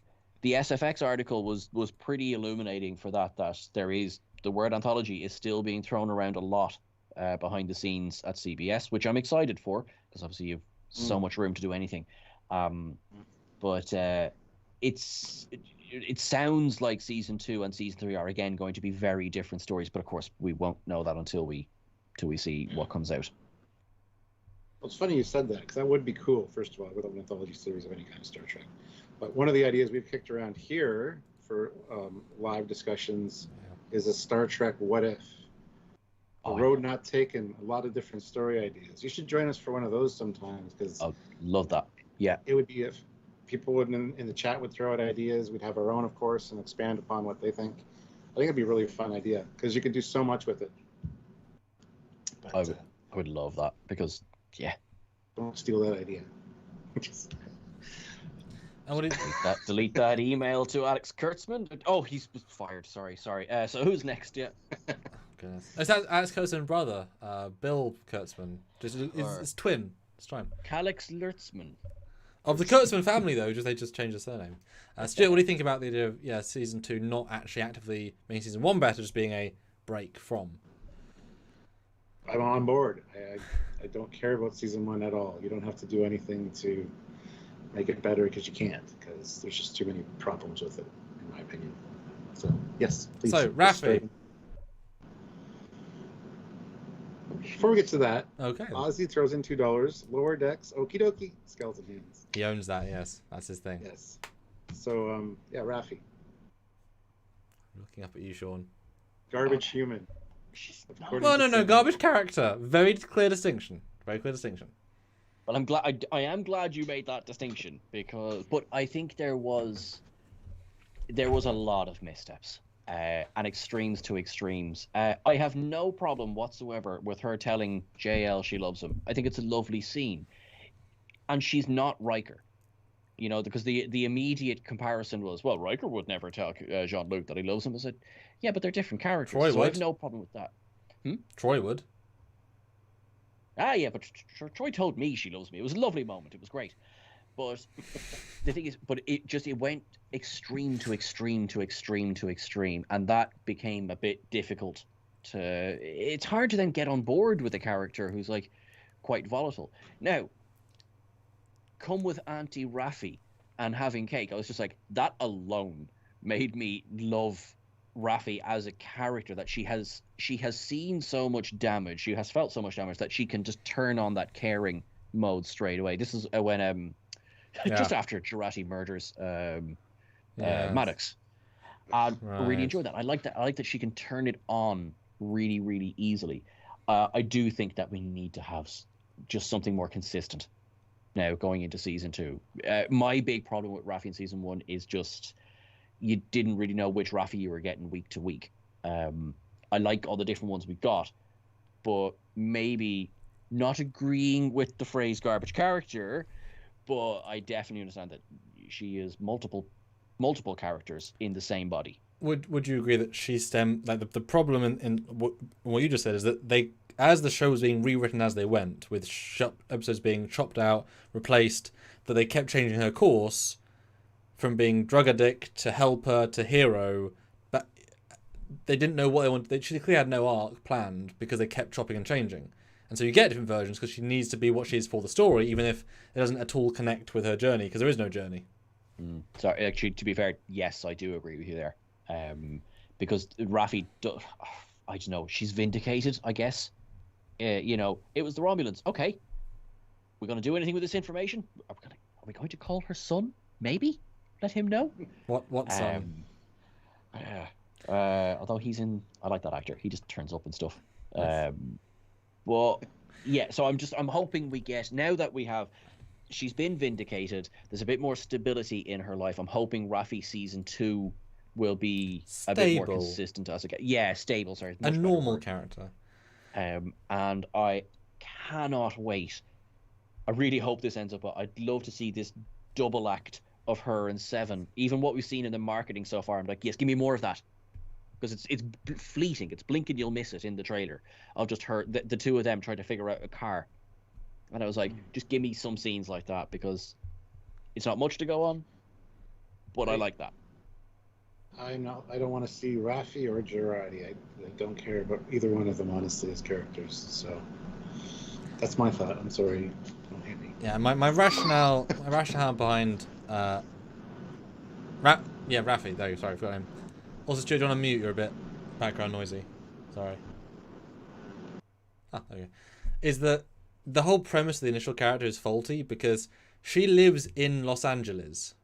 SFX article was pretty illuminating for that there is, the word anthology is still being thrown around a lot behind the scenes at CBS, which I'm excited for, because obviously you have so much room to do anything. But it sounds like Season 2 and Season 3 are again going to be very different stories, but of course we won't know that until we see what comes out. Well, it's funny you said that, because that would be cool, first of all, with an anthology series of any kind of Star Trek. But one of the ideas we've kicked around here for live discussions is a Star Trek What If. A road not taken, a lot of different story ideas. You should join us for one of those sometimes, because I love that. Yeah, it would be, if people would in the chat would throw out ideas, we'd have our own, of course, and expand upon what they think. I think it'd be a really fun idea, because you could do so much with it. But, I would love that, because don't steal that idea. Delete that email to Alex Kurtzman. Oh, he's fired. Sorry. So who's next? Yeah. Goodness. It's Alex Kurtzman's brother, Bill Kurtzman. It's twin. It's twin. Calix Lurtzman. Of the Kurtzman family, though, they just changed the surname. Stuart, what do you think about the idea of season 2 not actually actively making season 1 better, just being a break from? I'm on board. I don't care about season 1 at all. You don't have to do anything to make it better because you can't, because there's just too many problems with it, in my opinion. So yes, please. So Rafi. Before we get to that, okay, Ozzy throws in $2. Lower decks, okie dokie, skeleton hands. He owns that. Yes, that's his thing. Yes. So Rafi. Looking up at you, Sean. Garbage human. Well, no, garbage character. Very clear distinction. Very clear distinction. Well, I'm glad. I am glad you made that distinction but I think there was a lot of missteps and extremes to extremes. I have no problem whatsoever with her telling JL she loves him. I think it's a lovely scene, and she's not Riker. You know, because the immediate comparison was, well, Riker would never tell Jean-Luc that he loves him. I said, yeah, but they're different characters. Troy so would. I have no problem with that. Troy would. Ah, yeah, but Troy told me she loves me. It was a lovely moment. It was great. But the thing is, it went extreme to extreme to extreme to extreme, and that became a bit difficult to. It's hard to then get on board with a character who's like quite volatile. Now, come with Auntie Raffi and having cake. I was just like, that alone made me love Raffi as a character, that she has seen so much damage, she has felt so much damage that she can just turn on that caring mode straight away. This is when just after Jurati murders Maddox. I really enjoy that. I like that she can turn it on really, really easily. I do think that we need to have just something more consistent now going into season 2. My big problem with Raffi in season 1 is just you didn't really know which Raffi you were getting week to week. I like all the different ones we got, but maybe not agreeing with the phrase garbage character, but I definitely understand that she is multiple characters in the same body. Would you agree that she stemmed, like the problem in what you just said is that they, as the show was being rewritten as they went, with episodes being chopped out, replaced, that they kept changing her course from being drug addict to helper to hero, but they didn't know what they wanted. She clearly had no arc planned because they kept chopping and changing. And so you get different versions because she needs to be what she is for the story, even if it doesn't at all connect with her journey, because there is no journey. So actually, to be fair, yes, I do agree with you there. Because Raffi, I don't know, she's vindicated, I guess. You know, it was the Romulans. Okay, we're going to do anything with this information? Are we going to call her son? Maybe? Let him know? What son? Although I like that actor. He just turns up and stuff. Well, yeah, so I'm hoping we get, now that she's been vindicated, there's a bit more stability in her life. I'm hoping Raffi season 2 will be a bit more consistent as it. Yeah, stable. Sorry, a normal character. And I cannot wait. I really hope this ends up. I'd love to see this double act of her and Seven. Even what we've seen in the marketing so far, I'm like, yes, give me more of that, because it's fleeting. It's blink and you'll miss it in the trailer of just her, the two of them trying to figure out a car. And I was like, just give me some scenes like that, because it's not much to go on, but I like that. I don't want to see Raffi or Jurati. I don't care about either one of them, honestly, as characters. So that's my thought. I'm sorry, don't hate me. Yeah, my rationale behind Raffi. There, sorry, I forgot him. Also, Stuart, do you want to mute? You're a bit background noisy. Sorry. Okay. Is that the whole premise of the initial character is faulty, because she lives in Los Angeles,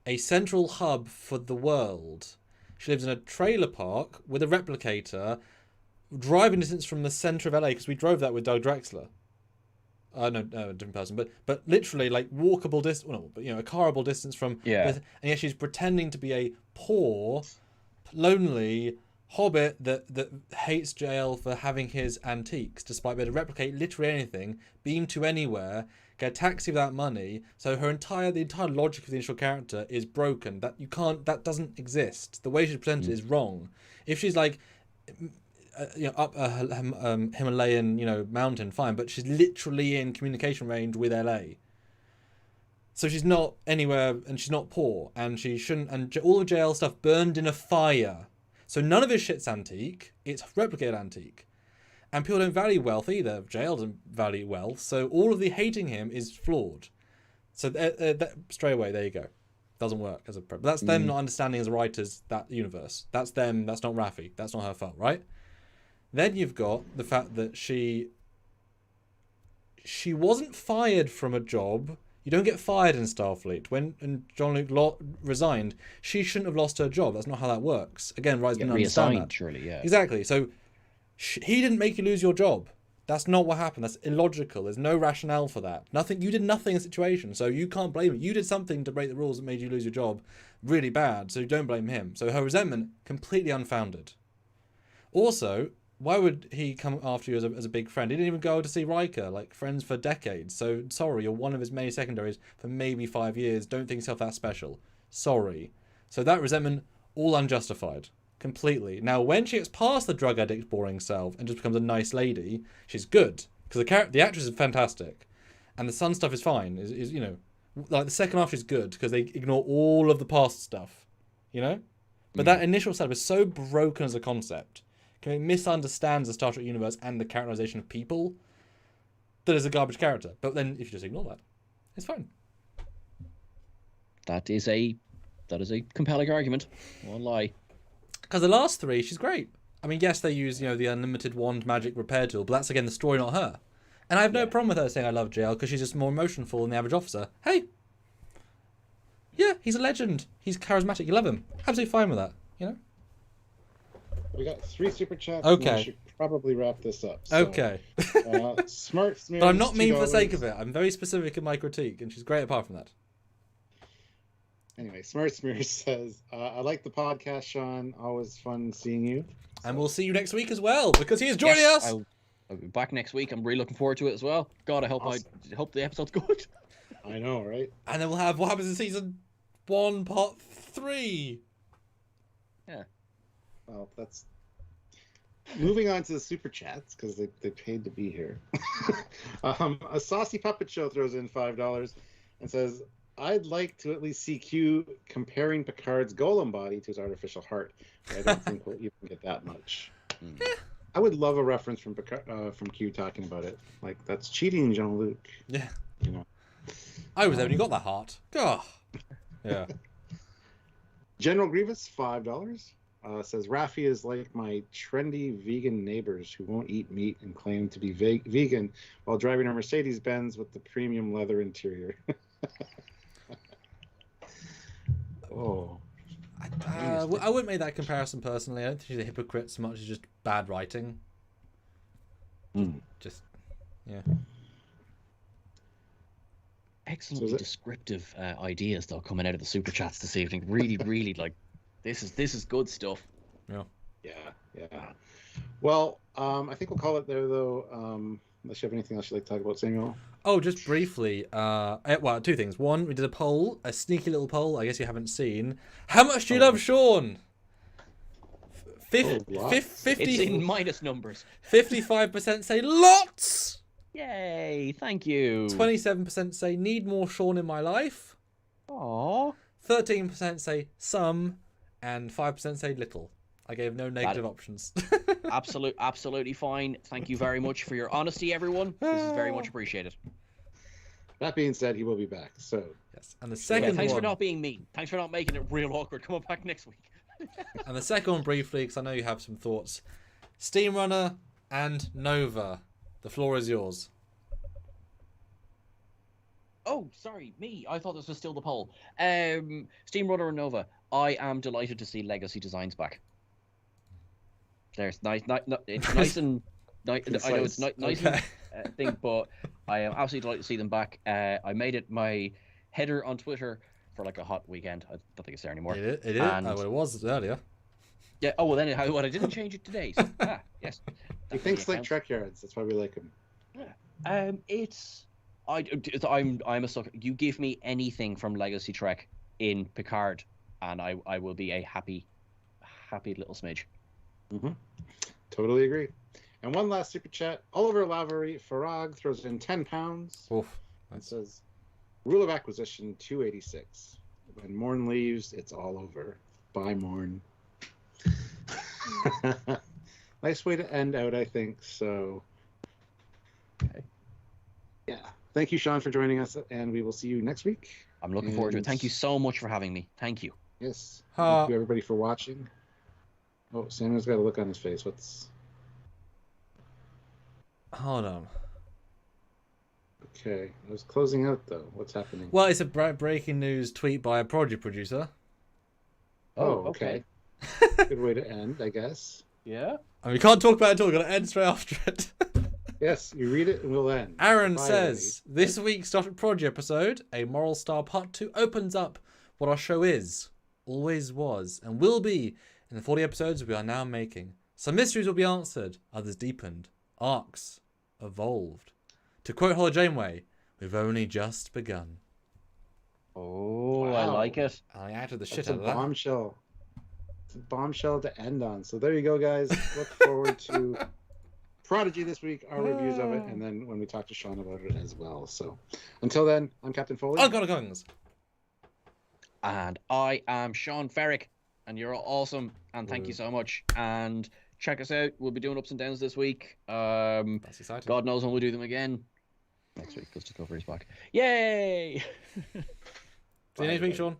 a central hub for the world. She lives in a trailer park with a replicator, driving distance from the center of LA, because we drove that with Doug Drexler. No, a different person, but literally like walkable distance, well, but a carable distance from. Yeah. And yet she's pretending to be a poor, lonely hobbit that hates JL for having his antiques, despite being able to replicate literally anything, beam to anywhere, get a taxi without money. So the entire logic of the initial character is broken. That doesn't exist. The way she's presented is wrong. If she's like, up a Himalayan, mountain, fine, but she's literally in communication range with LA. So she's not anywhere, and she's not poor, and she shouldn't. And all the JL stuff burned in a fire. So none of his shit's antique. It's replicated antique. And people don't value wealth either. JL doesn't value wealth. So all of the hating him is flawed. So straight away, there you go. Doesn't work as a pro. But that's them not understanding as writers that universe. That's them. That's not Raffi. That's not her fault, right? Then you've got the fact that she wasn't fired from a job. You don't get fired in Starfleet. When Jean-Luc resigned, she shouldn't have lost her job. That's not how that works. Again, writers didn't understand that. Surely, yeah. Exactly. So he didn't make you lose your job. That's not what happened. That's illogical. There's no rationale for that. Nothing. You did nothing in the situation, so you can't blame him. You did something to break the rules that made you lose your job really bad, so you don't blame him. So her resentment, completely unfounded. Also, why would he come after you as a big friend? He didn't even go to see Riker, like friends for decades. So sorry, you're one of his many secondaries for maybe 5 years. Don't think yourself that special. Sorry. So that resentment, all unjustified. Completely. Now, when she gets past the drug addict boring self and just becomes a nice lady, she's good. Because the actress is fantastic. And the sun stuff is fine. Is you know, like the second half is good because they ignore all of the past stuff. You know? But that initial setup is so broken as a concept. It misunderstands the Star Trek universe and the characterization of people that is a garbage character. But then if you just ignore that, it's fine. That is a compelling argument. Won't lie. Because the last three, she's great. I mean, yes, they use, you know, the unlimited wand magic repair tool, but that's, again, the story, not her. And I have no problem with her saying I love JL because she's just more emotional than the average officer. Hey! Yeah, he's a legend. He's charismatic. You love him. Absolutely fine with that, you know? We got 3 super chats. Okay. And we should probably wrap this up. So, Okay. Smart Smears, But I'm not mean for the $2. sake of it. I'm very specific in my critique, and she's great apart from that. Anyway, Smart Smears says, I like the podcast, Sean. Always fun seeing you. And we'll see you next week as well, because he is joining us! I'll be back next week. I'm really looking forward to it as well. God, I hope hope the episode's good. I know, right? And then we'll have what happens in season 1, part 3. Yeah. Well, that's... Moving on to the super chats, because they paid to be here. A Saucy Puppet Show throws in $5 and says, I'd like to at least see Q comparing Picard's golem body to his artificial heart. But I don't think we'll even get that much. I would love a reference from Q talking about it. Like, that's cheating, Jean-Luc. Yeah. You know. I was there when you got that heart. God. Yeah. General Grievous, $5. Says, Raffi is like my trendy vegan neighbors who won't eat meat and claim to be vegan while driving a Mercedes-Benz with the premium leather interior. Oh. I wouldn't make that comparison personally. I don't think she's a hypocrite so much as just bad writing. Just, yeah. Excellently descriptive ideas though coming out of the super chats this evening. Really, really like this is good stuff. Yeah. Yeah. Well, I think we'll call it there though. Unless you have anything else you'd like to talk about, Samuel. Oh, just briefly. Well, 2 things. One, we did a poll, a sneaky little poll. I guess you haven't seen. How much do you love Sean? 50. It's in minus numbers. 55% say lots. Yay! Thank you. 27% say need more Sean in my life. Aww. 13% say some, and 5% say little. I gave no negative options. Absolutely fine. Thank you very much for your honesty, everyone. This is very much appreciated. That being said, he will be back. So yes, and the second thanks one, for not being mean. Thanks for not making it real awkward. Come on back next week. And the second one briefly, because I know you have some thoughts. Steamrunner and Nova. The floor is yours. Oh, sorry, me. I thought this was still the poll. Steamrunner and Nova. I am delighted to see Legacy Designs back. There's nice, it's nice and nice. I know it's nice Okay. thing, but I am absolutely delighted to see them back. I made it my header on Twitter for like a hot weekend. I don't think it's there anymore. It is. Oh, well, it was earlier. Yeah. Oh well, then I didn't change it today. So, yes. he thinks like Trekyards. That's why we like him. Yeah. I'm a sucker. You give me anything from Legacy Trek in Picard, and I will be a happy little smidge. Totally agree. And one last super chat. Oliver Lavery Farag throws in £10. Oof. It says, Rule of Acquisition 286. When Morn leaves, it's all over. Bye, Morn. Nice way to end out, I think. So, Okay. yeah. Thank you, Sean, for joining us, and we will see you next week. I'm looking forward to it. Thank you so much for having me. Thank you. Yes. Thank you, everybody, for watching. Oh, Samuel's got a look on his face. What's... Hold on. Okay. I was closing out, though. What's happening? Well, it's a breaking news tweet by a Prodigy producer. Oh, okay. Good way to end, I guess. Yeah. And we can't talk about it at all. We're going to end straight after it. Yes, you read it and we'll end. Aaron Bye, says, this week's Star Trek Prodigy episode, A Moral Star Part 2, opens up what our show is, always was, and will be in the 40 episodes we are now making. Some mysteries will be answered, others deepened, arcs evolved. To quote Hollow Janeway, we've only just begun. Oh, Wow. I like it. I acted the shit It's out a of that. bombshell. It's a bombshell to end on. So there you go, guys. Look forward to Prodigy this week, our reviews of it, and then when we talk to Sean about it as well. So until then, I'm Captain Foley. Oh, God, guns. And I am Sean Ferrick, and you're all awesome, and thank you so much. And check us out. We'll be doing ups and downs this week. That's exciting. God knows when we'll do them again. Next week, because Discovery's back. Yay! See you next week, Sean.